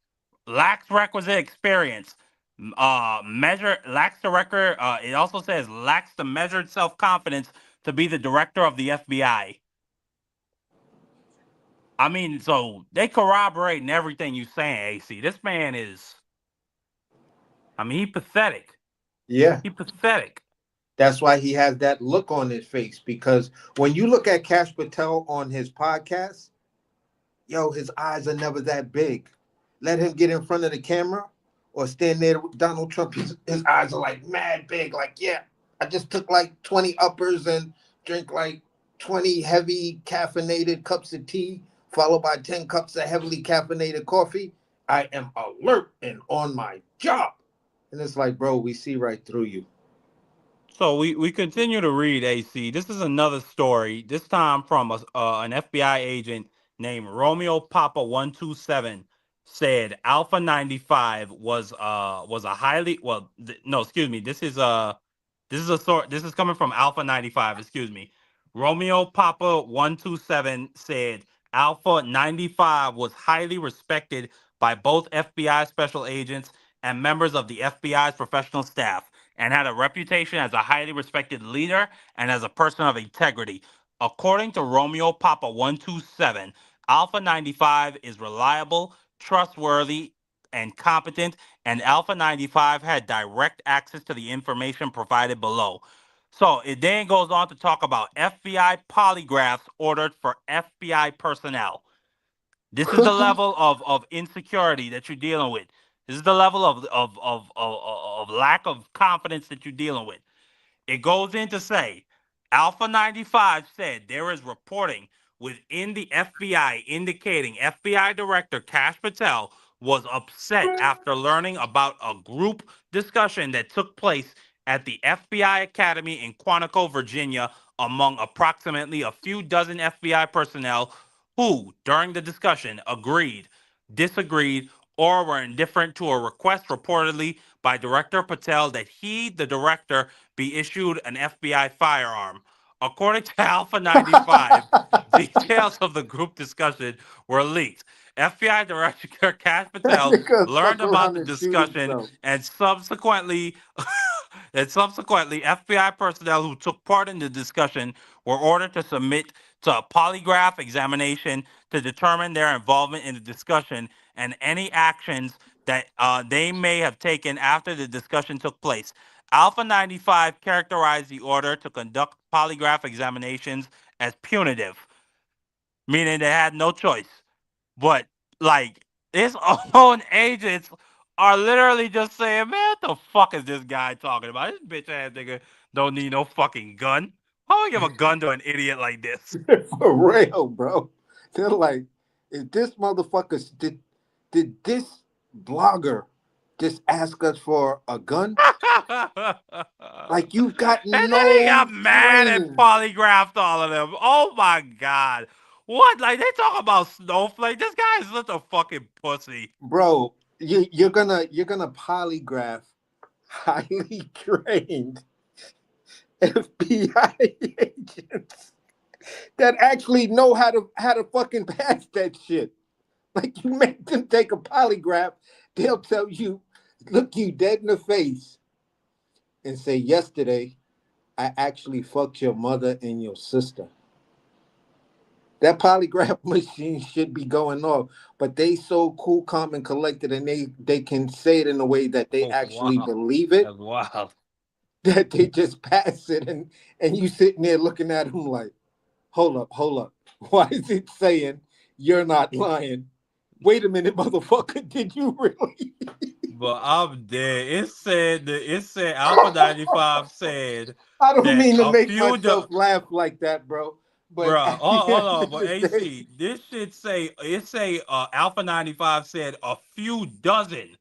lacks requisite experience, lacks the record. It also says lacks the measured self-confidence to be the director of the FBI. I mean, so they corroborating everything you saying, AC. This man is, I mean, he pathetic. Yeah. He pathetic. That's why he has that look on his face, because when you look at Cash Patel on his podcast, yo, his eyes are never that big. let him get in front of the camera or stand there with Donald Trump. His eyes are like mad big. Like, yeah, I just took like 20 uppers and drink like 20 heavy caffeinated cups of tea, followed by 10 cups of heavily caffeinated coffee. I am alert and on my job. And it's like, bro, we see right through you. So we continue to read, AC. This is another story, this time from an FBI agent named Romeo Papa 127 said Alpha 95 was a highly no, excuse me. This is coming from Alpha 95, excuse me. Romeo Papa 127 said Alpha 95 was highly respected by both FBI special agents and members of the FBI's professional staff, and had a reputation as a highly respected leader and as a person of integrity. According to Romeo Papa 127, Alpha 95 is reliable, trustworthy, and competent, and Alpha 95 had direct access to the information provided below. So it then goes on to talk about FBI polygraphs ordered for FBI personnel. This is the level of insecurity that you're dealing with. This is the level of lack of confidence that you're dealing with. It goes in to say, Alpha 95 said there is reporting within the FBI indicating FBI Director Kash Patel was upset after learning about a group discussion that took place at the FBI Academy in Quantico, Virginia, among approximately a few dozen FBI personnel who, during the discussion, agreed, disagreed, or were indifferent to a request reportedly by Director Patel that he, the director, be issued an FBI firearm. According to Alpha 95, details of the group discussion were leaked. FBI Director Kash Patel learned about the discussion and subsequently FBI personnel who took part in the discussion were ordered to submit to a polygraph examination to determine their involvement in the discussion and any actions that they may have taken after the discussion took place. Alpha 95 characterized the order to conduct polygraph examinations as punitive, meaning they had no choice. But, like, his own agents are literally just saying, man, what the fuck is this guy talking about? This bitch ass nigga don't need no fucking gun. Why would I give a gun to an idiot like this? For real, bro. They're like, is this motherfucker, did this blogger just ask us for a gun? Like, you've got And no then he got mad and training. polygraphed all of them. Oh my god. What? Like, they talk about Snowflake? This guy is such a fucking pussy. Bro, you're gonna polygraph highly trained FBI agents that actually know how to fucking pass that shit. Like, you make them take a polygraph, they'll tell you, look you dead in the face and say, yesterday, I actually fucked your mother and your sister. That polygraph machine should be going off, but they so cool, calm, and collected, and they can say it in a way that they actually believe it. That's wild. That they just pass it, and you sitting there looking at them like, hold up. Why is it saying you're not lying? Wait a minute, motherfucker, did you really? But I'm dead. It said Alpha 95 said I don't that mean to a make few myself laugh like that, bro. But Bruh, at the hold end on, of but the day- AC, this shit say Alpha 95 said a few dozen.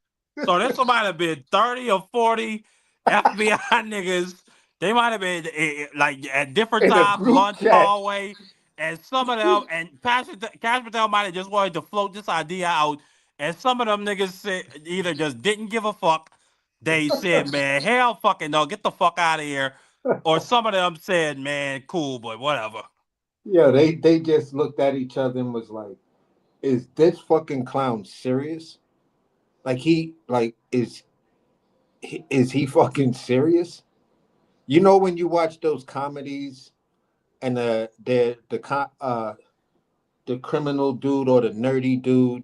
So this might have been 30 or 40 FBI niggas. They might have been like at different in a times, group lunch, chat. hallway, and some of them, and Cash Patel might have just wanted to float this idea out, and some of them niggas said either just didn't give a fuck. They said, man, hell fucking no, get the fuck out of here. Or some of them said, man, cool, but whatever. Yeah, they just looked at each other and was like, is this fucking clown serious? Like, is he fucking serious? You know, when you watch those comedies and the criminal dude or the nerdy dude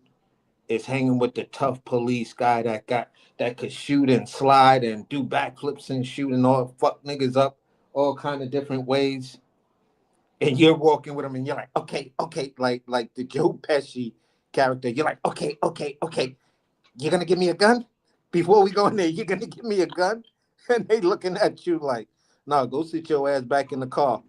is hanging with the tough police guy that could shoot and slide and do backflips and shoot and all fuck niggas up all kind of different ways. And you're walking with him and you're like, okay, like the Joe Pesci character. You're like, okay. You're gonna give me a gun? Before we go in there, you're gonna give me a gun? And they looking at you like, no, go sit your ass back in the car.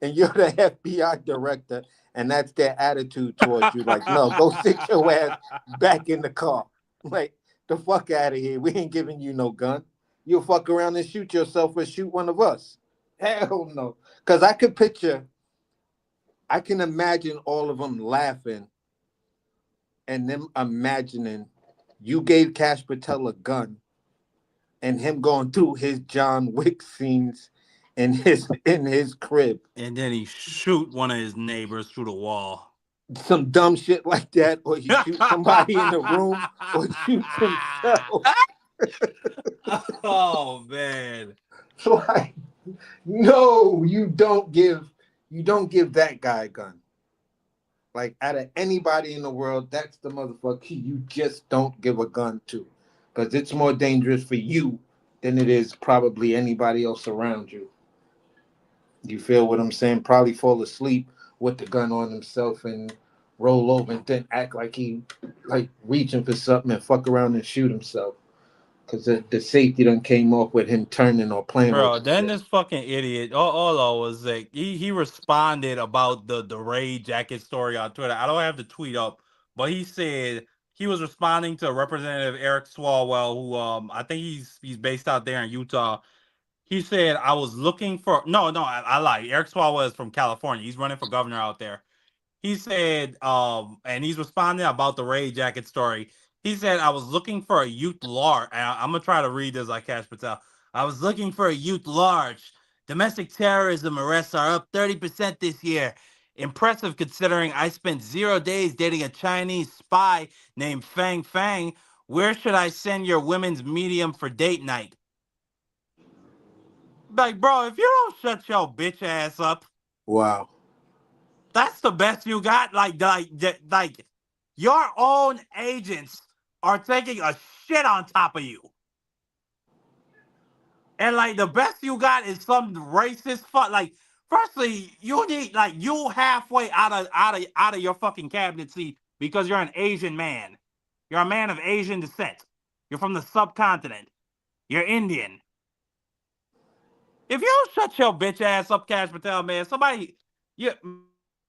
And you're the FBI director, and that's their attitude towards you. Like, no, go sit your ass back in the car. Like, the fuck out of here. We ain't giving you no gun. You'll fuck around and shoot yourself or shoot one of us. Hell no. Because I can imagine all of them laughing and them imagining you gave Cash Patel a gun and him going through his John Wick scenes in his crib. And then he shoot one of his neighbors through the wall. Some dumb shit like that, or you shoot somebody in the room, or shoot himself. Oh man. Like, no, you don't give that guy a gun. Like, out of anybody in the world, that's the motherfucker you just don't give a gun to. Because it's more dangerous for you than it is probably anybody else around you. You feel what I'm saying? Probably fall asleep with the gun on himself and roll over and then act like he like reaching for something and fuck around and shoot himself. Because the safety done came off with him turning or playing Bro, with then this fucking idiot, all I was like, he responded about the Ray Jacket story on Twitter. I don't have the tweet up, but he said he was responding to Representative Eric Swalwell, who I think he's based out there in Utah. He said, I was looking for I lied. Eric Swalwell is from California. He's running for governor out there. He said, and he's responding about the Ray Jacket story. He said, I was looking for a youth large. I'm going to try to read this like Cash Patel. I was looking for a youth large. Domestic terrorism arrests are up 30% this year. Impressive considering I spent 0 days dating a Chinese spy named Fang Fang. Where should I send your women's medium for date night? Like, bro, if you don't shut your bitch ass up. Wow. That's the best you got. Like your own agents are taking a shit on top of you, and like the best you got is some racist fuck. Like, firstly, you need you halfway out of your fucking cabinet seat because you're an Asian man. You're a man of Asian descent. You're from the subcontinent. You're Indian. If you don't shut your bitch ass up, Cash Patel, man, somebody, man,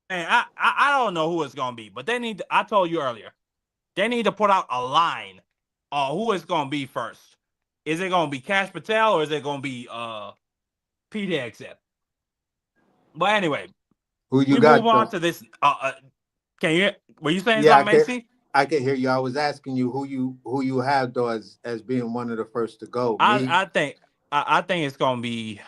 I don't know who it's gonna be, but they need. I told you earlier, they need to put out a line on who it's gonna be first. Is it gonna be Cash Patel or is it gonna be Pete Hegseth? But anyway, who you we got? Move on to this. Can you? Were you saying Yeah, something, Macy? I can hear you. I was asking you who you have though as being one of the first to go. I think it's gonna be.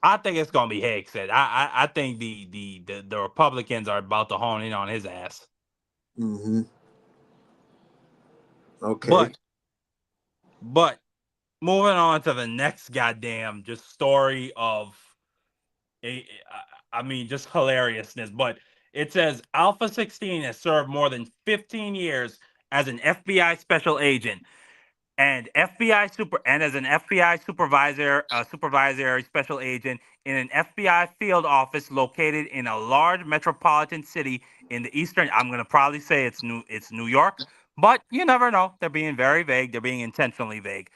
I think it's gonna be Hegseth. I think the Republicans are about to hone in on his ass. Mm-hmm. Okay. But moving on to the next goddamn just story of just hilariousness. But it says Alpha 16 has served more than 15 years as an FBI special agent. And as an FBI supervisory special agent in an FBI field office located in a large metropolitan city in the eastern. I'm going to probably say it's New York, but you never know. They're being very vague. They're being intentionally vague.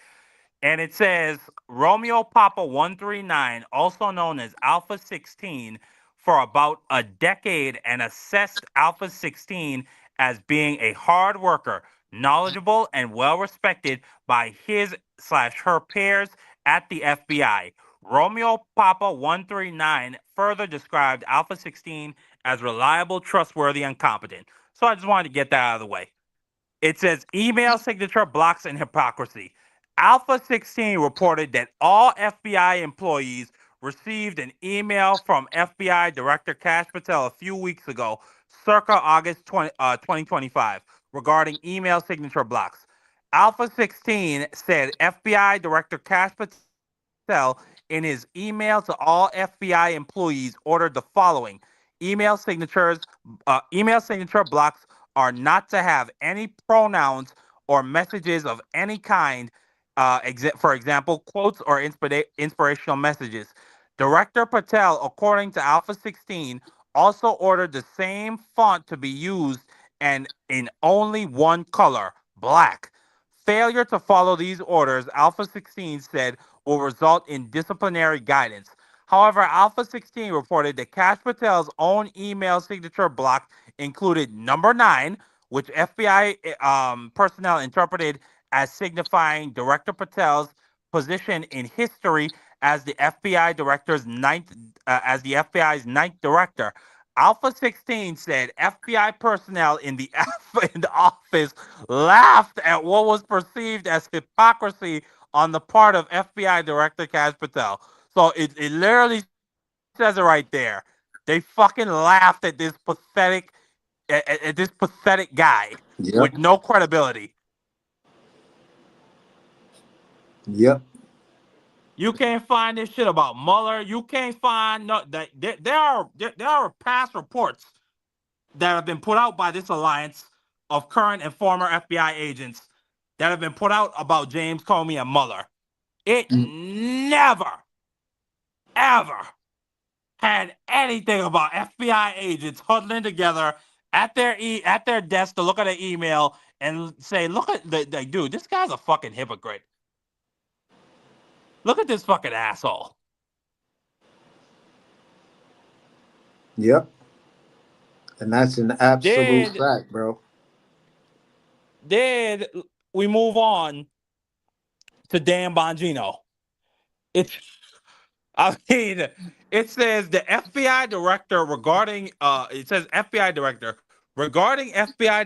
And it says Romeo Papa 139, also known as Alpha 16, for about a decade, and assessed Alpha 16 as being a hard worker, knowledgeable, and well respected by his/her peers at the FBI. Romeo Papa 139 further described Alpha 16 as reliable, trustworthy, and competent. So I just wanted to get that out of the way. It says email signature blocks and hypocrisy. Alpha 16 reported that all FBI employees received an email from FBI Director Kash Patel a few weeks ago, circa August 2025, regarding email signature blocks. Alpha 16 said FBI Director Kash Patel, in his email to all FBI employees, ordered the following: email signature blocks are not to have any pronouns or messages of any kind. For example, quotes or inspirational messages. Director Patel, according to Alpha 16, also ordered the same font to be used and in only one color, black. Failure to follow these orders, Alpha 16 said, will result in disciplinary guidance. However, Alpha 16 reported that Kash Patel's own email signature block included number 9, which FBI personnel interpreted as signifying Director Patel's position in history as the FBI's ninth director. Alpha 16 said FBI personnel in the office laughed at what was perceived as hypocrisy on the part of FBI Director Kash Patel. So it literally says it right there. They fucking laughed at this pathetic guy Yep. with no credibility. Yep. You can't find this shit about Mueller. You can't find that there are past reports that have been put out by this alliance of current and former FBI agents that have been put out about James Comey and Mueller. It never, ever had anything about FBI agents huddling together at their desk to look at an email and say, "Look at the dude. This guy's a fucking hypocrite. Look at this fucking asshole." Yep. And that's an absolute fact, bro. Then we move on to Dan Bongino. It says the FBI director regarding FBI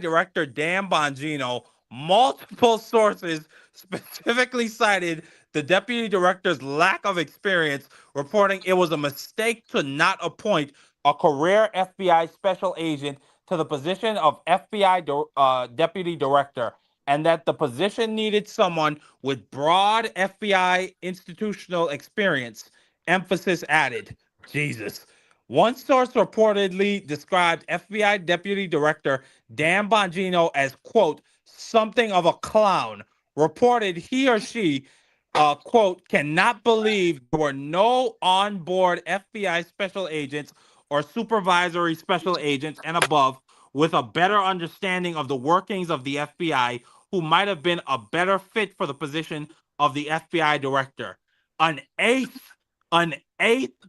Director Dan Bongino, multiple sources specifically cited the deputy director's lack of experience, reporting it was a mistake to not appoint a career FBI special agent to the position of FBI deputy director, and that the position needed someone with broad FBI institutional experience. Emphasis added. Jesus. One source reportedly described FBI Deputy Director Dan Bongino as, quote, something of a clown. Reported he or she, quote, cannot believe there were no onboard FBI special agents or supervisory special agents and above with a better understanding of the workings of the FBI who might have been a better fit for the position of the FBI director. An eighth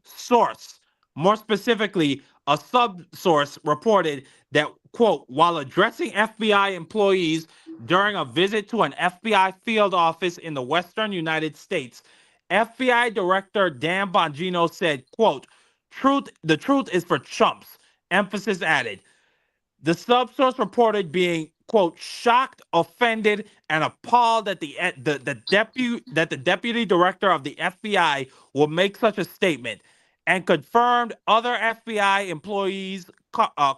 source, more specifically, a sub-source reported that, quote, while addressing FBI employees during a visit to an FBI field office in the western United States, FBI Director Dan Bongino said, quote, the truth is for chumps. Emphasis added. The subsource reported being, quote, shocked, offended, and appalled that the deputy director of the FBI will make such a statement, and confirmed other FBI employees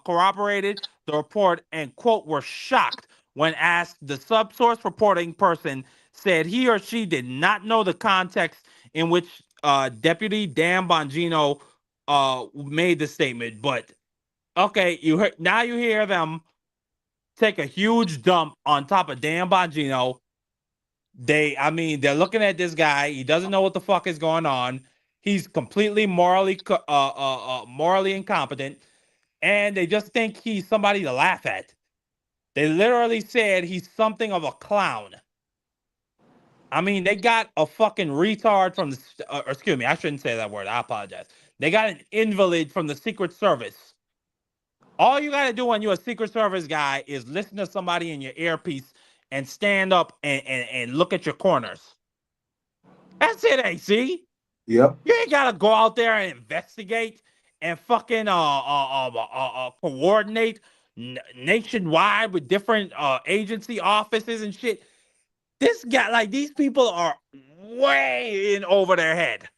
corroborated the report and, quote, were shocked when asked. The subsource reporting person said he or she did not know the context in which Deputy Dan Bongino made the statement, but okay, you hear them take a huge dump on top of Dan Bongino. They're looking at this guy. He doesn't know what the fuck is going on. He's completely morally incompetent, and they just think he's somebody to laugh at. They literally said he's something of a clown. I mean, they got a fucking retard from the, excuse me, I shouldn't say that word. I apologize. They got an invalid from the Secret Service. All you got to do when you're a Secret Service guy is listen to somebody in your earpiece and stand up and look at your corners. That's it, AC. Yep. You ain't got to go out there and investigate and fucking coordinate nationwide with different agency offices and shit. This guy, like, these people are way in over their head.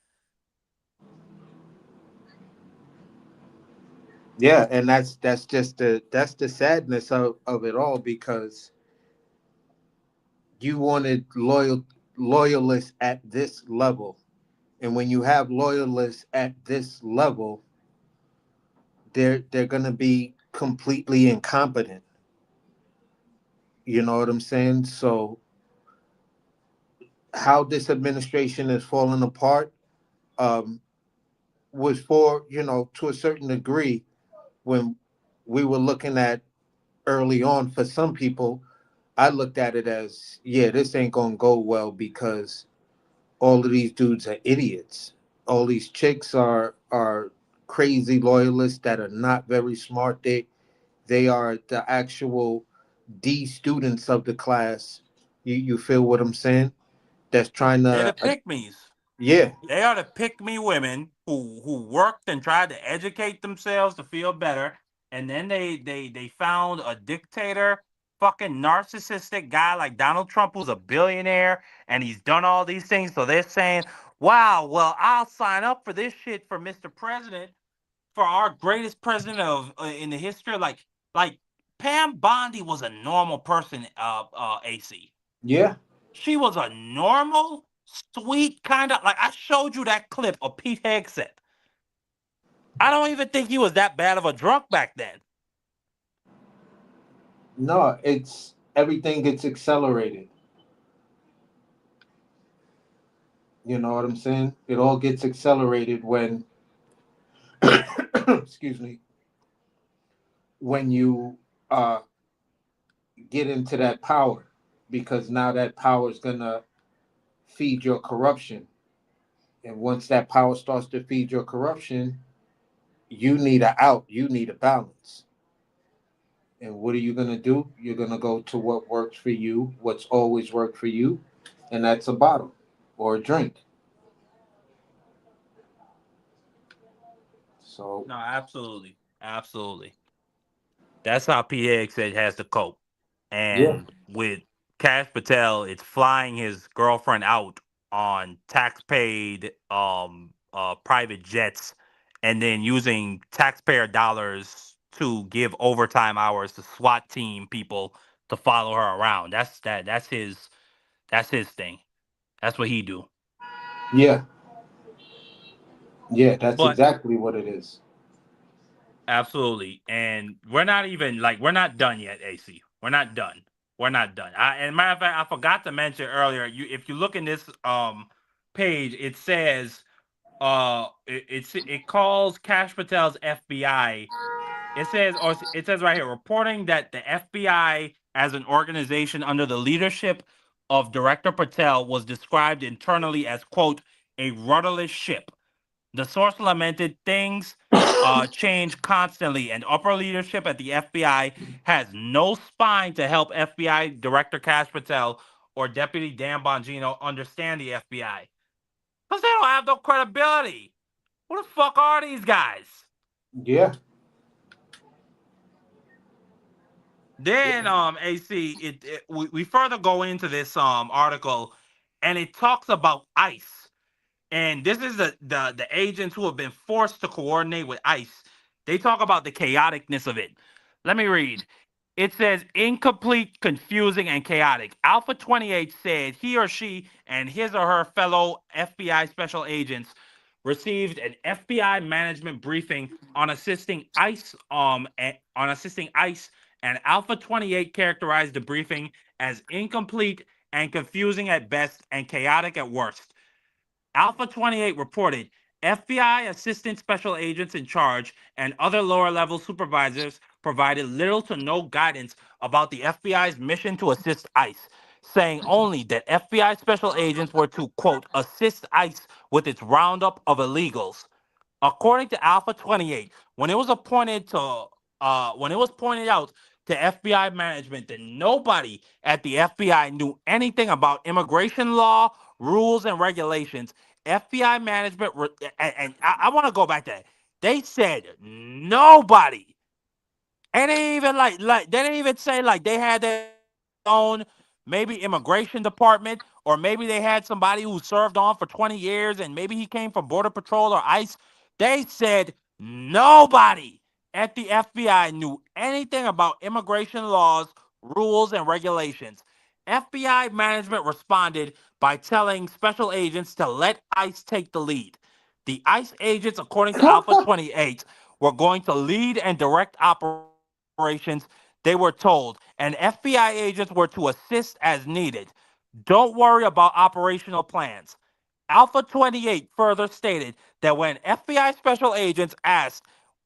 Yeah, and that's just the sadness of it all, because you wanted loyalists at this level, and when you have loyalists at this level, they're gonna be completely incompetent. You know what I'm saying? So how this administration is falling apart was for, to a certain degree, when we were looking at early on, for some people, I looked at it as, yeah, this ain't gonna go well because all of these dudes are idiots. All these chicks are crazy loyalists that are not very smart. They are the actual D students of the class. You feel what I'm saying? That's trying They're to the pick-me's. yeah. They are the pick-me women who worked and tried to educate themselves to feel better, and then they found a dictator, fucking narcissistic guy like Donald Trump, who's a billionaire, and he's done all these things. So they're saying, "Wow, well, I'll sign up for this shit for Mr. President, for our greatest president of in the history." Like Pam Bondi was a normal person. AC. Yeah. She was a normal, sweet kind of, like, I showed you that clip of Pete Hegseth. I don't even think he was that bad of a drunk back then. No, it's everything gets accelerated. You know what I'm saying? It all gets accelerated when excuse me, when you get into that power, because now that power is gonna feed your corruption. And once that power starts to feed your corruption, you need a out, you need a balance. And what are you gonna do? You're gonna go to what works for you, what's always worked for you, and that's a bottle or a drink. So No, absolutely. Absolutely. That's how Pete Hegseth has to cope. yeah. And with Cash Patel, it's flying his girlfriend out on tax-paid private jets, and then using taxpayer dollars to give overtime hours to SWAT team people to follow her around. That's his thing. That's what he do. Yeah. Yeah, that's But exactly what it is. absolutely. And we're not done yet, AC. We're not done. We're not done. And matter of fact, I forgot to mention earlier, if you look in this page, it says it calls Cash Patel's FBI. It says right here, reporting that the FBI as an organization under the leadership of Director Patel was described internally as, quote, a rudderless ship. The source lamented things change constantly, and upper leadership at the FBI has no spine to help FBI Director Cash Patel or Deputy Dan Bongino understand the FBI. Because they don't have no credibility. Who the fuck are these guys? Yeah. Then AC, we further go into this article, and it talks about ICE. And this is the agents who have been forced to coordinate with ICE. They talk about the chaoticness of it. Let me read. It says incomplete, confusing, and chaotic. Alpha 28 said he or she and his or her fellow FBI special agents received an FBI management briefing on assisting ICE and Alpha 28 characterized the briefing as incomplete and confusing at best and chaotic at worst. Alpha 28 reported FBI assistant special agents in charge and other lower level supervisors provided little to no guidance about the FBI's mission to assist ICE, saying only that FBI special agents were to, quote, assist ICE with its roundup of illegals. According to Alpha 28, when it was pointed out to FBI management that nobody at the FBI knew anything about immigration law, rules, and regulations, FBI management, and I want to go back to that. They said nobody. And they even they didn't even say like they had their own maybe immigration department, or maybe they had somebody who served on for 20 years and maybe he came from Border Patrol or ICE. They said nobody at the FBI knew anything about immigration laws, rules, and regulations. FBI management responded by telling special agents to let ICE take the lead. The ICE agents, according to Alpha 28, were going to lead and direct operations, they were told, and FBI agents were to assist as needed. Don't worry about operational plans. Alpha 28 further stated that when FBI special agents asked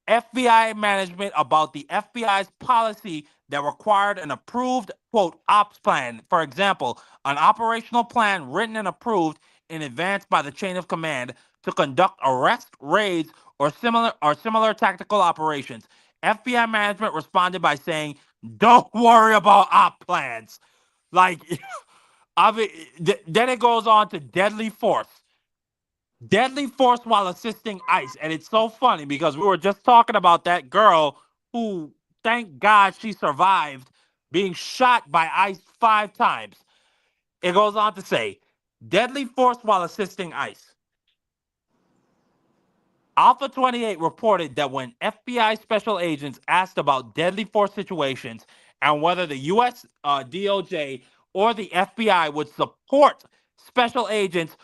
FBI management about the FBI's policy that required an approved, quote, ops plan. For example, an operational plan written and approved in advance by the chain of command to conduct arrest, raids, or similar tactical operations. FBI management responded by saying, "Don't worry about op plans." Like, I mean, then it goes on to deadly force. Deadly force while assisting ICE. And it's so funny because we were just talking about that girl who, thank God, she survived being shot by ICE 5 times. It goes on to say, deadly force while assisting ICE. Alpha 28 reported that when FBI special agents asked about deadly force situations and whether the U.S. DOJ or the FBI would support special agents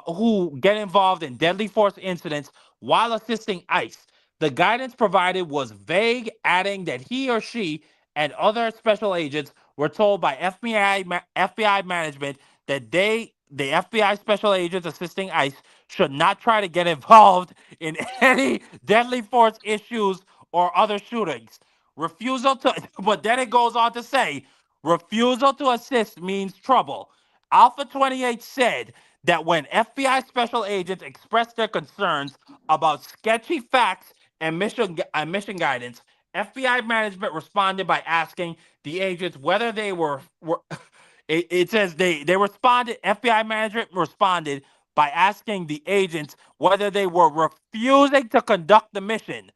who get involved in deadly force incidents while assisting ICE, the guidance provided was vague, adding that he or she and other special agents were told by FBI management that the FBI special agents assisting ICE should not try to get involved in any deadly force issues or other shootings. But then it goes on to say, refusal to assist means trouble. Alpha 28 said that when FBI special agents expressed their concerns about sketchy facts and mission guidance, FBI management responded by asking the agents whether they were it says they responded, FBI management responded by asking the agents whether they were refusing to conduct the mission.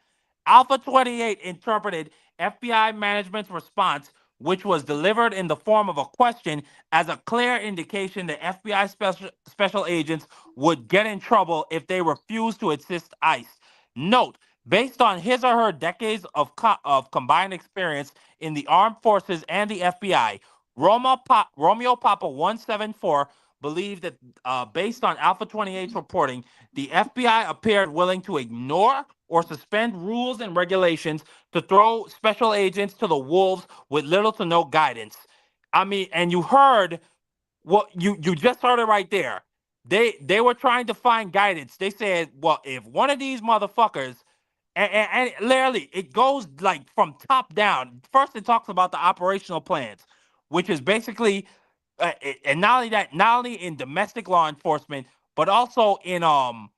Alpha 28 interpreted FBI management's response, which was delivered in the form of a question, as a clear indication that FBI special agents would get in trouble if they refused to assist ICE. Note, based on his or her decades of combined experience in the armed forces and the FBI, Romeo Papa 174 believed that based on Alpha 28's reporting, the FBI appeared willing to ignore or suspend rules and regulations to throw special agents to the wolves with little to no guidance. I mean, and you heard what you just heard it right there. They were trying to find guidance. They said, well, if one of these motherfuckers, and literally it goes like from top down. First, it talks about the operational plans, which is basically, and not only that, not only in domestic law enforcement, but also in the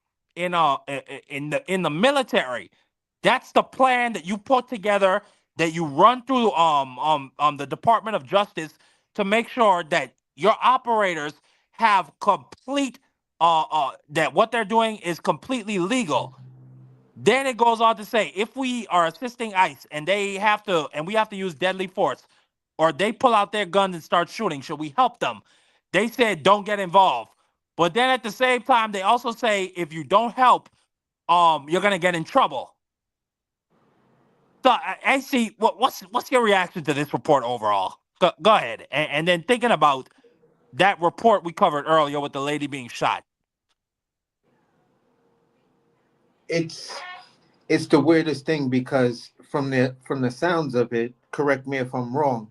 military. That's the plan that you put together, that you run through the Department of Justice to make sure that your operators have complete that what they're doing is completely legal. Then it goes on to say, if we are assisting ICE and we have to use deadly force, or they pull out their guns and start shooting, should we help them? They said don't get involved. But then at the same time, they also say if you don't help, you're gonna get in trouble. So AC, what's your reaction to this report overall? Go ahead, and then thinking about that report we covered earlier with the lady being shot. It's the weirdest thing, because from the sounds of it, correct me if I'm wrong,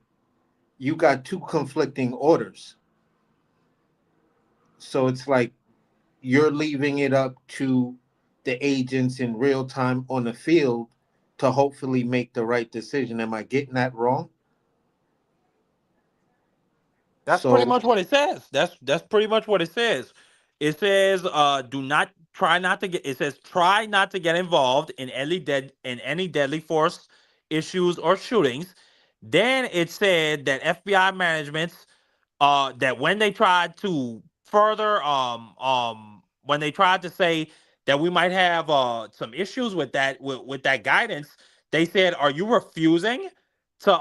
you got two conflicting orders. So it's like you're leaving it up to the agents in real time on the field to hopefully make the right decision. Am I getting that wrong? That's pretty much what it says. That's pretty much what it says. It says try not to get involved in any deadly force issues or shootings. Then it said that FBI management's that when they tried to further when they tried to say that we might have some issues with that that guidance, they said, are you refusing to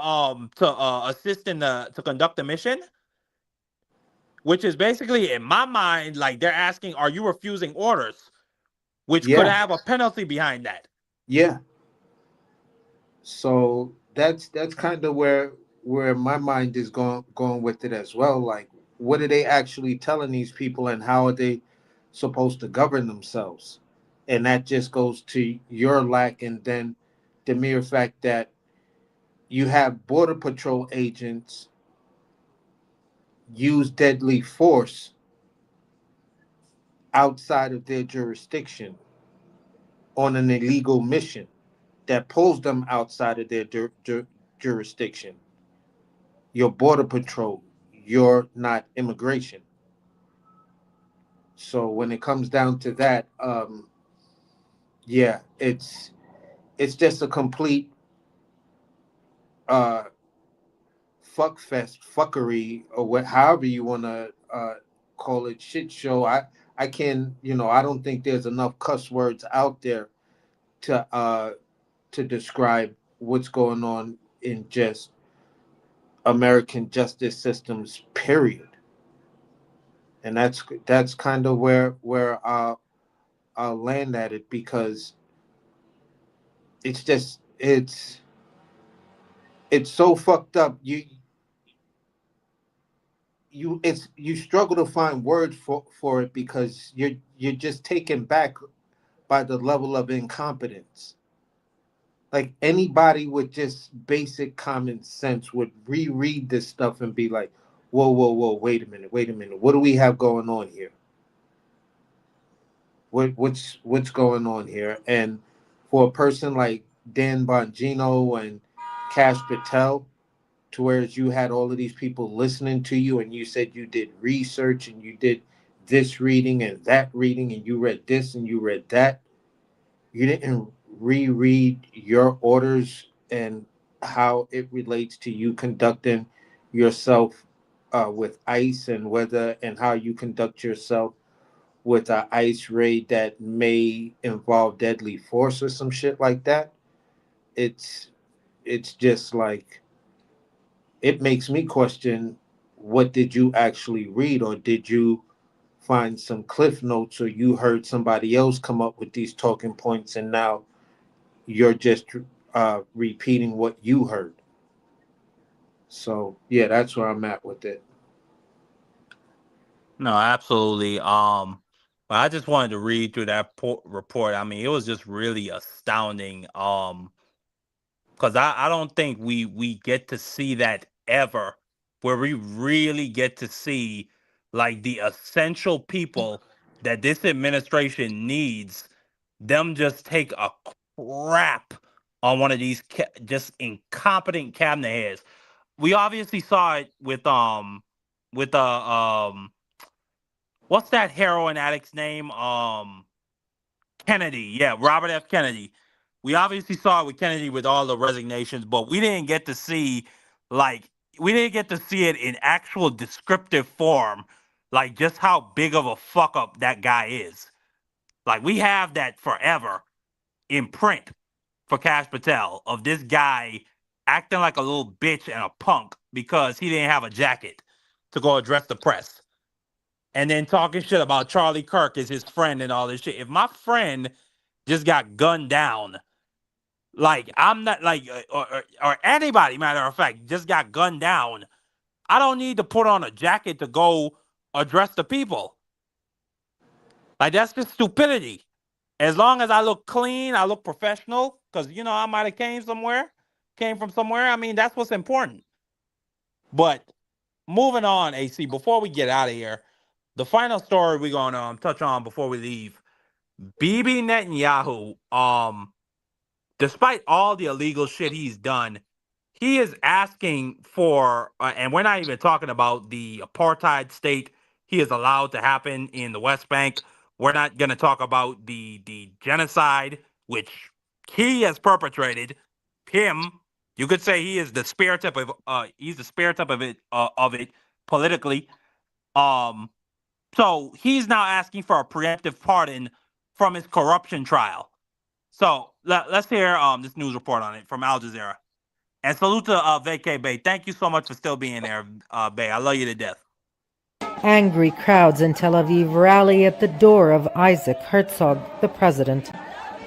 assist to conduct the mission? Which is basically, in my mind, like they're asking, are you refusing orders? Which could have a penalty behind that. Yeah. So that's kind of where my mind is going with it as well. Like, what are they actually telling these people, and how are they supposed to govern themselves? And that just goes to your lack, and then the mere fact that you have Border Patrol agents use deadly force outside of their jurisdiction on an illegal mission. that pulls them outside of their jurisdiction. You're border patrol. You're not immigration. So when it comes down to that, yeah, it's just a complete fuckery, or however you want to call it, shit show. I can, I don't think there's enough cuss words out there to describe what's going on in just American justice systems, period. And that's kind of where I'll land at it, because it's just it's so fucked up. You struggle to find words for it, because you're just taken back by the level of incompetence. Like, anybody with just basic common sense would reread this stuff and be like, whoa, wait a minute. What do we have going on here? What's going on here? And for a person like Dan Bongino and Cash Patel, to whereas you had all of these people listening to you, and you said you did research and you did this reading and that reading, and you read this and you read that. You didn't reread your orders and how it relates to you conducting yourself with ICE, and how you conduct yourself with an ICE raid that may involve deadly force or some shit like that. It's just like, it makes me question, what did you actually read? Or did you find some cliff notes, or you heard somebody else come up with these talking points, and now you're just repeating what you heard? So yeah, that's where I'm at with it. No, absolutely. But I just wanted to read through that report. I mean, it was just really astounding. Because I don't think we get to see that ever, where we really get to see, like, the essential people that this administration needs, them just take a crap on one of these just incompetent cabinet heads. We obviously saw it with what's that heroin addict's name? Kennedy. Yeah, Robert F. Kennedy. We obviously saw it with Kennedy with all the resignations, but we didn't get to see it in actual descriptive form, like just how big of a fuck up that guy is. Like, we have that forever in print for Cash Patel, of this guy acting like a little bitch and a punk because he didn't have a jacket to go address the press. And then talking shit about Charlie Kirk as his friend and all this shit. If my friend just got gunned down, like, I'm not like, or anybody, matter of fact, just got gunned down, I don't need to put on a jacket to go address the people. Like, that's just stupidity. As long as I look clean, I look professional, because, I might have came from somewhere. I mean, that's what's important. But moving on, AC, before we get out of here, the final story we're going to touch on before we leave, Bibi Netanyahu, despite all the illegal shit he's done, he is asking for, and we're not even talking about the apartheid state he is allowed to happen in the West Bank. We're not going to talk about the genocide, which he has perpetrated. You could say he is the speartip of it politically. So he's now asking for a preemptive pardon from his corruption trial. So let's hear this news report on it from Al Jazeera. And salute to VK Bay. Thank you so much for still being there, Bay. I love you to death. Angry crowds in Tel Aviv rally at the door of Isaac Herzog, the president.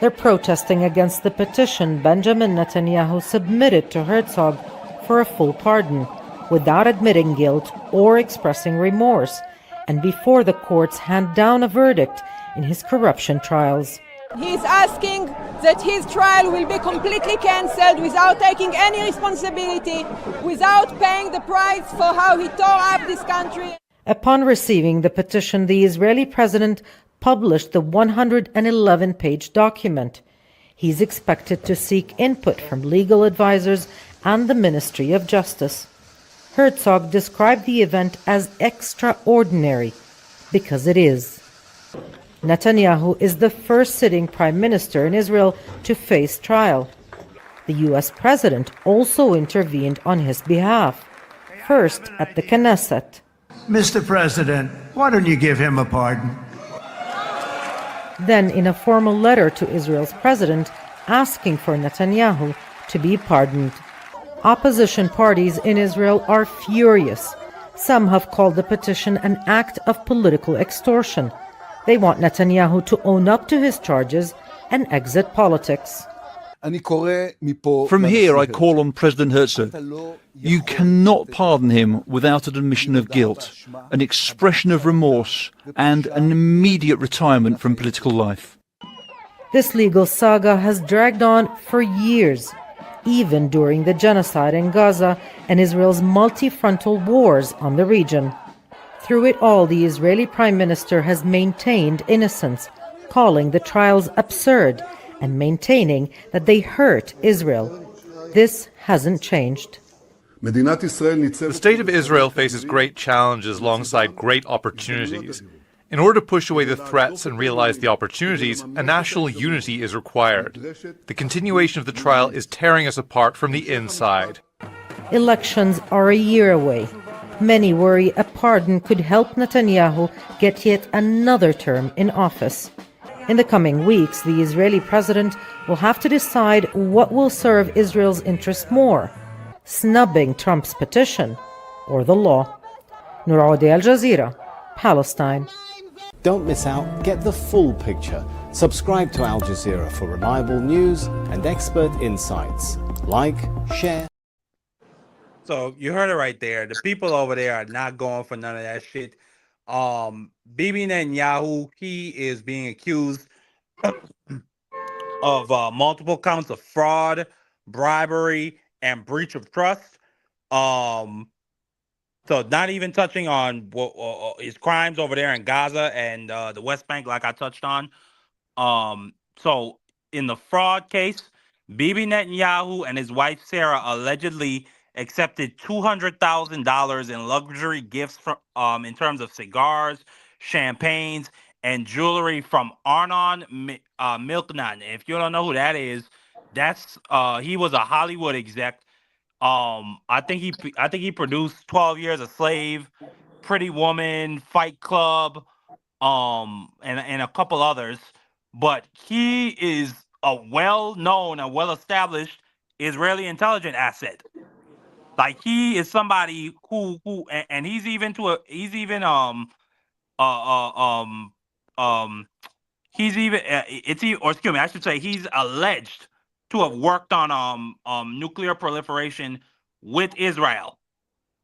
They're protesting against the petition Benjamin Netanyahu submitted to Herzog for a full pardon, without admitting guilt or expressing remorse, and before the courts hand down a verdict in his corruption trials. He's asking that his trial will be completely cancelled without taking any responsibility, without paying the price for how he tore up this country. Upon receiving the petition, the Israeli president published the 111-page document. He's expected to seek input from legal advisors and the Ministry of Justice. Herzog described the event as extraordinary, because it is. Netanyahu is the first sitting prime minister in Israel to face trial. The U.S. president also intervened on his behalf, first at the Knesset. Mr. President, why don't you give him a pardon? Then in a formal letter to Israel's president asking for Netanyahu to be pardoned. Opposition parties in Israel are furious. Some have called the petition an act of political extortion. They want Netanyahu to own up to his charges and exit politics. From here, I call on President Hegseth. You cannot pardon him without an admission of guilt, an expression of remorse, and an immediate retirement from political life. This legal saga has dragged on for years, even during the genocide in Gaza and Israel's multi-frontal wars on the region. Through it all, the Israeli Prime Minister has maintained innocence, calling the trials absurd and maintaining that they hurt Israel. This hasn't changed. The state of Israel faces great challenges alongside great opportunities. In order to push away the threats and realize the opportunities, a national unity is required. The continuation of the trial is tearing us apart from the inside. Elections are a year away. Many worry a pardon could help Netanyahu get yet another term in office. In the coming weeks, the Israeli president will have to decide what will serve Israel's interests more, snubbing Trump's petition or the law. Nouraudi, Al Jazeera, Palestine. Don't miss out. Get the full picture. Subscribe to Al Jazeera for reliable news and expert insights. Like, share. So you heard it right there. The people over there are not going for none of that shit. Bibi Netanyahu, he is being accused of multiple counts of fraud, bribery, and breach of trust. So not even touching on his crimes over there in Gaza and the West Bank, like I touched on. So in the fraud case, Bibi Netanyahu and his wife Sarah allegedly accepted $200,000 in luxury gifts from, in terms of cigars, champagnes, and jewelry from Arnon Milchan. If you don't know who that is, that's he was a Hollywood exec. I think he produced 12 Years a Slave, Pretty Woman, Fight Club, and a couple others. But he is a well-known and well-established Israeli intelligence asset. Like he is somebody who he's even I should say he's alleged to have worked on nuclear proliferation with Israel,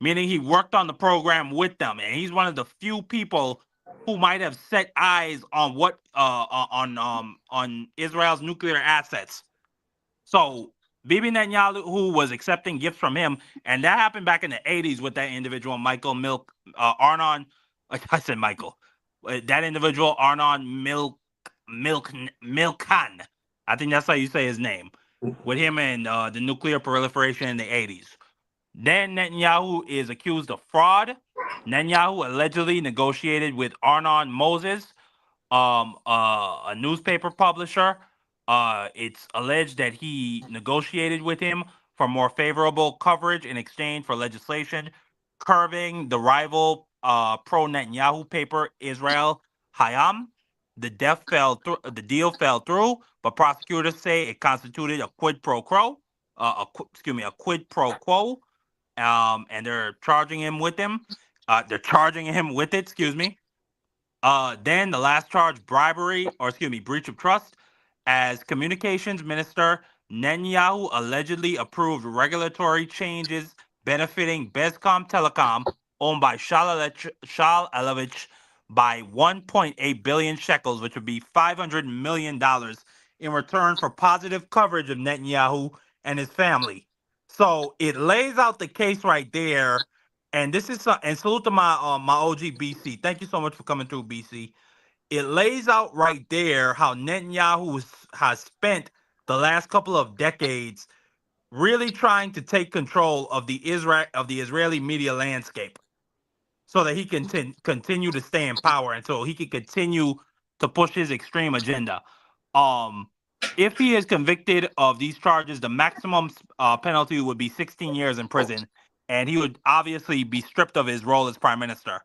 meaning he worked on the program with them, and he's one of the few people who might have set eyes on what on Israel's nuclear assets. So Bibi Netanyahu was accepting gifts from him, and that happened back in the 80s with that individual, Arnon. I said Michael. That individual, Arnon Milchan. I think that's how you say his name. With him and the nuclear proliferation in the 80s. Then Netanyahu is accused of fraud. Netanyahu allegedly negotiated with Arnon Moses, a newspaper publisher. It's alleged that he negotiated with him for more favorable coverage in exchange for legislation curbing the rival pro-Netanyahu paper Israel Hayam. The deal fell through, but prosecutors say it constituted a quid pro quo. A quid pro quo. And they're charging him with it. Then the last charge, breach of trust. As communications minister, Netanyahu allegedly approved regulatory changes benefiting Bezcom Telecom, owned by Shal Elovich, by 1.8 billion shekels, which would be $500 million, in return for positive coverage of Netanyahu and his family. So it lays out the case right there. And this is and salute to my OG BC. Thank you so much for coming through, BC. It lays out right there how Netanyahu has spent the last couple of decades, really trying to take control of the Israeli media landscape, so that he can continue to stay in power and so he can continue to push his extreme agenda. If he is convicted of these charges, the maximum penalty would be 16 years in prison, and he would obviously be stripped of his role as prime minister.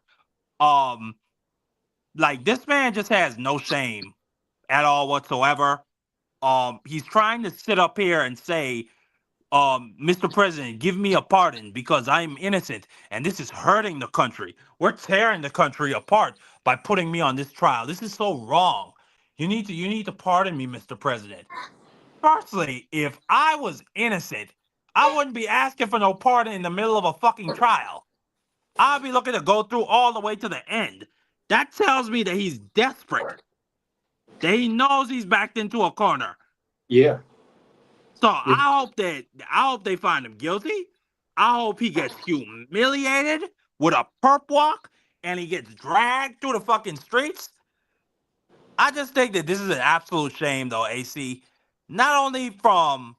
Like, this man just has no shame at all whatsoever. He's trying to sit up here and say, Mr. President, give me a pardon because I'm innocent and this is hurting the country. We're tearing the country apart by putting me on this trial. This is so wrong. You need to pardon me, Mr. President. Firstly, if I was innocent, I wouldn't be asking for no pardon in the middle of a fucking trial. I'd be looking to go through all the way to the end. That tells me that he's desperate. That he knows he's backed into a corner. Yeah. So I hope they find him guilty. I hope he gets humiliated with a perp walk and he gets dragged through the fucking streets. I just think that this is an absolute shame, though, AC. Not only from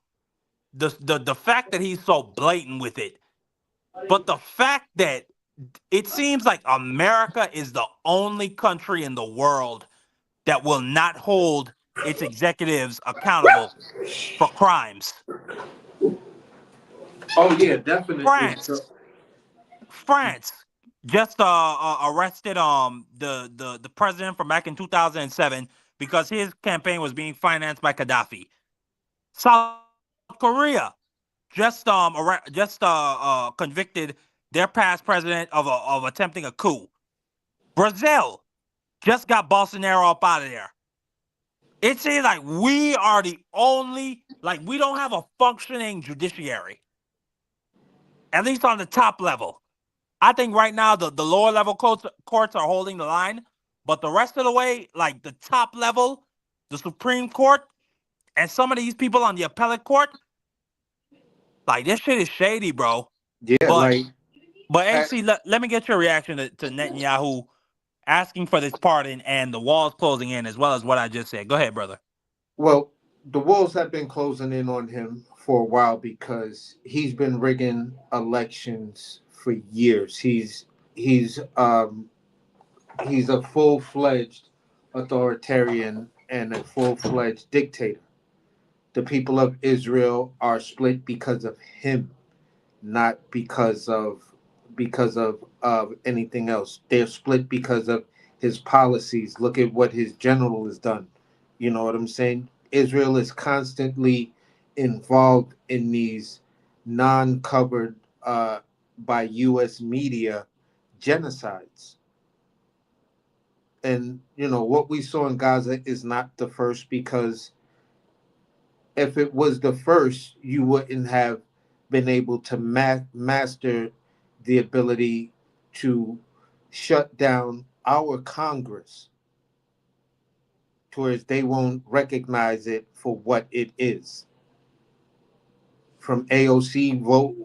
the fact that he's so blatant with it, but the fact that it seems like America is the only country in the world that will not hold its executives accountable for crimes. Oh yeah, definitely. France just arrested the president from back in 2007 because his campaign was being financed by Gaddafi. South Korea just convicted their past president of attempting a coup. Brazil just got Bolsonaro up out of there. It seems like we are the only, like, we don't have a functioning judiciary, at least on the top level. I think right now the lower level courts are holding the line, but the rest of the way, like the top level, the Supreme Court, and some of these people on the appellate court, like, this shit is shady, bro. Yeah, but AC, let me get your reaction to Netanyahu asking for this pardon and the walls closing in, as well as what I just said. Go ahead, brother. Well, the walls have been closing in on him for a while because he's been rigging elections for years. He's a full-fledged authoritarian and a full-fledged dictator. The people of Israel are split because of him, not because of anything else. They're split because of his policies. Look at what his general has done. You know what I'm saying? Israel is constantly involved in these non-covered by U.S. media genocides. And, you know, what we saw in Gaza is not the first, because if it was the first, you wouldn't have been able to master the ability to shut down our Congress, towards they won't recognize it for what it is. From AOC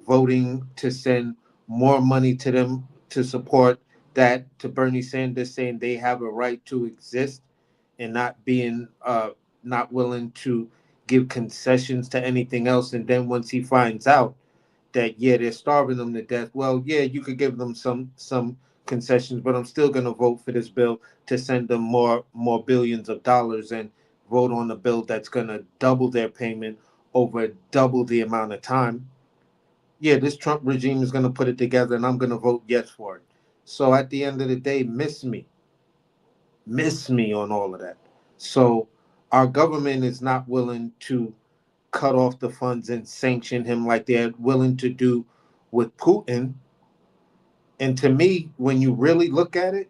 voting to send more money to them to support that, to Bernie Sanders saying they have a right to exist and not being not willing to give concessions to anything else. And then once he finds out that, yeah, they're starving them to death, well, yeah, you could give them some concessions, but I'm still going to vote for this bill to send them more billions of dollars, and vote on a bill that's going to double their payment over double the amount of time. Yeah, this Trump regime is going to put it together, and I'm going to vote yes for it. So at the end of the day, miss me on all of that. So our government is not willing to cut off the funds and sanction him like they're willing to do with Putin. And to me, when you really look at it,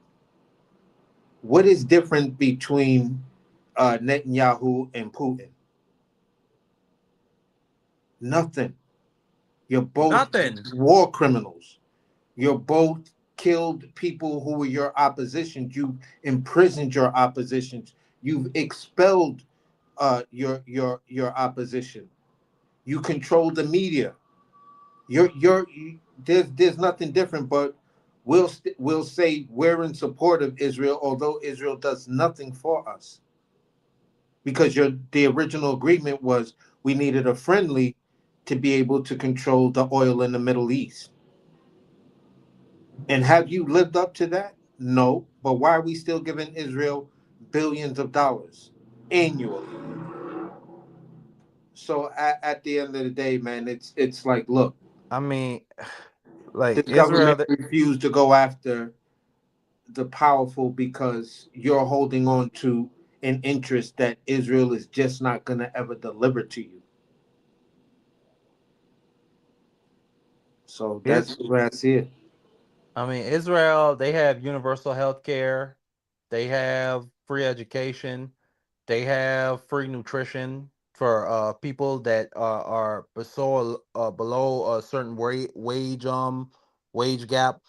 what is different between Netanyahu and Putin? Nothing. You're both war criminals. You're both killed people who were your opposition. You imprisoned your oppositions. You've expelled your opposition. You control the media. There's nothing different, but we'll say we're in support of Israel, although Israel does nothing for us. because the original agreement was we needed a friendly to be able to control the oil in the Middle East. And have you lived up to that? No. But why are we still giving Israel billions of dollars annually? So at the end of the day, man, it's like, look, I mean, like this Israel. government refused to go after the powerful because you're holding on to an interest that Israel is just not going to ever deliver to you. So that's where I see it. I mean, Israel, they have universal health care. They have free education. They have free nutrition for people that are below a certain wage gap.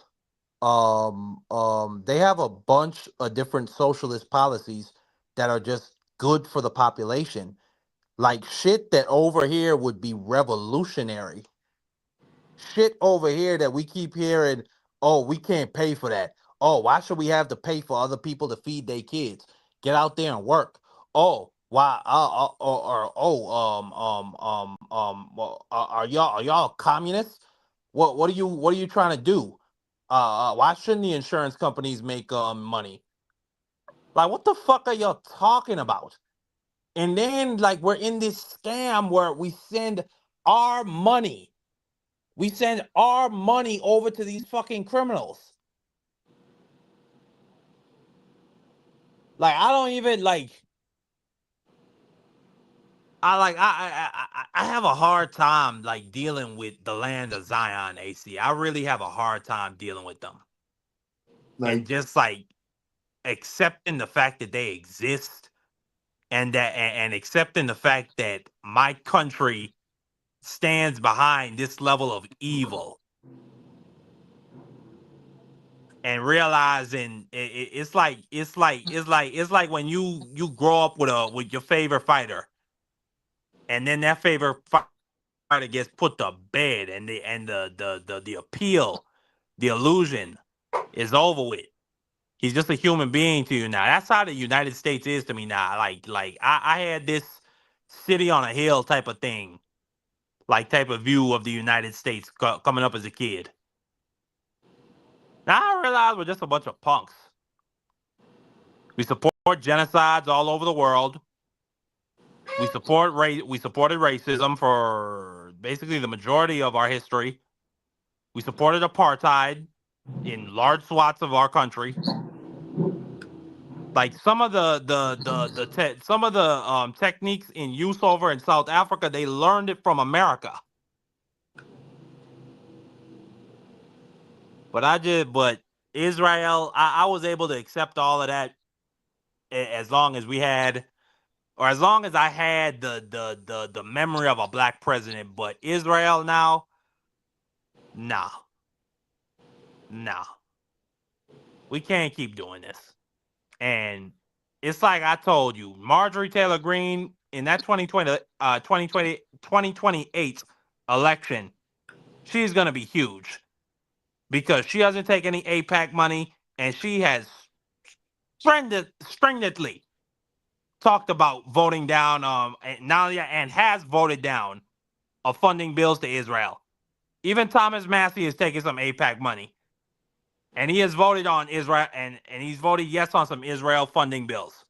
They have a bunch of different socialist policies that are just good for the population. Like shit that over here would be revolutionary. Shit over here that we keep hearing, oh, we can't pay for that. Oh, why should we have to pay for other people to feed their kids? Get out there and work. Oh, why? Well, are y'all communists? What are you trying to do? Why shouldn't the insurance companies make money? Like, what the fuck are y'all talking about? And then, like, we're in this scam where we send our money. We send our money over to these fucking criminals. Like, I don't even like. I have a hard time like dealing with the land of Zion, AC. I really have a hard time dealing with them. And just like accepting the fact that they exist and accepting the fact that my country stands behind this level of evil. And realizing it's like when you grow up with your favorite fighter, and then that favorite fighter gets put to bed, and the appeal, the illusion, is over with. He's just a human being to you now. That's how the United States is to me now. Like I had this city on a hill type of thing, like type of view of the United States coming up as a kid. Now I realize we're just a bunch of punks. We support genocides all over the world. We supported racism for basically the majority of our history. We supported apartheid in large swaths of our country. Like some of the techniques in use over in South Africa, they learned it from America. But Israel, I was able to accept all of that as long as as long as I had the memory of a black president. But Israel now, nah. We can't keep doing this. And it's like I told you, Marjorie Taylor Greene in that 2028 election, she's going to be huge because she doesn't take any AIPAC money, and she has stringently talked about voting down and has voted down of funding bills to Israel. Even Thomas Massey is taking some AIPAC money. And he has voted on Israel, and he's voted yes on some Israel funding bills.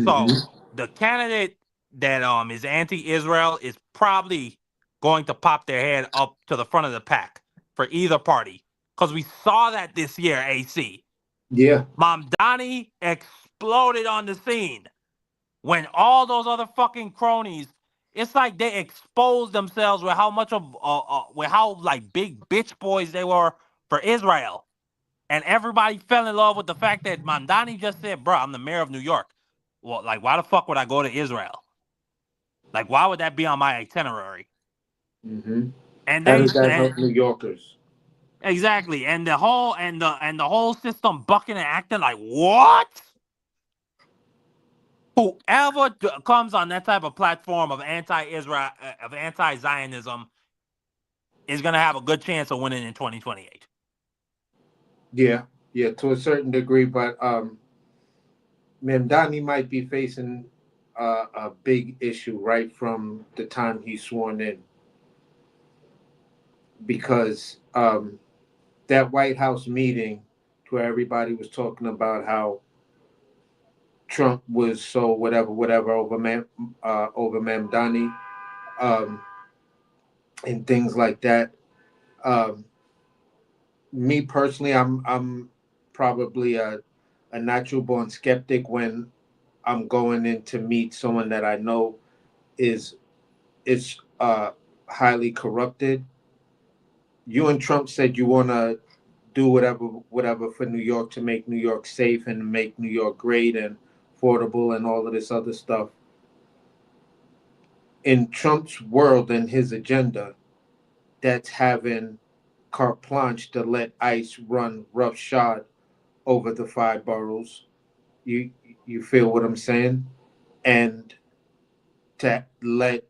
So the candidate that is anti-Israel is probably going to pop their head up to the front of the pack for either party. Because we saw that this year, AC. Yeah. Mamdani exploded on the scene when all those other fucking cronies, it's like they exposed themselves with how much of with how like big bitch boys they were for Israel. And everybody fell in love with the fact that Mamdani just said, bro, I'm the mayor of New York. Well, like, why the fuck would I go to Israel? Like, why would that be on my itinerary? Mm-hmm. And how does that help New Yorkers? Exactly. And the whole whole system bucking and acting like, what? Whoever comes on that type of platform of anti-Israel, of anti-Zionism, is going to have a good chance of winning in 2028. Yeah, to a certain degree, but Mamdani might be facing a big issue right from the time he's sworn in, because that White House meeting where everybody was talking about how Trump was so whatever over Mamdani, um, and things like that. Um, Me personally, I'm probably a natural born skeptic when I'm going in to meet someone that I know is highly corrupted. You and Trump said you want to do whatever for New York to make New York safe and make New York great and affordable and all of this other stuff. In Trump's world and his agenda, that's having carte blanche to let ICE run roughshod over the five boroughs. You you feel what I'm saying? And to let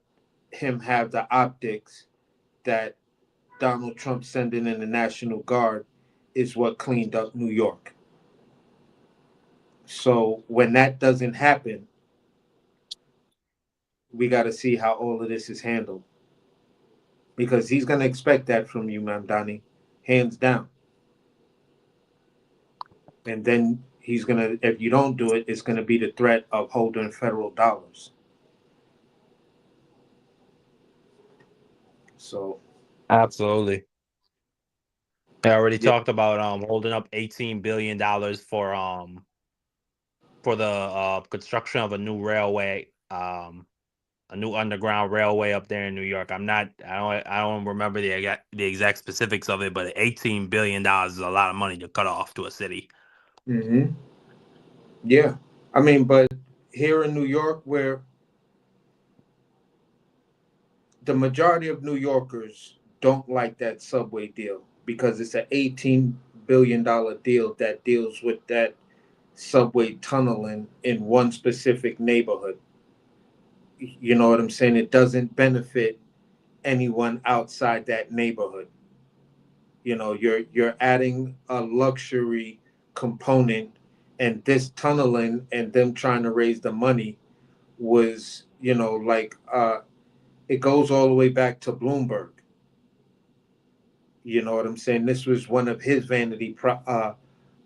him have the optics that Donald Trump sending in the National Guard is what cleaned up New York. So when that doesn't happen, we got to see how all of this is handled, because he's going to expect that from you, Mamdani, hands down. And then he's going to, if you don't do it, it's going to be the threat of holding federal dollars. So Absolutely. I already talked about holding up $18 billion for the construction of a new railway, a new underground railway up there in New York. I don't remember the exact specifics of it, but $18 billion is a lot of money to cut off to a city. Mm-hmm. Yeah. I mean, but here in New York, where the majority of New Yorkers don't like that subway deal because it's an $18 billion deal that deals with that subway tunneling in one specific neighborhood. You know what I'm saying? It doesn't benefit anyone outside that neighborhood. You know, you're adding a luxury component, and this tunneling and them trying to raise the money was, it goes all the way back to Bloomberg. You know what I'm saying? This was one of his vanity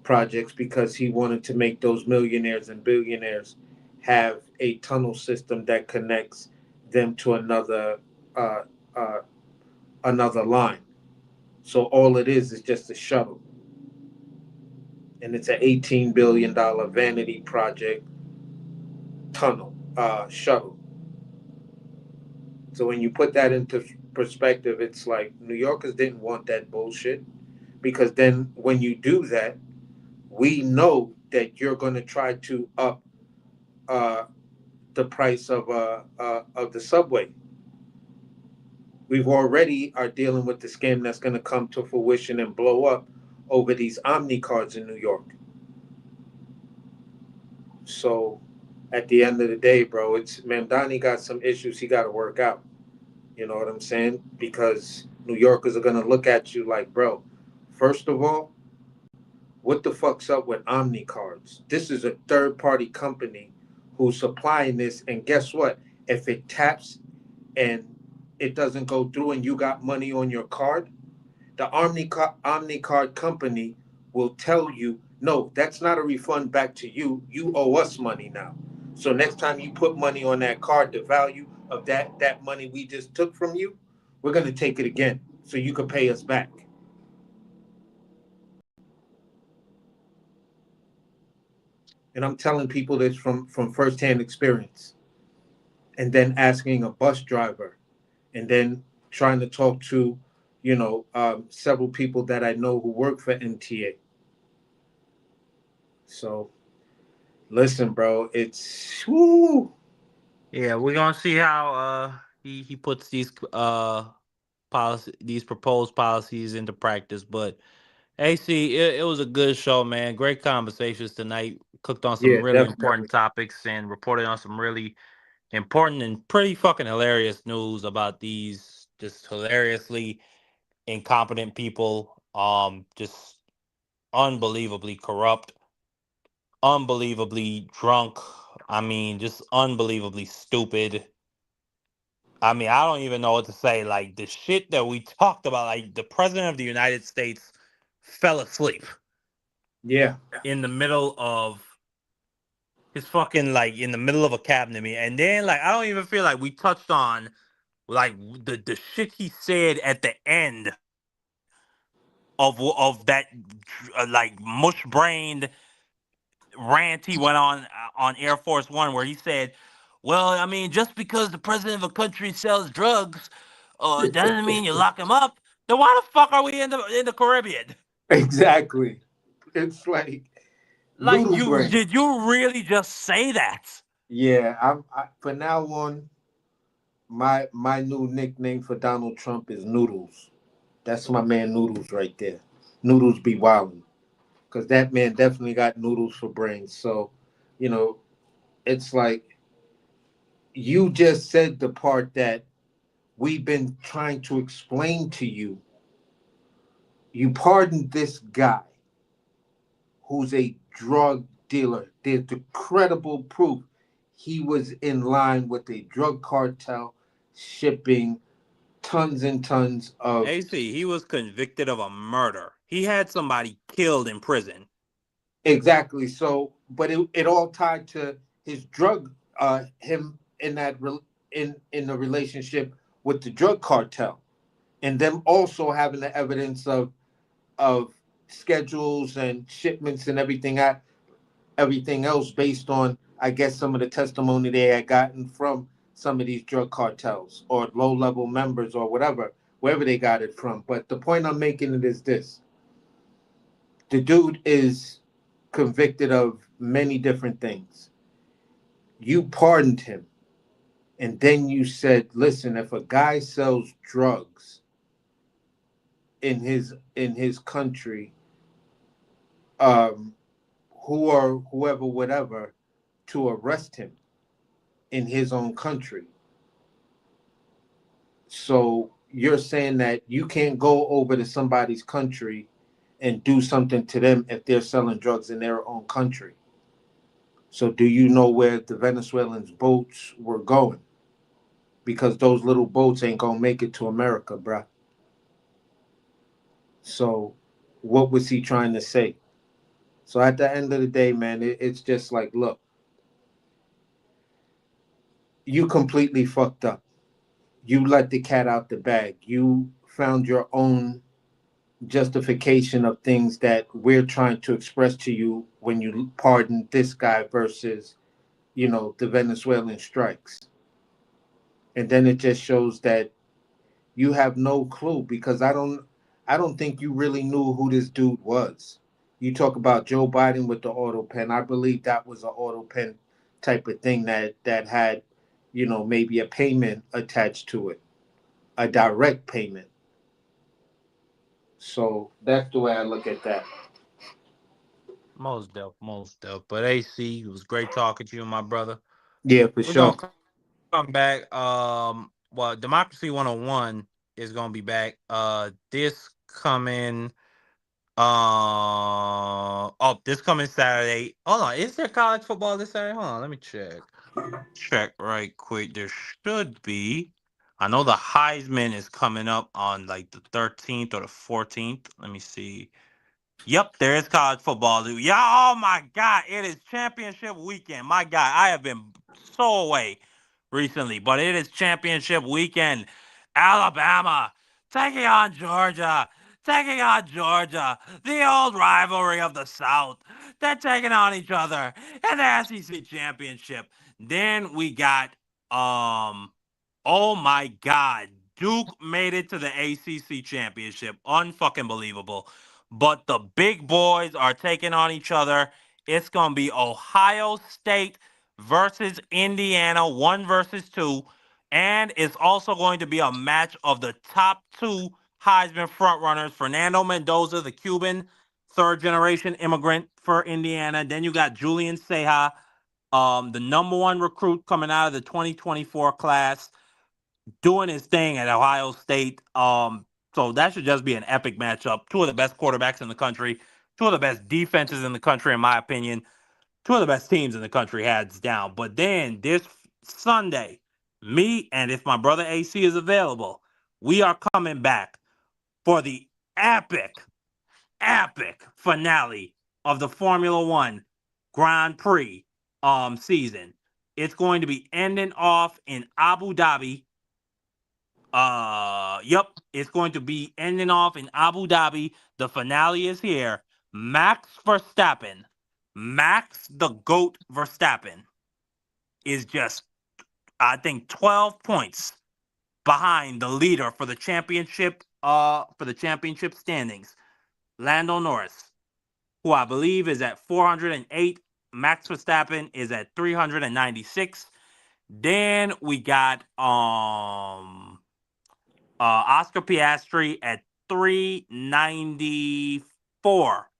projects, because he wanted to make those millionaires and billionaires have a tunnel system that connects them to uh, uh, another line. So all it is just a shuttle, and it's an $18 billion vanity project tunnel shuttle. So when you put that into perspective, it's like New Yorkers didn't want that bullshit, because then when you do that, we know that you're going to try to up uh, the price of the subway. We've already are dealing with the scam that's going to come to fruition and blow up over these Omni cards in New York. So at the end of the day, bro, it's Mamdani got some issues he got to work out. You know what I'm saying? Because New Yorkers are going to look at you like, bro, first of all, what the fuck's up with Omni cards? This is a third party company who's supplying this. And guess what? If it taps and it doesn't go through and you got money on your card, the Omni card company will tell you, no, that's not a refund back to you. You owe us money now. So next time you put money on that card, the value of that money we just took from you, we're going to take it again so you can pay us back. And I'm telling people this from firsthand experience. And then asking a bus driver, and then trying to talk to, several people that I know who work for MTA. So, listen, bro, it's woo. Yeah, we're gonna see how he puts these proposed policies into practice. But AC, it was a good show, man. Great conversations tonight. Cooked on some Yeah, really important definitely. topics and reported on some really important and pretty fucking hilarious news about these just hilariously incompetent people, just unbelievably corrupt. unbelievably drunk. I mean, just unbelievably stupid. I mean, I don't even know what to say. Like, the shit that we talked about, like, the president of the United States fell asleep. Yeah. In the middle of his fucking, like, in the middle of a cabinet meeting. And then, like, I don't even feel like we touched on, like, the shit he said at the end of that, like, mush-brained rant he went on Air Force One, where he said, well, I mean, just because the president of a country sells drugs doesn't mean you lock him up. Then why the fuck are we in the Caribbean? Exactly. It's like noodle brain. Did you really just say that? Yeah, for now on, my new nickname for Donald Trump is Noodles. That's my man Noodles right there. Noodles be wildin'. Because that man definitely got noodles for brains. So, you know, it's like you just said the part that we've been trying to explain to you. You pardoned this guy who's a drug dealer. There's the credible proof he was in line with a drug cartel shipping tons and tons of... AC, he was convicted of a murder. He had somebody killed in prison. Exactly. So, but it all tied to his drug, him in that in the relationship with the drug cartel, and them also having the evidence of schedules and shipments and everything else based on, I guess, some of the testimony they had gotten from some of these drug cartels or low level members or whatever, wherever they got it from. But the point I'm making it is this: the dude is convicted of many different things. You pardoned him, and then you said, listen, if a guy sells drugs in his country, whoever, whatever, to arrest him in his own country. So you're saying that you can't go over to somebody's country and do something to them if they're selling drugs in their own country. So do you know where the Venezuelans' boats were going? Because those little boats ain't gonna make it to America, bruh. So what was he trying to say? So at the end of the day, man, it's just like, look, you completely fucked up. You let the cat out the bag. You found your own justification of things that we're trying to express to you when you pardon this guy versus, the Venezuelan strikes. And then it just shows that you have no clue, because I don't think you really knew who this dude was. You talk about Joe Biden with the auto pen. I believe that was an auto pen type of thing that had, maybe a payment attached to it, a direct payment. So that's the way I look at that. Most dope. But AC, it was great talking to you, my brother. Yeah, for We're sure. gonna come back. Well, Democracy 101 is gonna be back. This coming Saturday. Hold on, is there college football this Saturday? Hold on, let me check. Check right quick. There should be. I know the Heisman is coming up on like the 13th or the 14th. Let me see. Yep, there is college football, dude. Yeah, oh my God, it is championship weekend. My God, I have been so away recently, but it is championship weekend. Alabama taking on Georgia. The old rivalry of the South. They're taking on each other in the SEC championship. Then we got, oh my God, Duke made it to the ACC championship. Unfucking believable. But the big boys are taking on each other. It's going to be Ohio State versus Indiana, 1 versus 2. And it's also going to be a match of the top 2 Heisman frontrunners, Fernando Mendoza, the Cuban third-generation immigrant for Indiana. Then you got Julian Seja, the number 1 recruit coming out of the 2024 class, doing his thing at Ohio State. So that should just be an epic matchup. 2 of the best quarterbacks in the country, 2 of the best defenses in the country, in my opinion. two of the best teams in the country, hands down. But then this Sunday, me and if my brother AC is available, we are coming back for the epic finale of the Formula One Grand Prix season. It's going to be ending off in Abu Dhabi. Yep, it's going to be ending off in Abu Dhabi. The finale is here. Max Verstappen, Max the GOAT Verstappen, is just, I think, 12 points behind the leader for the championship standings, Lando Norris, who I believe is at 408. Max Verstappen is at 396. Then we got Oscar Piastri at 394.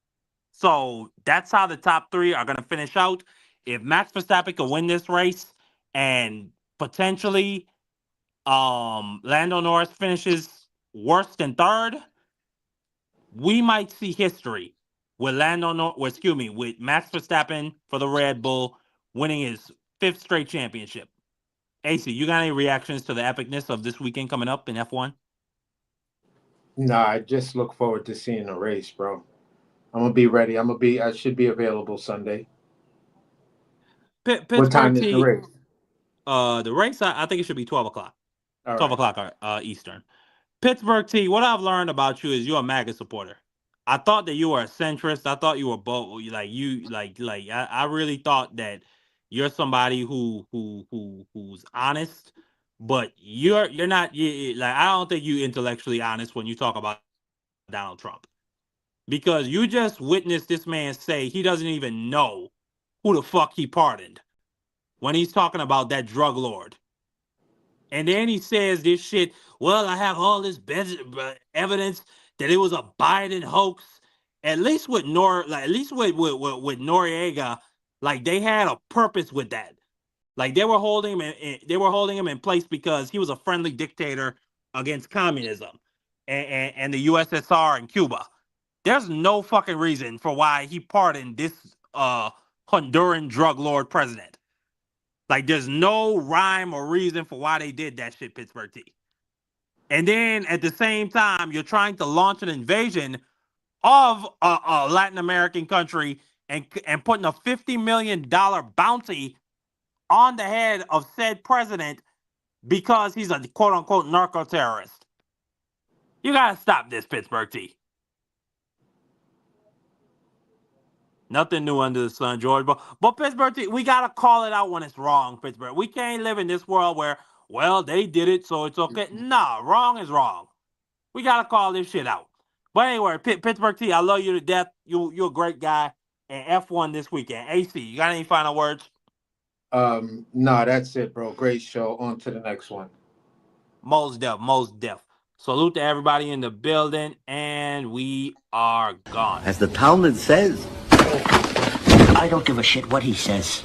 So that's how the top three are going to finish out. If Max Verstappen can win this race and potentially Lando Norris finishes worse than third, we might see history with with Max Verstappen for the Red Bull winning his 5th straight championship. AC, you got any reactions to the epicness of this weekend coming up in F1? Nah, I just look forward to seeing the race, bro. I'm gonna be ready. I should be available Sunday. What time is the race? The race, I think it should be 12 o'clock. 12 o'clock Eastern. Pittsburgh T, what I've learned about you is you're a MAGA supporter. I thought that you were a centrist. I thought you were both. I really thought that you're somebody who's honest, but you're not. I don't think you intellectually honest when you talk about Donald Trump, because you just witnessed this man say he doesn't even know who the fuck he pardoned when he's talking about that drug lord. And then he says this shit, well, I have all this evidence that it was a Biden hoax. At least with Noriega, like they had a purpose with that. Like they were holding him in place because he was a friendly dictator against communism and the USSR and Cuba. There's no fucking reason for why he pardoned this Honduran drug lord president. Like, there's no rhyme or reason for why they did that shit, Pittsburgh T. And then at the same time, you're trying to launch an invasion of a Latin American country and putting a $50 million bounty on the head of said president because he's a quote-unquote narco-terrorist. You gotta stop this, Pittsburgh T. Nothing new under the sun, George. But Pittsburgh T, we gotta call it out when it's wrong, Pittsburgh. We can't live in this world where, well, they did it, so it's okay. Nah, wrong is wrong. We gotta call this shit out. But anyway, Pittsburgh T, I love you to death. You're a great guy. And F1 this weekend. AC, you got any final words? No, that's it, bro. Great show. On to the next one. Most deaf. Salute to everybody in the building, and we are gone. As the Talmud says, I don't give a shit what he says.